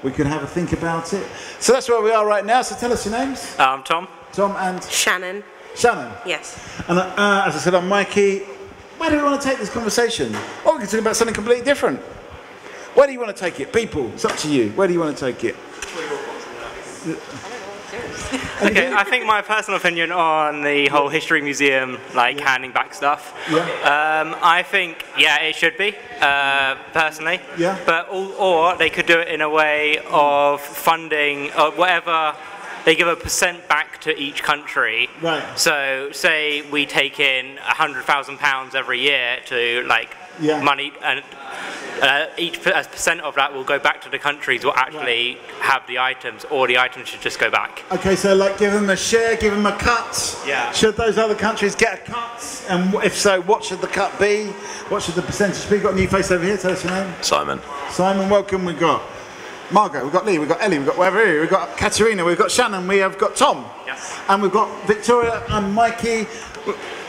we can have a think about it. So that's where we are right now. So tell us your names. I'm Tom. Tom and? Shannon. Shannon? Yes. And as I said, I'm Mikey. Where do we want to take this conversation? Or we can talk about something completely different. Where do you want to take it? People, it's up to you. Where do you want to take it? Okay, I think my personal opinion on the whole history museum, like handing back stuff. Yeah. I think, it should be, personally. Yeah. But or they could do it in a way of funding, or whatever they give a % back to each country. Right. So say we take in £100,000 every year to like money, and each % of that will go back to the countries who actually have the items, or the items should just go back. Okay, so like give them a share, give them a cut. Yeah. Should those other countries get a cut? And if so, what should the cut be? What should the percentage be? We've got a new face over here. Tell us your name. Simon. Simon, welcome. We've got Margot, we've got Lee, we've got Ellie, we've got Wavery, we've got Katerina, we've got Shannon, we have got Tom. Yes. And we've got Victoria and Mikey.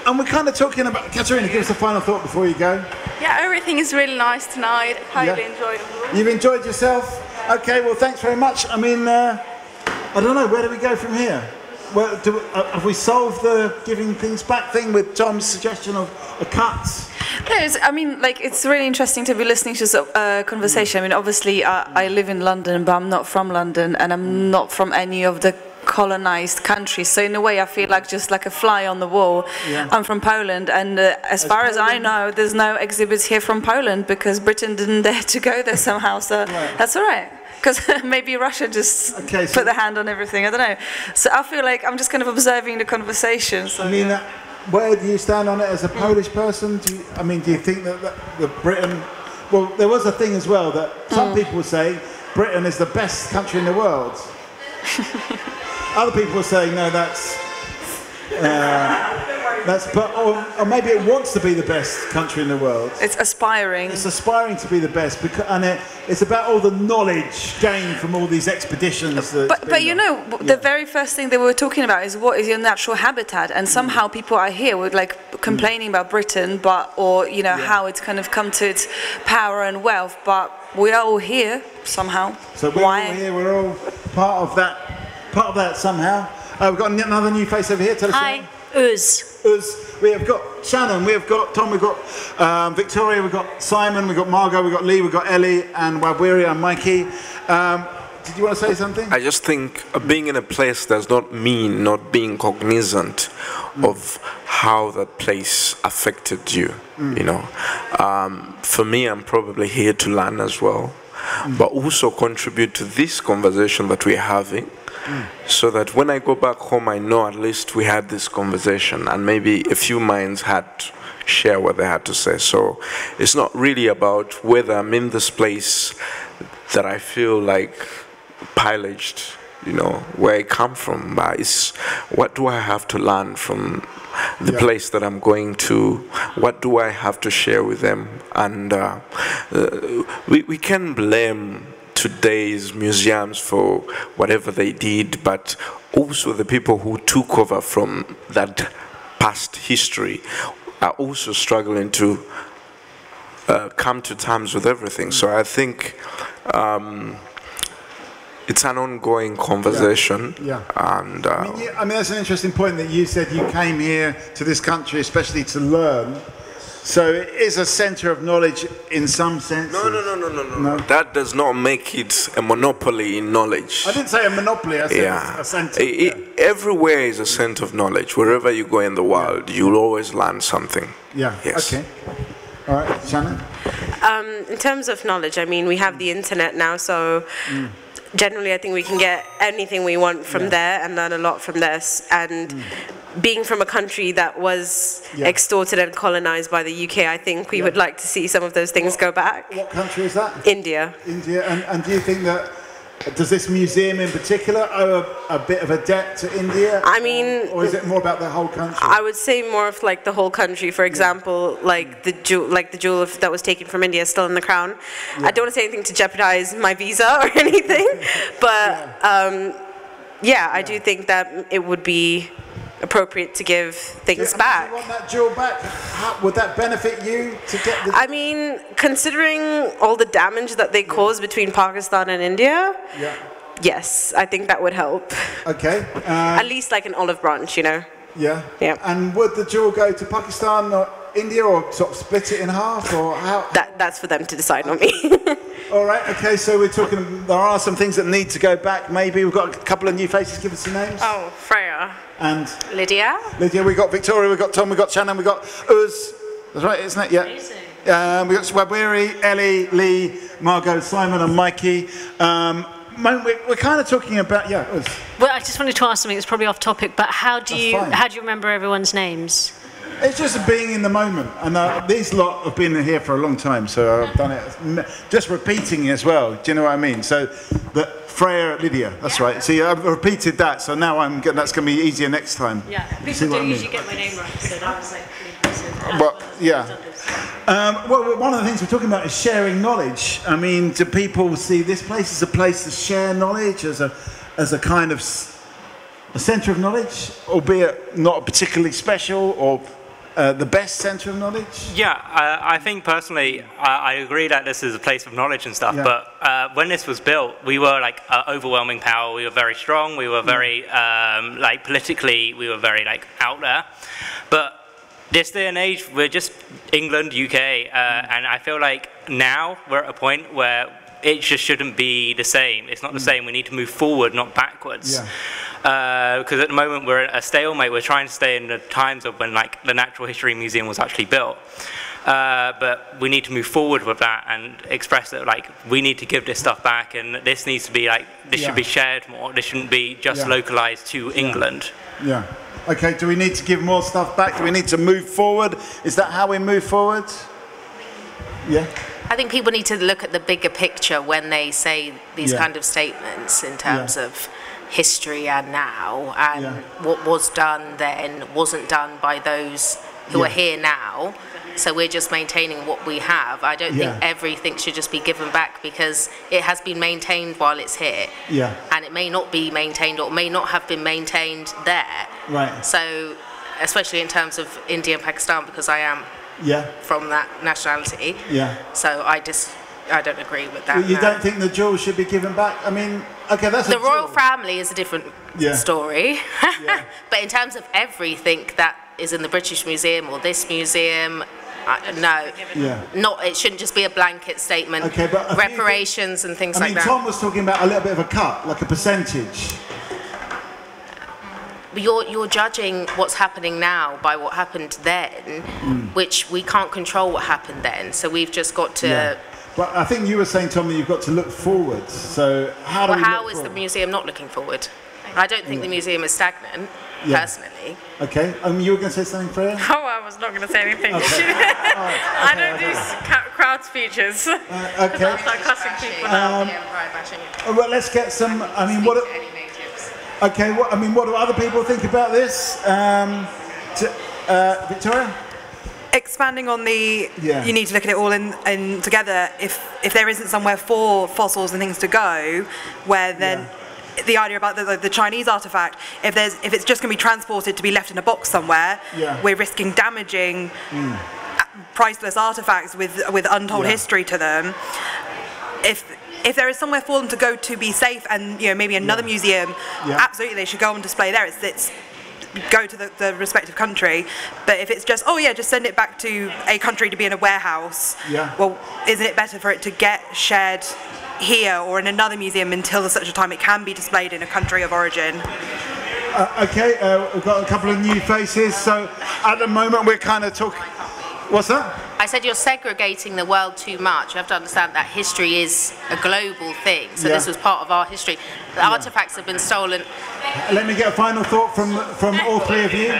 And we're kind of talking about, Katerina, give us a final thought before you go. Yeah, everything is really nice tonight. Highly enjoyable. You've enjoyed yourself? Okay, well, thanks very much. I mean, I don't know, where do we go from here? Well, have we solved the giving things back thing with Tom's suggestion of a cut? I mean, like, it's really interesting to be listening to this conversation. I mean, obviously, I live in London, but I'm not from London, and I'm not from any of the colonized countries. So in a way, I feel like just like a fly on the wall. Yeah. I'm from Poland, and as far as I know, there's no exhibits here from Poland because Britain didn't dare to go there somehow. So that's all right. Because maybe Russia just put their hand on everything. I don't know. So I feel like I'm just kind of observing the conversation. So, I mean, where do you stand on it as a Polish person? Do you think that Britain... Well, there was a thing as well that some people say Britain is the best country in the world. Other people are saying, no, or maybe it wants to be the best country in the world. It's aspiring. It's aspiring to be the best, and it's about all the knowledge gained from all these expeditions. But you know, the very first thing they were talking about is what is your natural habitat, and somehow people are here with like complaining about Britain, or how it's kind of come to its power and wealth, but we are all here somehow. So we're all here. We're all part of that somehow. We've got another new face over here. Tell us Hi, Uz. We have got Shannon, we have got Tom, we've got Victoria, we've got Simon, we've got Margot, we've got Lee, we've got Ellie, and Wabwiri and Mikey. Did you want to say something? I just think being in a place does not mean not being cognizant of how that place affected you. You know, for me, I'm probably here to learn as well, but also contribute to this conversation that we're having. So that when I go back home, I know at least we had this conversation, and maybe a few minds had to share what they had to say. So it's not really about whether I'm in this place that I feel like pillaged, where I come from, but it's what do I have to learn from the place that I'm going to? What do I have to share with them? And we can blame today's museums for whatever they did, but also the people who took over from that past history are also struggling to come to terms with everything. So I think it's an ongoing conversation. And I mean, that's an interesting point that you said you came here to this country especially to learn. So it is a centre of knowledge in some sense? No. That does not make it a monopoly in knowledge. I didn't say a monopoly, I said a centre. Everywhere is a centre of knowledge. Wherever you go in the world, you'll always learn something. Yeah, yes. Okay. All right, Shannon? In terms of knowledge, I mean, we have the internet now, so generally I think we can get anything we want from there and learn a lot from this. And being from a country that was extorted and colonized by the UK, I think we would like to see some of those things go back. What country is that? India. India. And do you think that, does this museum in particular owe a bit of a debt to India? I mean... Or is it more about the whole country? I would say more of like the whole country. For example, like the jewel that was taken from India is still in the crown. I don't want to say anything to jeopardize my visa or anything, but I do think that it would be appropriate to give things back. Do you want that jewel back? Would that benefit you to get the... I mean, considering all the damage that they caused between Pakistan and India, yes, I think that would help. Okay. At least like an olive branch, Yeah. Yeah. And would the jewel go to Pakistan or India, or sort of split it in half, or how? That's for them to decide, not me. All right. Okay. So we're talking. There are some things that need to go back. Maybe we've got a couple of new faces. Give us some names. Oh, Freya. And Lydia. We got Victoria. We got Tom. We got Shannon. We got Uz. That's right, isn't it? Yeah. We got Wabwiri, Ellie, Lee, Margot, Simon, and Mikey. we're kind of talking about, Well, I just wanted to ask something. It's probably off topic, but how do you remember everyone's names? It's just being in the moment, and these lot have been here for a long time, so I've done it. Just repeating as well. Do you know what I mean? So, Freya, Lydia. That's right. See, I've repeated that, so now that's going to be easier next time. Yeah, people do usually get my name right, so that was like impressive. Well, yeah. Well, one of the things we're talking about is sharing knowledge. I mean, do people see this place as a place to share knowledge, as a kind of a centre of knowledge, albeit not particularly special or the best centre of knowledge? Yeah, I think personally, I agree that this is a place of knowledge and stuff, but when this was built, we were like overwhelming power, we were very strong, we were very, like politically, we were very like out there, but this day and age, we're just England, UK, and I feel like now we're at a point where it just shouldn't be the same. It's not the same. We need to move forward, not backwards. Because at the moment we're at a stalemate. We're trying to stay in the times of when like the Natural History Museum was actually built. But we need to move forward with that and express that like we need to give this stuff back, and this needs to be like this should be shared more. This shouldn't be just localized to England. Yeah. Okay, do we need to give more stuff back? Do we need to move forward? Is that how we move forward? Yeah. I think people need to look at the bigger picture when they say these kind of statements in terms of history and now, and what was done then wasn't done by those who are here now. So we're just maintaining what we have. I don't think everything should just be given back, because it has been maintained while it's here. Yeah. And it may not be maintained, or may not have been maintained there. Right. So, especially in terms of India and Pakistan, because I am from that nationality. Yeah. So I don't agree with that. Well, you don't think the jewels should be given back? I mean, okay, that's the royal family is a different story. But in terms of everything that is in the British Museum or this museum, no, not. It shouldn't just be a blanket statement. Okay, but reparations and things like that. Tom was talking about a little bit of a cut, like a percentage. You're judging what's happening now by what happened then, which we can't control what happened then. So we've just got to. Yeah. But I think you were saying, Tom, that you've got to look forward. So how do we how look is forward? the museum not looking forward? I don't think the museum is stagnant, personally. Okay. You were going to say something, Freya? Oh, I was not going to say anything. I don't do crowd speeches. Okay. I'll start cussing people now. Well, let's get some. I mean, what? Okay. What do other people think about this? Victoria? Expanding on the, you need to look at it all in together. If there isn't somewhere for fossils and things to go, where then the idea about the Chinese artifact, if it's just going to be transported to be left in a box somewhere, we're risking damaging priceless artifacts with untold history to them. If there is somewhere for them to go to be safe, and maybe another museum, absolutely they should go on display there. It's go to the respective country. But if it's just just send it back to a country to be in a warehouse, well, isn't it better for it to get shared here or in another museum until such a time it can be displayed in a country of origin? Okay, we've got a couple of new faces, so at the moment we're kind of talking. What's that? I said you're segregating the world too much. You have to understand that history is a global thing, so this was part of our history. The artifacts have been stolen. Let me get a final thought from all three of you.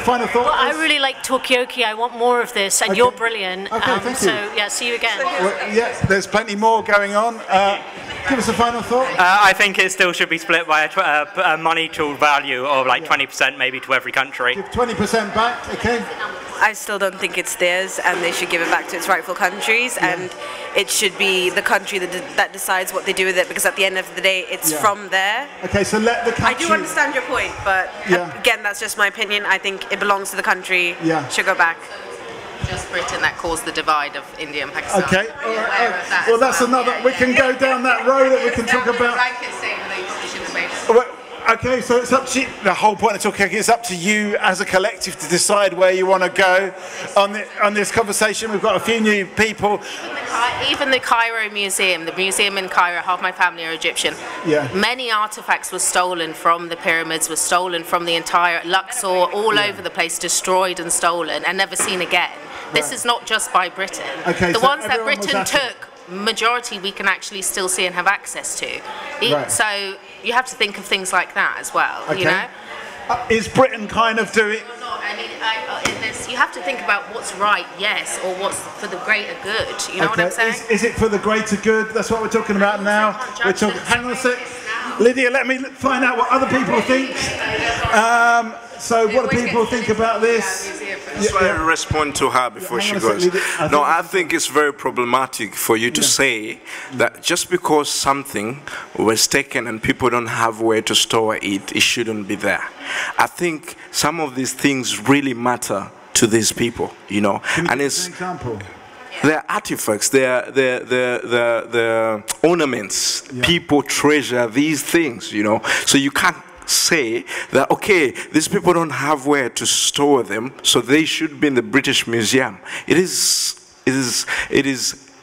Final thought. Well, I really like Talkaoke. I want more of this, and you're brilliant. Okay, thank you. So see you again. Well, there's plenty more going on. Give us a final thought. I think it still should be split by a money to value of like 20% maybe to every country. Give 20% back, okay? I still don't think it's theirs, and they should give it back to its rightful countries, and it should be the country that decides what they do with it, because at the end of the day, it's from there. Okay, so let the country... I do understand your point, but again, that's just my opinion. I think it belongs to the country. Should go back. Just Britain that caused the divide of India and Pakistan. Okay, well that's another... We can go down that road that we can talk about... Okay, so it's up to you. The whole point of Talkaoke is up to you as a collective to decide where you want to go on this conversation. We've got a few new people. Even the Cairo Museum, the museum in Cairo, half my family are Egyptian. Many artifacts were stolen from the pyramids, were stolen from the entire Luxor, all over the place, destroyed and stolen and never seen again. This is not just by Britain. Okay, the ones that Britain took majority we can actually still see and have access to. So you have to think of things like that as well, you know? Is Britain kind of doing... I mean, you have to think about what's right, yes, or what's for the greater good. You know what I'm saying? Is it for the greater good? That's what we're talking about now. We're talking. Hang on a sec, Lydia. Let me find out what other people think. So, what do people think about this? Just want to respond to her before she goes. No, I think it's very problematic for you to say that just because something was taken and people don't have where to store it, it shouldn't be there. I think some of these things really matter to these people, you know. And it's an example. They're artifacts, they're ornaments. People treasure these things, you know. So you can't say that, okay, these people don't have where to store them, so they should be in the British Museum. It is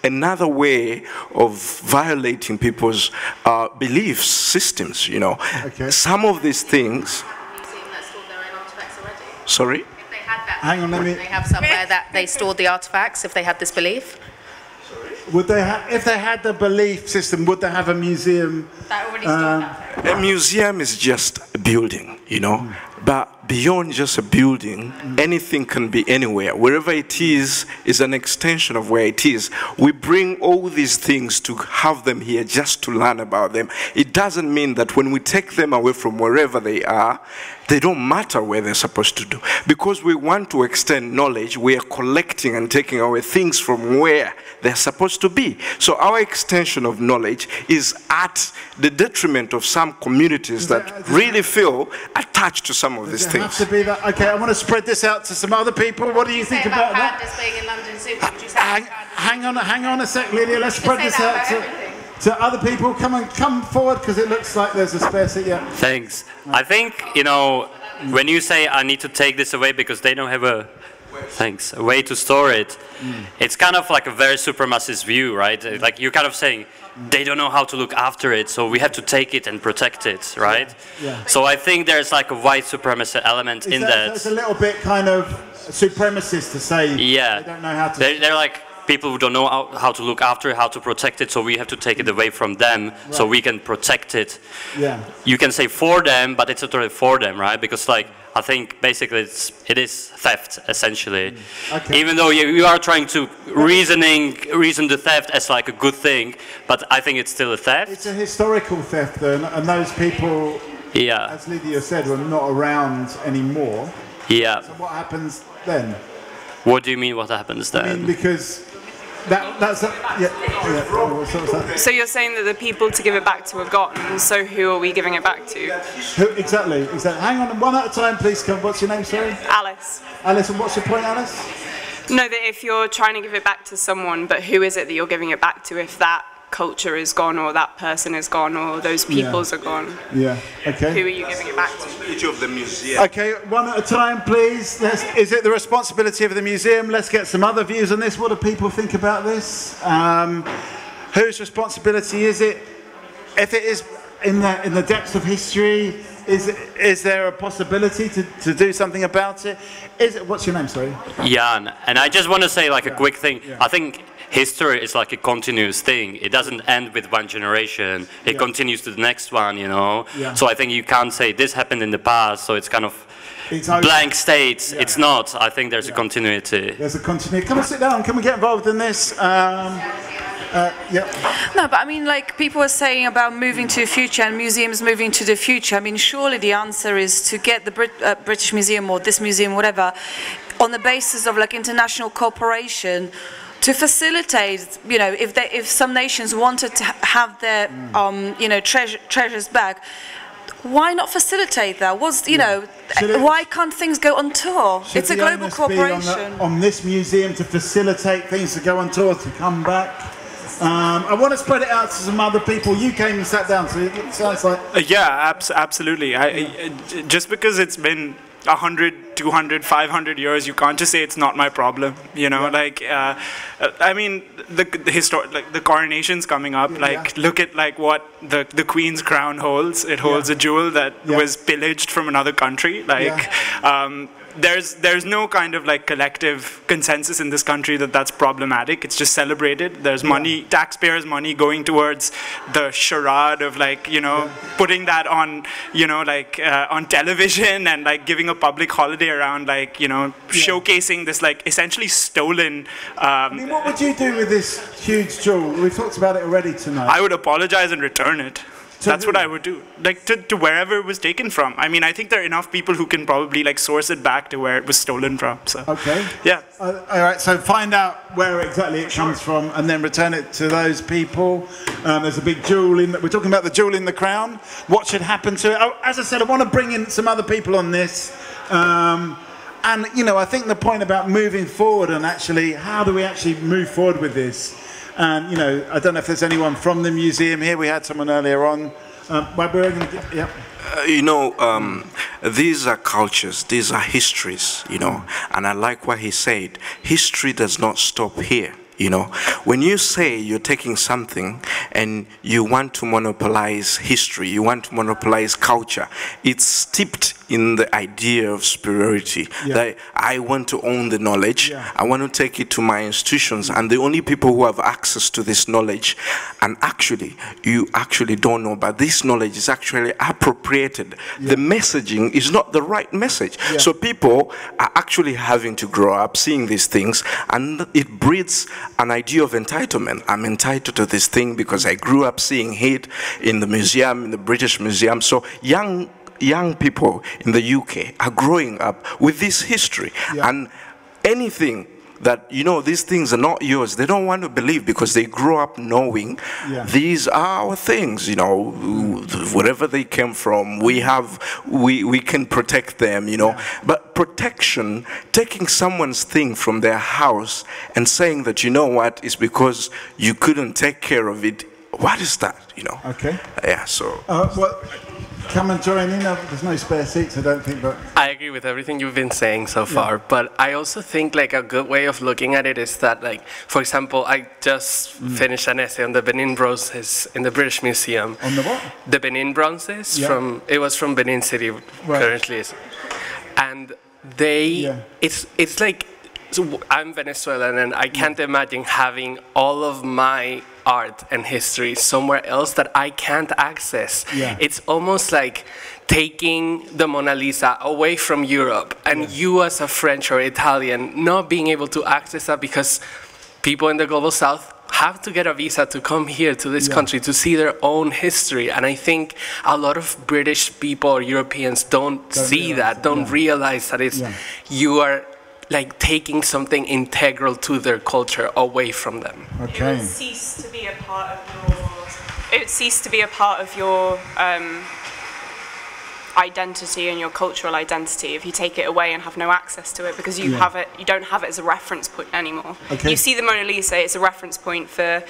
another way of violating people's belief systems, you know. Some of these things... Sorry? Hang on, let me... They have somewhere that they stored the artifacts if they had this belief? Would they if they had the belief system, would they have a museum? A museum is just a building, you know. But beyond just a building, anything can be anywhere. Wherever it is an extension of where it is. We bring all these things to have them here just to learn about them. It doesn't mean that when we take them away from wherever they are, they don't matter where they're supposed to do. Because we want to extend knowledge, we are collecting and taking away things from where they're supposed to be. So our extension of knowledge is at the detriment of some communities that really feel attached to some of these things. Have to be that? Okay, I want to spread this out to some other people. What do you think about that? Being in London Zoo, would you say hang on a sec, Lydia. Let's spread this out to other people. Come forward, because it looks like there's a spare seat. Yeah. Thanks. I think, you know, when you say I need to take this away because they don't have a way to store it, it's kind of like a very supremacist view, right? Like you're kind of saying they don't know how to look after it, so we have to take it and protect it, right? So I think there's like a white supremacist element in that. It's a little bit kind of supremacist to say they don't know how to... They're like people who don't know how to look after it, how to protect it, so we have to take it away from them so we can protect it. You can say for them, but it's not really for them, right? Because like, I think basically it is theft, essentially. Even though you are trying to reason the theft as like a good thing, but I think it's still a theft. It's a historical theft, though, and those people, as Lydia said, are not around anymore. So what happens then? What do you mean, what happens then? I mean, because... So you're saying that the people to give it back to are gone, so who are we giving it back to? Exactly. Hang on, one at a time, please. What's your name, sorry? Alice. Alice, and what's your point, Alice? No, that if you're trying to give it back to someone, but who is it that you're giving it back to if that culture is gone, or that person is gone, or those peoples are gone? Okay. Who are you giving it back to? Of the museum. Okay, one at a time, please. Is it the responsibility of the museum? Let's get some other views on this. What do people think about this? Whose responsibility is it? If it is in the depths of history, is there a possibility to do something about it? What's your name, sorry? Jan, and I just want to say like a quick thing. I think history is like a continuous thing. It doesn't end with one generation. It continues to the next one, you know. So I think you can't say this happened in the past, so it's kind of blank states. It's not. I think there's a continuity. There's a continuity. Come and sit down. Can we get involved in this? No, but I mean, like people were saying about moving to the future and museums moving to the future. I mean, surely the answer is to get the British Museum or this museum, whatever, on the basis of like international cooperation, to facilitate, you know, if some nations wanted to have their, you know, treasures back, why not facilitate that? Why can't things go on tour? It's a global cooperation. On this museum to facilitate things to go on tour, to come back. I want to spread it out to some other people. You came and sat down, so it sounds like... Yeah, absolutely. Just because it's been 100 200, 500 years. You can't just say it's not my problem, you know, like, I mean, the coronation's coming up, like, look at like what the Queen's crown holds. It holds a jewel that was pillaged from another country, like, there's no kind of like collective consensus in this country that that's problematic. It's just celebrated. There's money, taxpayers' money going towards the charade of like, you know, putting that on, you know, like on television and like giving a public holiday around, like, you know, showcasing this like essentially stolen. I mean, what would you do with this huge jewel? We've talked about it already tonight. I would apologize and return it. That's what I would do, like to wherever it was taken from. I mean, I think there are enough people who can probably like source it back to where it was stolen from. So okay, yeah. All right, so find out where exactly it comes from and then return it to those people. There's a big jewel in. We're talking about the jewel in the crown. What should happen to it? Oh, as I said, I want to bring in some other people on this. And you know, I think the point about moving forward and actually, how do we actually move forward with this? And, you know, I don't know if there's anyone from the museum here. We had someone earlier on. You know, these are cultures, these are histories, you know. And I like what he said. History does not stop here. You know, when you say you're taking something and you want to monopolize history, you want to monopolize culture, it's steeped in the idea of superiority. That I want to own the knowledge, I want to take it to my institutions, and the only people who have access to this knowledge, and actually, you actually don't know, but this knowledge is actually appropriated. The messaging is not the right message. So people are actually having to grow up seeing these things, and it breeds an idea of entitlement. I'm entitled to this thing because I grew up seeing it in the museum, in the British Museum. So young people in the UK are growing up with this history. And anything that, you know, these things are not yours, they don't want to believe because they grow up knowing these are our things, you know, wherever they came from, we can protect them, you know. But protection, taking someone's thing from their house and saying that, you know what, is because you couldn't take care of it, what is that, you know? Okay. Yeah, so. Well, come and join in. There's no spare seats, I don't think, but... I agree with everything you've been saying so far, but I also think like a good way of looking at it is that, like, for example, I just finished an essay on the Benin bronzes in the British Museum. On the what? The Benin bronzes, it was from Benin City, currently. And they, it's like, so I'm Venezuelan and I can't imagine having all of my art and history somewhere else that I can't access. It's almost like taking the Mona Lisa away from Europe and you as a French or Italian not being able to access that because people in the global south have to get a visa to come here to this country to see their own history. And I think a lot of British people or Europeans don't see that, don't realize that it's you are like taking something integral to their culture away from them. Okay. It would cease to be a part of your identity and your cultural identity if you take it away and have no access to it because you don't have it as a reference point anymore. You see the Mona Lisa, it's a reference point for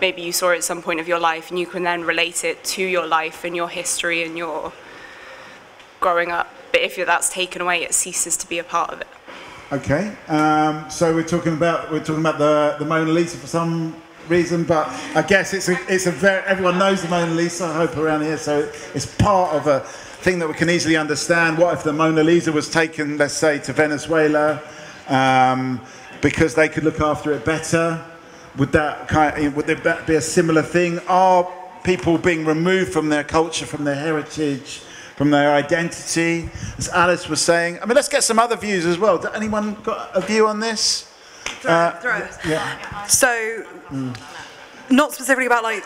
maybe you saw it at some point of your life and you can then relate it to your life and your history and your growing up. But if that's taken away, it ceases to be a part of it. Okay, so we're talking about the Mona Lisa for some reason, but I guess it's a very, everyone knows the Mona Lisa, I hope, around here, so it's part of a thing that we can easily understand. What if the Mona Lisa was taken, let's say, to Venezuela because they could look after it better? Would that be a similar thing? Are people being removed from their culture, from their heritage, from their identity, as Alice was saying? I mean, let's get some other views as well. Anyone got a view on this? So, not specifically about like,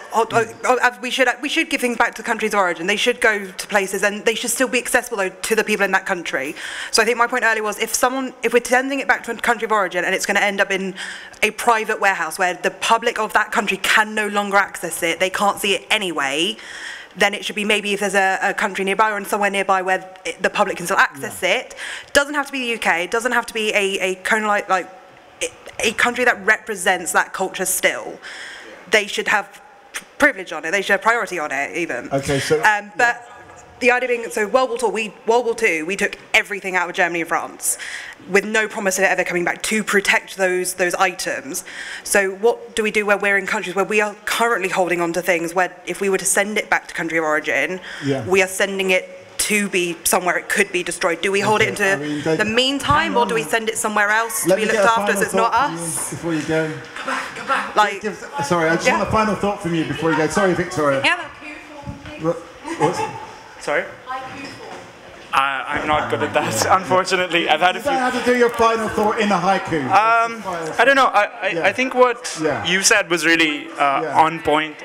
we should give things back to the countries of origin. They should go to places, and they should still be accessible though to the people in that country. So I think my point earlier was, if we're sending it back to a country of origin, and it's going to end up in a private warehouse where the public of that country can no longer access it, they can't see it anyway, then it should be maybe if there's a country nearby or somewhere nearby where the public can still access it. Doesn't have to be the UK. It doesn't have to be a country that represents that culture still. They should have privilege on it. They should have priority on it even. Okay, so... the idea being, so World War II, we took everything out of Germany and France with no promise of it ever coming back to protect those items. So what do we do where we're in countries where we are currently holding on to things where if we were to send it back to country of origin, we are sending it to be somewhere it could be destroyed? Do we hold it into the meantime, or do we send it somewhere else to be looked after so it's not us? Before you go. Come back. Like, sorry, I just want a final thought from you before you go. Sorry, Victoria. Sorry? I'm not good at that, unfortunately. I've had a few. You don't have to do your final thought in a haiku. I don't know. I think what you said was really on point.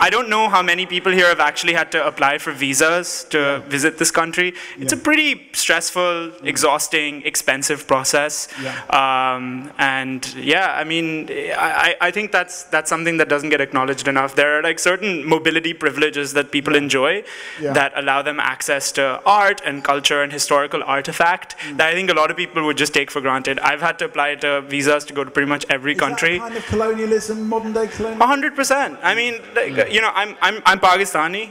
I don't know how many people here have actually had to apply for visas to visit this country. It's a pretty stressful, exhausting, expensive process. And yeah, I mean, I think that's something that doesn't get acknowledged enough. There are like certain mobility privileges that people enjoy that allow them access to art and culture and historical artifact that I think a lot of people would just take for granted. I've had to apply to visas to go to pretty much every country. Is that kind of colonialism, modern day colonialism? 100%. I mean, like, you know, I'm Pakistani.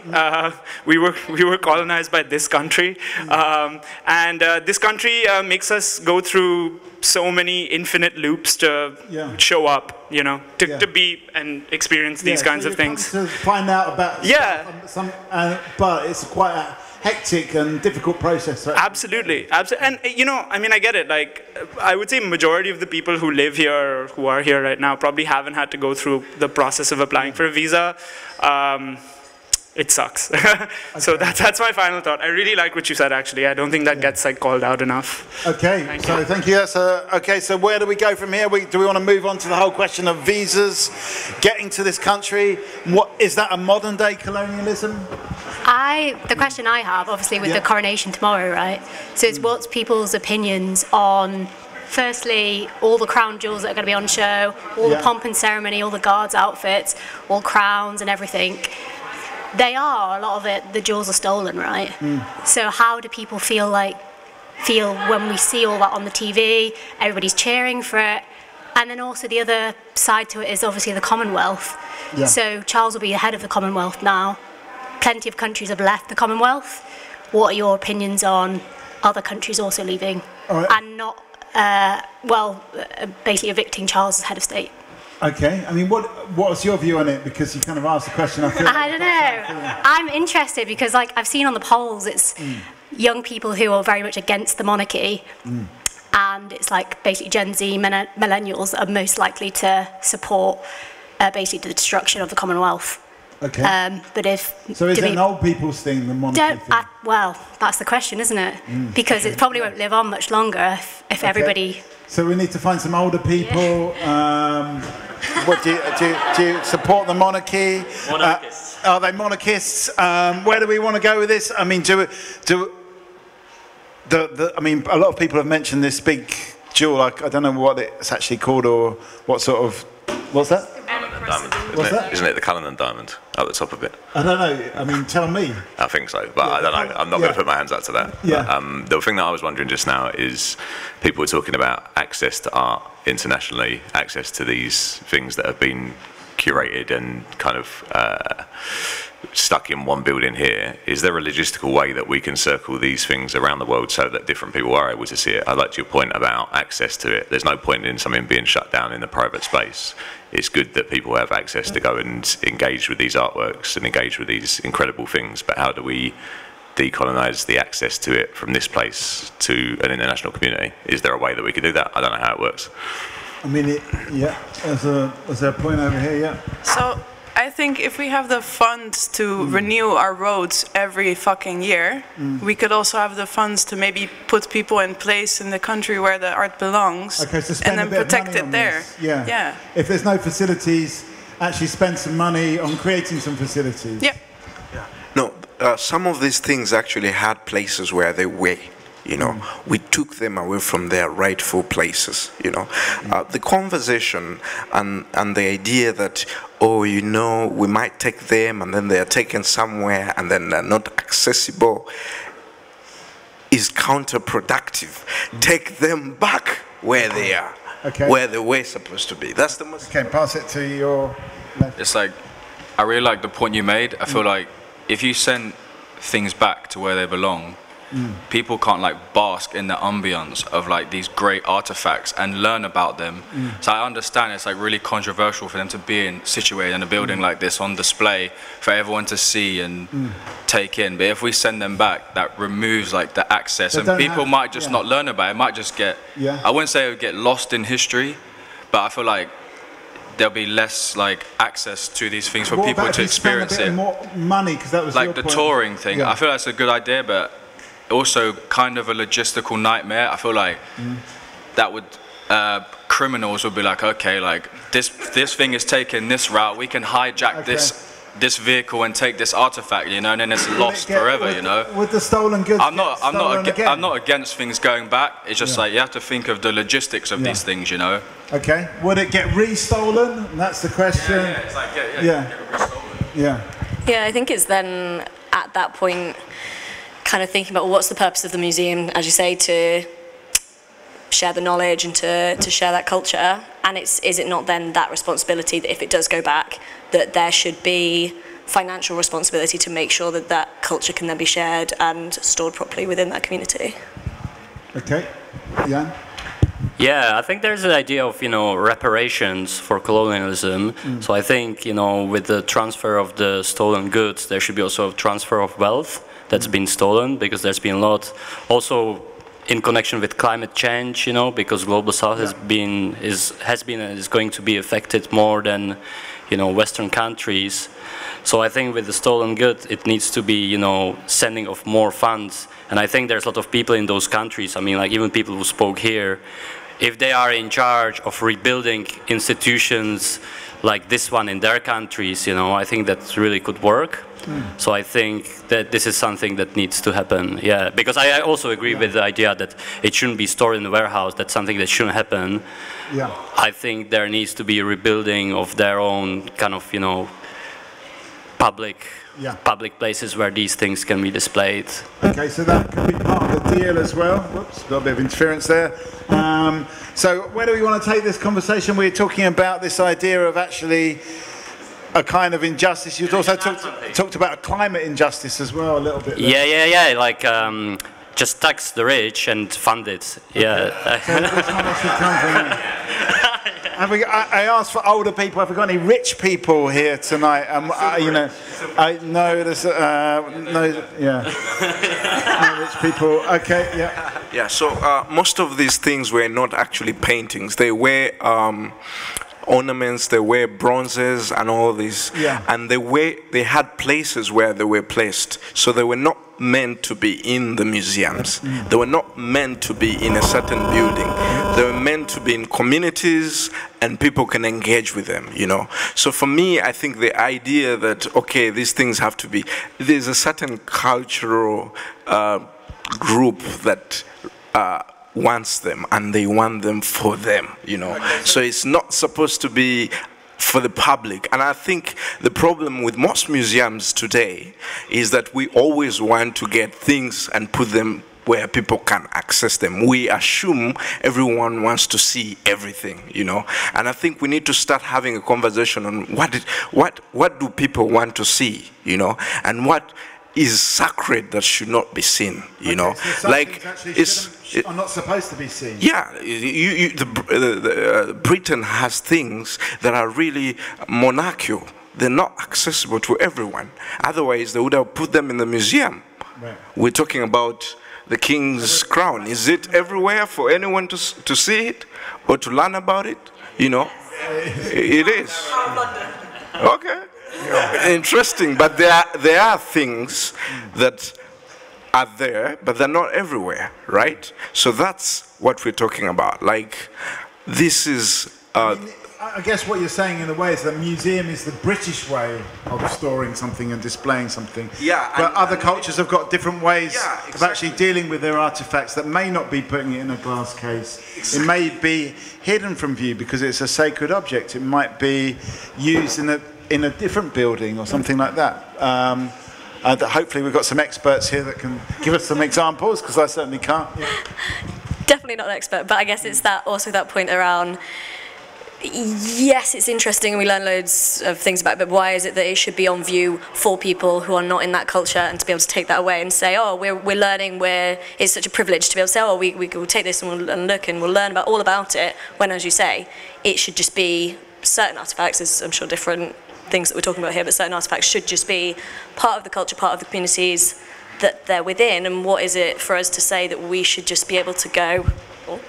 We were colonized by this country, and this country makes us go through so many infinite loops to show up, you know, to be and experience these kinds of things. To find out about but it's quite a hectic and difficult process. Right? Absolutely. And, you know, I mean, I get it. Like, I would say majority of the people who live here, who are here right now, probably haven't had to go through the process of applying for a visa. It sucks. So that's my final thought. I really like what you said, actually. I don't think that gets like called out enough. Okay, thank you. Okay, so where do we go from here? Do we want to move on to the whole question of visas, getting to this country? What is that, a modern day colonialism? The question I have, obviously, with the coronation tomorrow, right? So it's what's people's opinions on, firstly, all the crown jewels that are going to be on show, all the pomp and ceremony, all the guards' outfits, all crowns and everything. They are, a lot of it, the jewels are stolen, right? So how do people feel when we see all that on the TV, everybody's cheering for it? And then also the other side to it is obviously the Commonwealth. So Charles will be the head of the Commonwealth now. Plenty of countries have left the Commonwealth. What are your opinions on other countries also leaving and not, basically evicting Charles as head of state? Okay, I mean, what's your view on it? Because you kind of asked the question. I don't know. I'm interested because, like, I've seen on the polls, it's young people who are very much against the monarchy, and it's like basically Gen Z millennials that are most likely to support basically the destruction of the Commonwealth. Okay. But so is it an old people's thing, the monarchy thing? Well, that's the question, isn't it? Because it probably won't live on much longer if everybody. So we need to find some older people. What do you support the monarchy? Monarchists. Are they monarchists? Where do we want to go with this? I mean, I mean, a lot of people have mentioned this big jewel. Like, I don't know what it's actually called or what sort of. What's that? Diamond, isn't it the Cullinan diamond at the top of it? I don't know. I mean, tell me. I think so, but I don't know. I'm not going to put my hands out to that. But, the thing that I was wondering just now is people were talking about access to art internationally, access to these things that have been curated and kind of stuck in one building here. Is there a logistical way that we can circle these things around the world so that different people are able to see it? I liked your point about access to it. There's no point in something being shut down in a private space. It's good that people have access to go and engage with these artworks and engage with these incredible things, but how do we decolonize the access to it from this place to an international community? Is there a way that we could do that? I don't know how it works. I mean, there's a point over here, So I think if we have the funds to renew our roads every fucking year, we could also have the funds to maybe put people in place in the country where the art belongs, so and then protect it there. Yeah. If there's no facilities, actually spend some money on creating some facilities. No, some of these things actually had places where they were. You know, we took them away from their rightful places. You know, the conversation and the idea that, oh, you know, we might take them and then they are taken somewhere and then they're not accessible is counterproductive. Take them back where they are, where they were supposed to be. That's the most. Okay, pass it to your left. It's like, I really like the point you made. I feel like if you send things back to where they belong, people can't like bask in the ambience of like these great artifacts and learn about them. So I understand it's like really controversial for them to be situated in a building like this on display for everyone to see and take in. But if we send them back, that removes like the access, and people might just not learn about it. It might just get, I wouldn't say it would get lost in history, but I feel like there'll be less like access to these things for people to experience it. More money, because that was like the touring thing. I feel that's a good idea, but also kind of a logistical nightmare. I feel like that would criminals would be like, okay, like this thing is taking this route, we can hijack this vehicle and take this artifact, you know, and then it's lost forever, you know. With the stolen goods, I'm not against things going back. It's just like you have to think of the logistics of these things, you know. Okay, would it get restolen? That's the question. Yeah, it's like get restolen. Yeah, I think it's then at that point kind of thinking about what's the purpose of the museum, as you say, to share the knowledge and to share that culture. And is it not then that responsibility that if it does go back, that there should be financial responsibility to make sure that that culture can then be shared and stored properly within that community? Okay, Jan? Yeah, I think there's an idea of, you know, reparations for colonialism. So I think, you know, with the transfer of the stolen goods, there should be also a transfer of wealth that's been stolen, because there's been a lot also in connection with climate change, you know, because global south has been and is going to be affected more than, you know, Western countries. So I think with the stolen goods, it needs to be, you know, sending of more funds. And I think there's a lot of people in those countries, I mean, like even people who spoke here, if they are in charge of rebuilding institutions like this one in their countries, you know, I think that really could work. So I think that this is something that needs to happen, yeah. Because I also agree with the idea that it shouldn't be stored in the warehouse, that's something that shouldn't happen. I think there needs to be a rebuilding of their own kind of, you know, public places where these things can be displayed. Okay, so that could be part of the deal as well. Whoops, got a bit of interference there. So where do we want to take this conversation? We're talking about this idea of actually a kind of injustice. You've also talked about a climate injustice as well a little bit. Yeah, like just tax the rich and fund it. I asked for older people. Have we got any rich people here tonight? You know, no, there's no rich people. Okay, Yeah. So most of these things were not actually paintings. They were ornaments, they were bronzes and all these, and they had places where they were placed, so they were not meant to be in the museums. They were not meant to be in a certain building. They were meant to be in communities and people can engage with them, you know. So for me, I think the idea that, okay, these things have to be, there's a certain cultural group that wants them, and they want them for them, you know. So it's not supposed to be for the public. And I think the problem with most museums today is that we always want to get things and put them where people can access them. We assume everyone wants to see everything, you know. And I think we need to start having a conversation on what do people want to see, you know, and what is sacred that should not be seen, you know. So like are not supposed to be seen. Yeah, Britain has things that are really monarchical. They're not accessible to everyone. Otherwise, they would have put them in the museum. Right. We're talking about the king's crown. Is it everywhere for anyone to see it or to learn about it? You know, it is. Okay. Interesting, but there are things that are there, but they're not everywhere, right? So that's what we're talking about. Like, this is... I guess what you're saying in a way is that museum is the British way of storing something and displaying something. Yeah. But other cultures have got different ways of actually dealing with their artifacts that may not be putting it in a glass case. It may be hidden from view because it's a sacred object. It might be used in a different building or something like that. Hopefully we've got some experts here that can give us some examples, because I certainly can't. Definitely not an expert, but I guess it's also that point around yes, it's interesting and we learn loads of things about it, but why is it that it should be on view for people who are not in that culture, and to be able to take that away and say, oh, we're learning, it's such a privilege to be able to say, oh, we'll take this and we'll look and we'll learn all about it, when, as you say, it should just be certain artefacts, there's, I'm sure, different things that we're talking about here, but certain artefacts should just be part of the culture, part of the communities that they're within. And what is it for us to say that we should just be able to go, oh,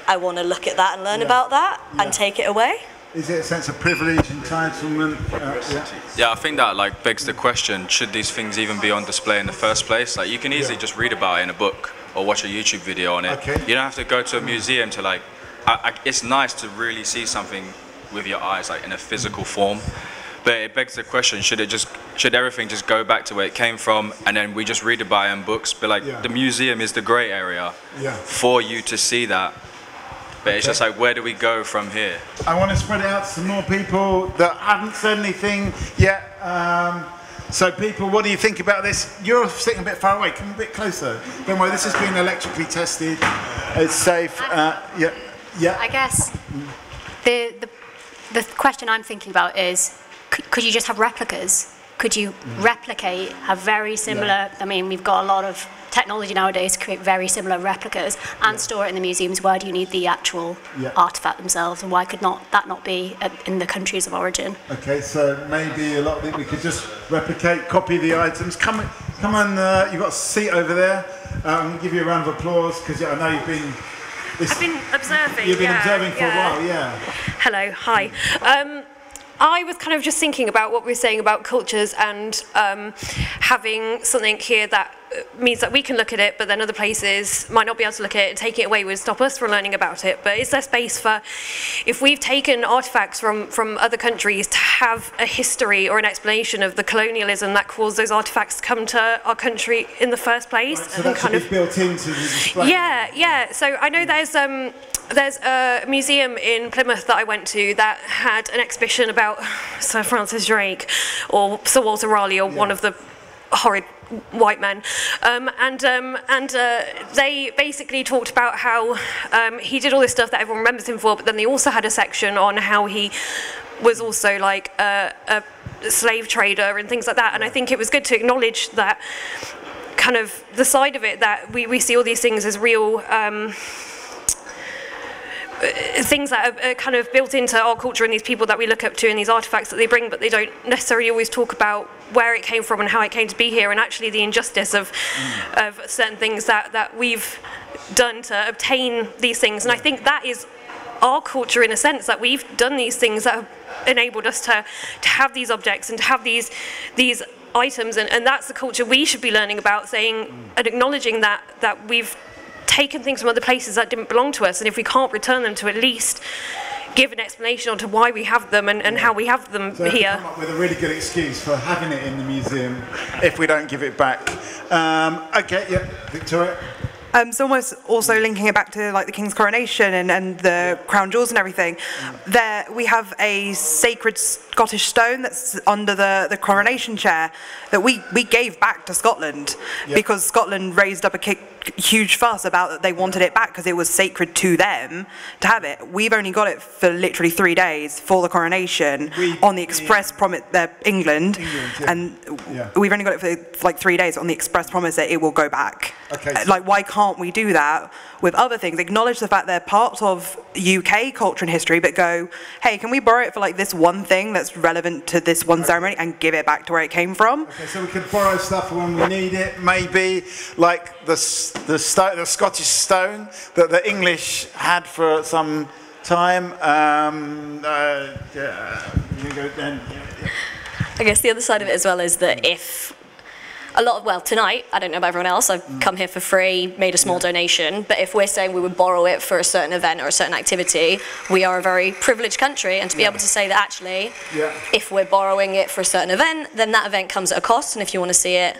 I want to look at that and learn about that and take it away? Is it a sense of privilege, entitlement? Yeah, I think that like begs the question: should these things even be on display in the first place? Like, you can easily just read about it in a book or watch a YouTube video on it. You don't have to go to a museum to like. It's nice to really see something with your eyes, like in a physical form. But it begs the question: should everything just go back to where it came from, and then we just read about it in books? But like, the museum is the grey area for you to see that. But it's just like, where do we go from here? I want to spread it out to some more people that haven't said anything yet. So people, what do you think about this? You're sitting a bit far away. Come a bit closer. Don't worry, this has been electrically tested. It's safe. Yeah. I guess the question I'm thinking about is, could you just have replicas? Could you replicate, have very similar, I mean, we've got a lot of technology nowadays to create very similar replicas and store it in the museums. Why do you need the actual artifact themselves, and why could that not be in the countries of origin? Okay, so maybe a lot of it we could just replicate, copy the items. Come on, you've got a seat over there. I'm going to give you a round of applause, because I know you've been... I've been observing. You've been observing for a while, Hello, hi. I was kind of just thinking about what we were saying about cultures and having something here that means that we can look at it, but then other places might not be able to look at it, and taking it away would stop us from learning about it. But is there space for, if we've taken artifacts from other countries, to have a history or an explanation of the colonialism that caused those artifacts to come to our country in the first place? Right, so that should be built into the display. Yeah. So I know there's a museum in Plymouth that I went to that had an exhibition about Sir Francis Drake or Sir Walter Raleigh or one of the horrid white men, and they basically talked about how he did all this stuff that everyone remembers him for, but then they also had a section on how he was also like a slave trader and things like that. And I think it was good to acknowledge that kind of the side of it, that we see all these things as real things that are kind of built into our culture, and these people that we look up to and these artifacts that they bring, but they don't necessarily always talk about where it came from and how it came to be here, and actually the injustice of certain things that we've done to obtain these things. And I think that is our culture, in a sense, that we've done these things that have enabled us to have these objects and to have these items, and that's the culture we should be learning about, saying and acknowledging that we've taken things from other places that didn't belong to us, and if we can't return them, to at least give an explanation on to why we have them and how we have them so here. Come up with a really good excuse for having it in the museum if we don't give it back. Okay, Victoria. So almost also linking it back to like the King's coronation and the crown jewels and everything. There we have a sacred Scottish stone that's under the coronation chair that we gave back to Scotland because Scotland raised up a huge fuss about that they wanted it back because it was sacred to them to have it. We've only got it for literally 3 days for the coronation on the express promise, England, and we've only got it for like 3 days on the express promise that it will go back. Okay. Like, why can't we do that with other things? Acknowledge the fact they're parts of UK culture and history, but go, hey, can we borrow it for like this one thing that's relevant to this one ceremony and give it back to where it came from? Okay, so we could borrow stuff when we need it, maybe like the Scottish stone that the English had for some time. I guess the other side of it as well is that if tonight, I don't know about everyone else, I've come here for free, made a small donation, but if we're saying we would borrow it for a certain event or a certain activity, we are a very privileged country, and to be able to say that actually, if we're borrowing it for a certain event, then that event comes at a cost, and if you want to see it,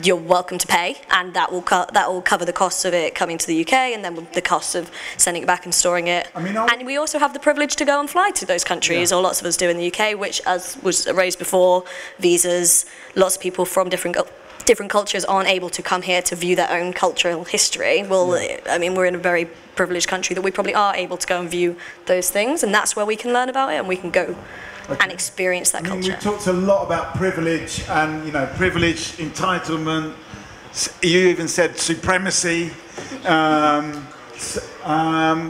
you're welcome to pay, and that will cover the costs of it coming to the UK, and then the costs of sending it back and storing it. And we also have the privilege to go and fly to those countries, or lots of us do in the UK, which, as was raised before, visas, lots of people from different different cultures aren't able to come here to view their own cultural history. Well, I mean, we're in a very privileged country that we probably are able to go and view those things, and that's where we can learn about it, and we can go and experience that culture. We talked a lot about privilege and, you know, privilege, entitlement. You even said supremacy.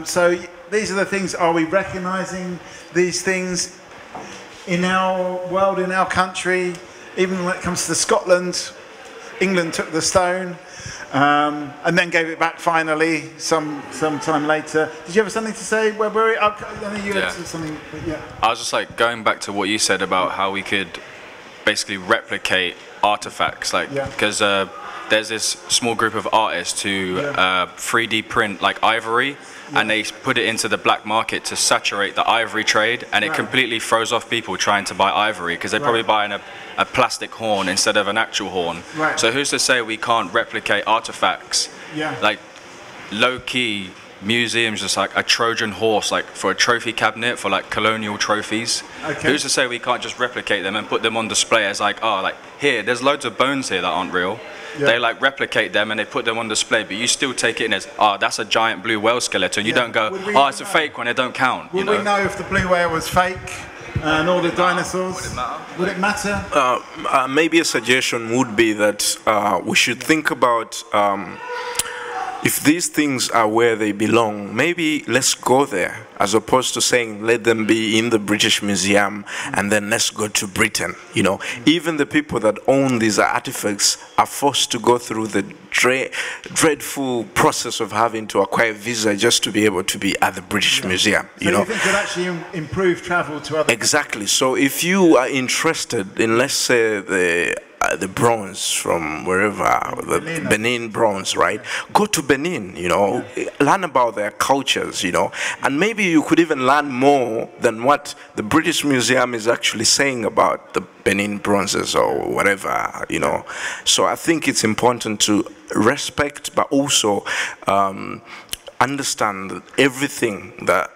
So these are the things. Are we recognising these things in our world, in our country? Even when it comes to Scotland, England took the stone and then gave it back finally some time later. Did you have something to say? Where were it? I know you had something. But yeah. I was just like going back to what you said about how we could basically replicate artifacts, like because there's this small group of artists who 3D print like ivory. And they put it into the black market to saturate the ivory trade, and it completely throws off people trying to buy ivory because they're probably buying a plastic horn instead of an actual horn. So who's to say we can't replicate artifacts? Like low-key museums, just like a Trojan horse, like for a trophy cabinet for like colonial trophies. Who's to say we can't just replicate them and put them on display as like, oh, like here, there's loads of bones here that aren't real. They like replicate them and they put them on display, but you still take it in as, oh, that's a giant blue whale skeleton. You don't go, oh, it's a fake one, it don't count. Would we know if the blue whale was fake and all the dinosaurs? Would it matter? Maybe a suggestion would be that we should think about if these things are where they belong, maybe let's go there, as opposed to saying let them be in the British Museum and then let's go to Britain. You know, even the people that own these artifacts are forced to go through the dreadful process of having to acquire a visa just to be able to be at the British Museum. So you think it actually improve travel to other? Exactly. So if you are interested in, let's say, the bronze from wherever, the Benin bronze, right? Go to Benin, you know, learn about their cultures, you know, and maybe you could even learn more than what the British Museum is actually saying about the Benin bronzes or whatever, you know. So I think it's important to respect, but also understand that everything that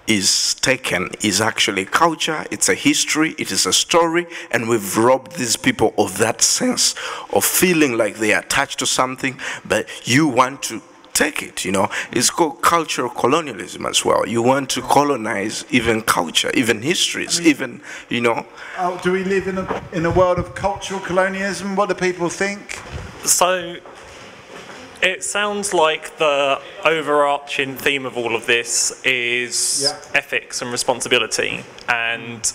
is taken is actually culture, it's a history, it is a story, and we've robbed these people of that sense of feeling like they are attached to something, but you want to take it, you know. It's called cultural colonialism as well. You want to colonize even culture, even histories, even, you know. Do we live in a world of cultural colonialism? What do people think? So it sounds like the overarching theme of all of this is ethics and responsibility, and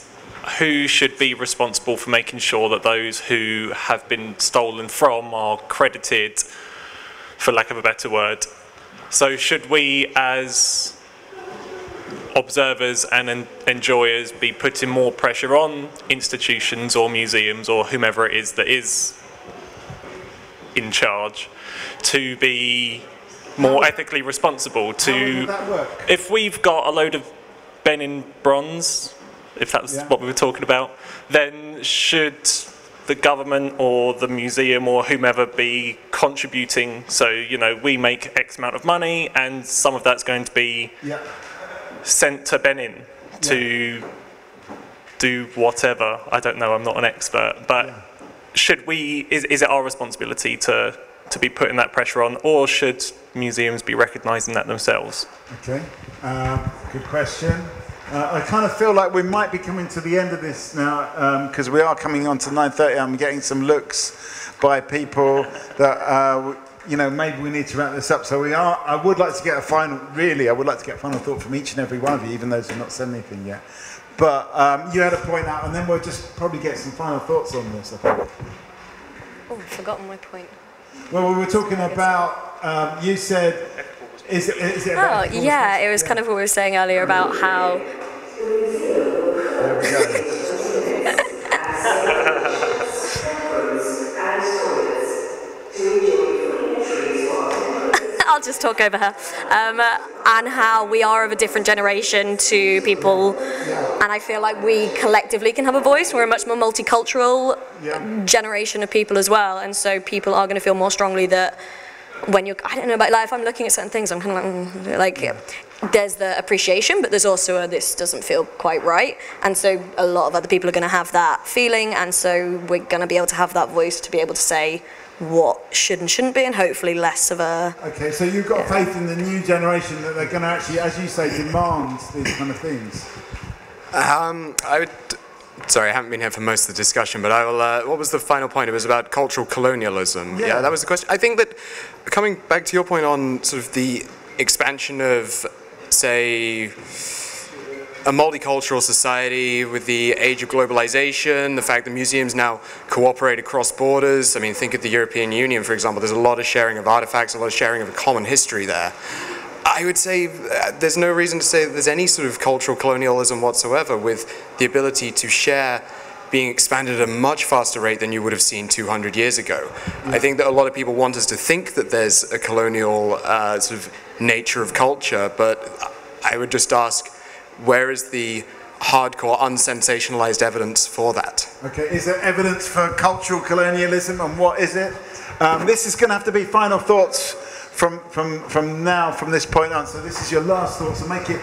who should be responsible for making sure that those who have been stolen from are credited, for lack of a better word. So should we, as observers and enjoyers, be putting more pressure on institutions or museums or whomever it is that is in charge to be more ethically responsible? If we've got a load of Benin bronze, if that's what we were talking about, then should the government or the museum or whomever be contributing? So, you know, we make X amount of money and some of that's going to be sent to Benin to do whatever. I don't know, I'm not an expert, but should we, is it our responsibility to be putting that pressure on, or should museums be recognising that themselves? Okay, good question. I kind of feel like we might be coming to the end of this now, because we are coming on to 9:30. I'm getting some looks by people that, you know, maybe we need to wrap this up. So I would like to get a final thought from each and every one of you, even those who have not said anything yet. But you had a point out, and then we'll just probably get some final thoughts on this, I think. Oh, I've forgotten my point. Well, we were talking about, you said, is it about... Oh, yeah, it was kind of what we were saying earlier about how... There we go. I'll just talk over her. And how we are of a different generation to people, and I feel like we collectively can have a voice. We're a much more multicultural generation of people as well, and so people are going to feel more strongly that when you're, I don't know, but like if I'm looking at certain things, I'm kind of like there's the appreciation, but there's also a this doesn't feel quite right, and so a lot of other people are going to have that feeling, and so we're going to be able to have that voice to be able to say what should and shouldn't be, and hopefully less of a... Okay, so you've got faith in the new generation that they're going to actually, as you say, demand these kind of things? I would... Sorry, I haven't been here for most of the discussion, but I will... what was the final point? It was about cultural colonialism. Yeah, that was the question. I think that, coming back to your point on sort of the expansion of, say, a multicultural society with the age of globalization, the fact that museums now cooperate across borders. I mean, think of the European Union, for example. There's a lot of sharing of artifacts, a lot of sharing of a common history there. I would say there's no reason to say that there's any sort of cultural colonialism whatsoever with the ability to share being expanded at a much faster rate than you would have seen 200 years ago. I think that a lot of people want us to think that there's a colonial sort of nature of culture, but I would just ask, where is the hardcore, unsensationalized evidence for that? Okay, is there evidence for cultural colonialism, and what is it? This is going to have to be final thoughts from now, from this point on. So this is your last thoughts, so make it,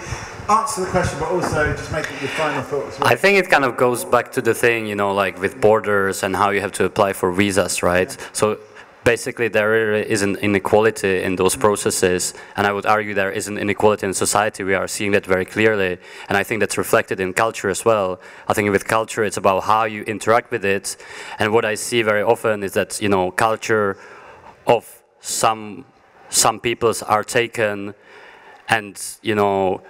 answer the question, but also just make it your final thoughts. I think it kind of goes back to the thing, you know, like with borders and how you have to apply for visas, right? So basically, there is an inequality in those processes, and I would argue there is an inequality in society. We are seeing that very clearly, and I think that's reflected in culture as well. I think with culture, it's about how you interact with it, and what I see very often is that, you know, culture of some peoples are taken, and, you know,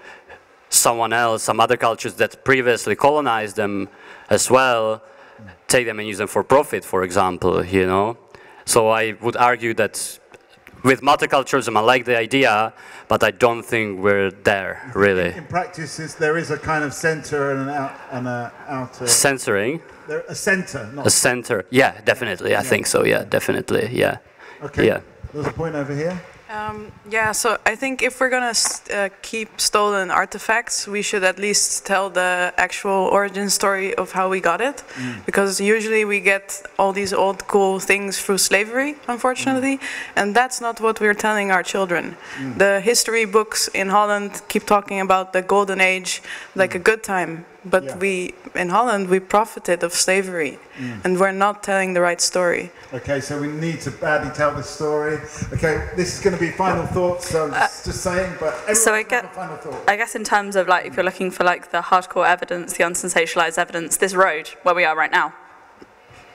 someone else, some other cultures that previously colonized them as well, take them and use them for profit, for example, you know. So I would argue that with multiculturalism, I like the idea, but I don't think we're there, really. In practice, there is a kind of center and an outer... Censoring? A center, not... A center, yeah, definitely, I think so, yeah, definitely, yeah. Okay, yeah. There's a point over here. Yeah, so I think if we're going to keep stolen artifacts, we should at least tell the actual origin story of how we got it. Because usually we get all these old cool things through slavery, unfortunately, and that's not what we're telling our children. The history books in Holland keep talking about the golden age, like a good time. But we, in Holland, we profited of slavery, and we're not telling the right story. Okay, so we need to badly tell this story. Okay, this is going to be final thoughts, so just saying, but everyone have a final thought. I guess in terms of, like, if you're looking for, like, the hardcore evidence, the unsensationalized evidence, this road, where we are right now,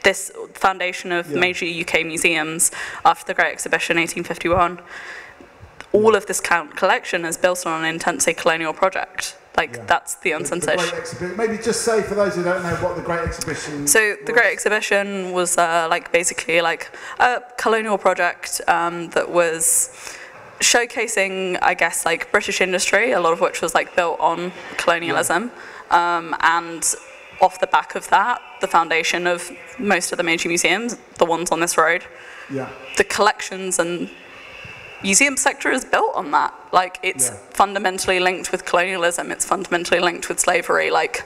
this foundation of major UK museums after the Great Exhibition 1851, all of this collection is built on an intensely colonial project. Like, that's the unsensation. Maybe just say, for those who don't know, what the Great Exhibition was. So the Great Exhibition was like basically like a colonial project that was showcasing, I guess, like British industry, a lot of which was like built on colonialism, and off the back of that, the foundation of most of the major museums, the ones on this road, the collections and museum sector is built on that. Like, it's fundamentally linked with colonialism, it's fundamentally linked with slavery. Like,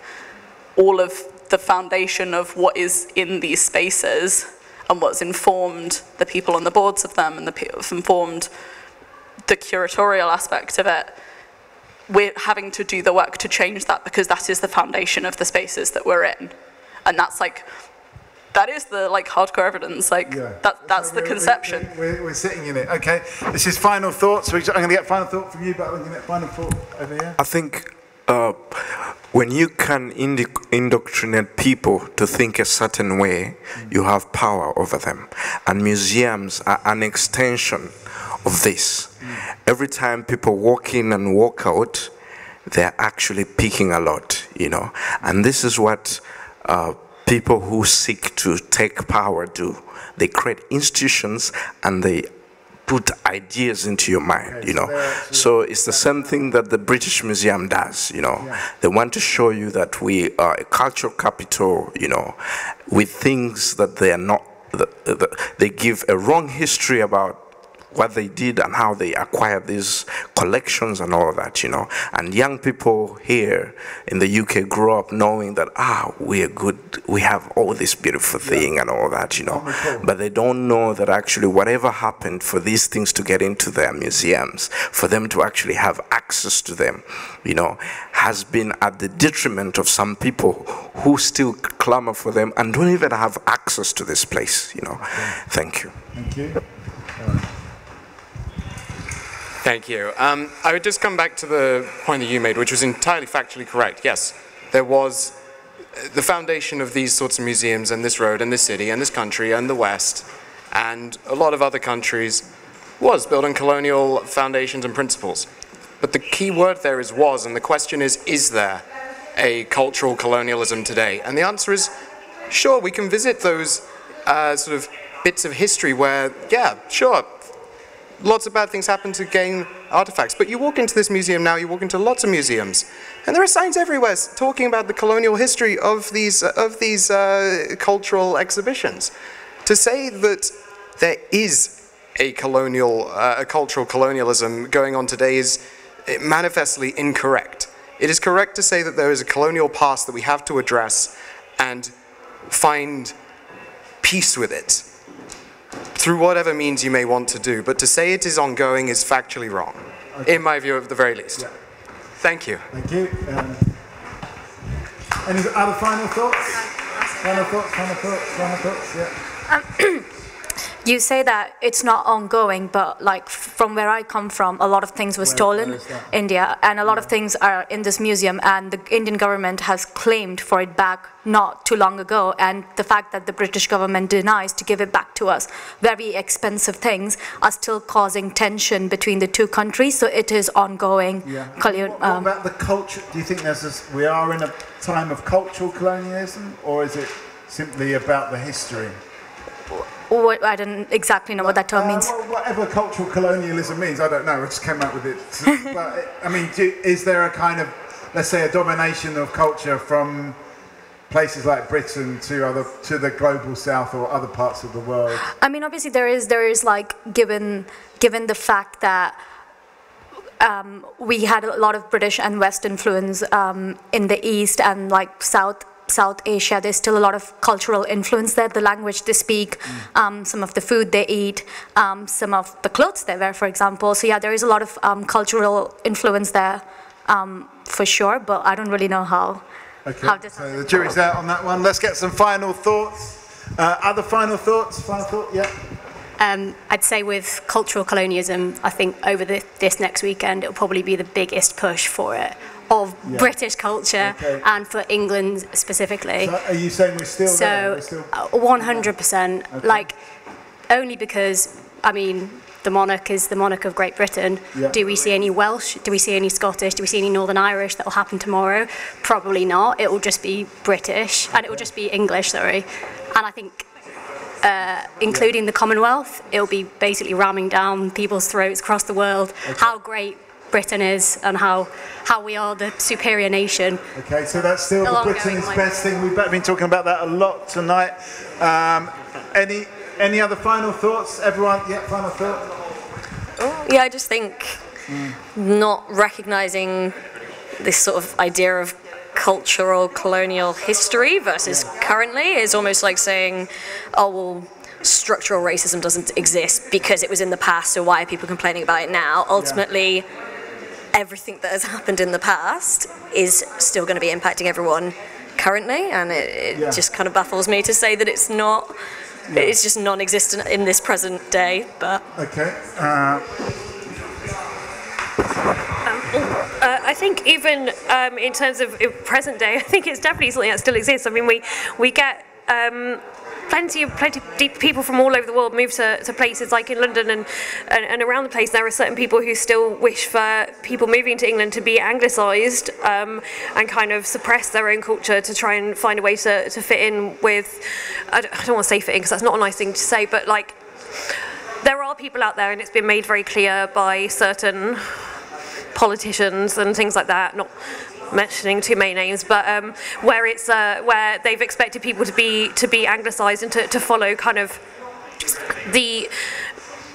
all of the foundation of what is in these spaces and what's informed the people on the boards of them and informed the curatorial aspect of it, we're having to do the work to change that, because that is the foundation of the spaces that we're in. And that's like, that is the like hardcore evidence, like that's the conception. We're sitting in it. Okay, this is final thoughts. I'm going to get final thought from you, but I'm going to get final thought over here. I think when you can indoctrinate people to think a certain way, you have power over them. And museums are an extension of this. Every time people walk in and walk out, they're actually picking a lot, you know. And this is what people who seek to take power do. They create institutions and they put ideas into your mind, you know. So it's the same thing that the British Museum does, you know. They want to show you that we are a cultural capital, you know, with things that they are not. They give a wrong history about what they did and how they acquired these collections and all of that, you know. And young people here in the UK grew up knowing that, we are good, we have all this beautiful thing and all that, you know. But they don't know that actually whatever happened for these things to get into their museums, for them to actually have access to them, you know, has been at the detriment of some people who still clamor for them and don't even have access to this place, you know. Thank you. Thank you. Thank you. I would just come back to the point that you made, which was entirely factually correct. Yes, there was the foundation of these sorts of museums and this road and this city and this country and the West and a lot of other countries was built on colonial foundations and principles. But the key word there is was, and the question is there a cultural colonialism today? And the answer is, sure, we can visit those sort of bits of history where, yeah, sure, lots of bad things happen to gain artifacts. But you walk into this museum now, you walk into lots of museums, and there are signs everywhere talking about the colonial history of these cultural exhibitions. To say that there is a cultural colonialism going on today is manifestly incorrect. It is correct to say that there is a colonial past that we have to address and find peace with it, through whatever means you may want to do, but to say it is ongoing is factually wrong, in my view at the very least. Yeah. Thank you. Thank you. Any other final thoughts? Final thoughts, yeah. You say that it's not ongoing, but like from where I come from, a lot of things were stolen, India, and a lot of things are in this museum, and the Indian government has claimed for it back not too long ago, and the fact that the British government denies to give it back to us, very expensive things, are still causing tension between the two countries, so it is ongoing. Yeah. What about the culture? Do you think we are in a time of cultural colonialism, or is it simply about the history? I don't exactly know what that term means. Well, whatever cultural colonialism means, I don't know. I just came up with it. But I mean, is there a kind of, let's say, a domination of culture from places like Britain to the global south or other parts of the world? I mean, obviously there is like given the fact that we had a lot of British and West influence in the East and like South Asia, there's still a lot of cultural influence there, the language they speak, some of the food they eat, some of the clothes they wear, for example. So yeah, there is a lot of cultural influence there, for sure, but I don't really know how. Okay, so the jury's out on that one. Let's get some final thoughts. Other final thoughts? Final thought, yeah. I'd say with cultural colonialism, I think over this next weekend, it'll probably be the biggest push for it, of British culture and for England specifically. So are you saying we're still there? 100%. Okay. Like, only because, I mean, the monarch is the monarch of Great Britain. Yeah. Do we see any Welsh? Do we see any Scottish? Do we see any Northern Irish that will happen tomorrow? Probably not. It will just be British, and it will just be English, sorry. And I think including the Commonwealth, it will be basically ramming down people's throats across the world how great Britain is and how we are the superior nation. Okay, so that's still the Britain's best thing. We've been talking about that a lot tonight. Any other final thoughts? Everyone, yeah, final thought? Yeah, I just think not recognising this sort of idea of cultural colonial history versus currently is almost like saying, oh, well, structural racism doesn't exist because it was in the past, so why are people complaining about it now? Ultimately, everything that has happened in the past is still going to be impacting everyone currently, and it just kind of baffles me to say that it's not, it's just non-existent in this present day, but... Okay. I think even in terms of present day, I think it's definitely something that still exists. I mean, we get plenty of people from all over the world move to places like in London and around the place. There are certain people who still wish for people moving to England to be anglicised and kind of suppress their own culture to try and find a way to fit in with, I don't want to say fit in because that's not a nice thing to say, but like there are people out there, and it's been made very clear by certain politicians and things like that, not mentioning too many names, but where it's where they've expected people to be anglicised and to follow kind of the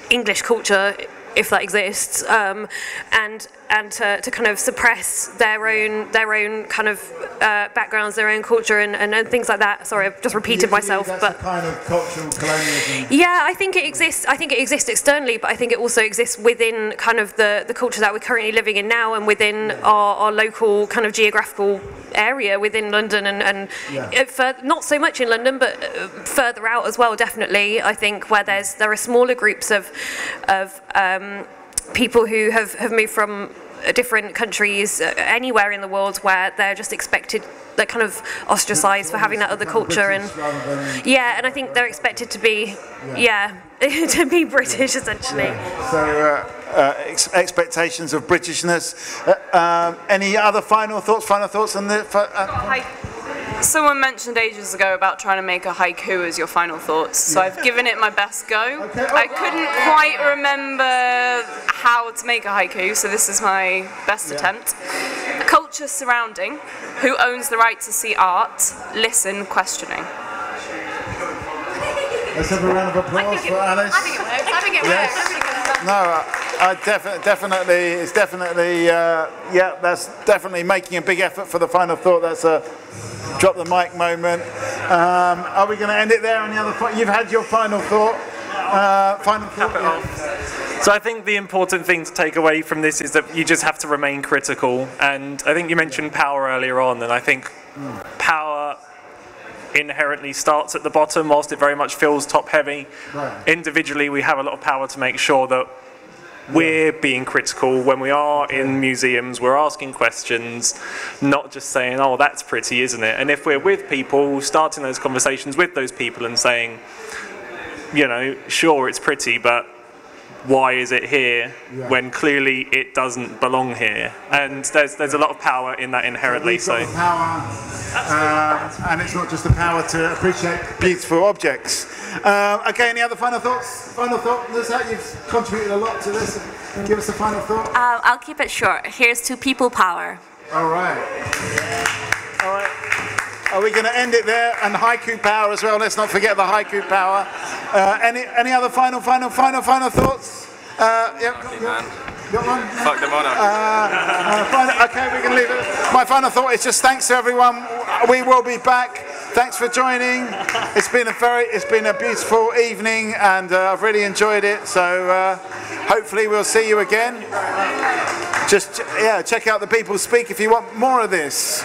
English culture, if that exists, and to kind of suppress their own kind of backgrounds, their own culture, and things like that. Sorry, I've just repeated myself. That's but a kind of cultural colonialism. Yeah, I think it exists. I think it exists externally, but I think it also exists within kind of the culture that we're currently living in now, and within our local kind of geographical area within London, and not so much in London, but further out as well. Definitely, I think where there are smaller groups of people who have moved from different countries anywhere in the world, where they're just expected, they're kind of ostracized for having that other culture, and and I think they're expected to be to be British essentially. So expectations of Britishness. Any other final thoughts on the Someone mentioned ages ago about trying to make a haiku as your final thoughts, so I've given it my best go. I couldn't quite remember how to make a haiku, so this is my best attempt. Culture surrounding, who owns the right to see art, listen, questioning. Let's have a round of applause for Alice. I think it works. No, definitely, it's definitely, that's definitely making a big effort for the final thought. That's a drop the mic moment. Are we going to end it there? Any other? You've had your final thought. So I think the important thing to take away from this is that you just have to remain critical. And I think you mentioned power earlier on, and I think power inherently starts at the bottom, whilst it very much feels top heavy. Right. Individually, we have a lot of power to make sure that we're being critical when we are in museums, we're asking questions, not just saying, oh, that's pretty, isn't it? And if we're with people, starting those conversations with those people and saying, you know, sure, it's pretty, but why is it here when clearly it doesn't belong here? And there's a lot of power in that inherently. So power, and it's not just the power to appreciate beautiful objects. Okay, any other final thoughts? Final thought, Liz, you've contributed a lot to this. Give us a final thought. I'll keep it short. Here's to people power. All right. All right. Are we going to end it there? And haiku power as well. Let's not forget the haiku power. Any other final thoughts? Got one? Fuck the monarch. Okay, we can leave it. My final thought is just thanks to everyone. We will be back. Thanks for joining. It's been a beautiful evening, and I've really enjoyed it. So hopefully we'll see you again. Just check out the People Speak if you want more of this.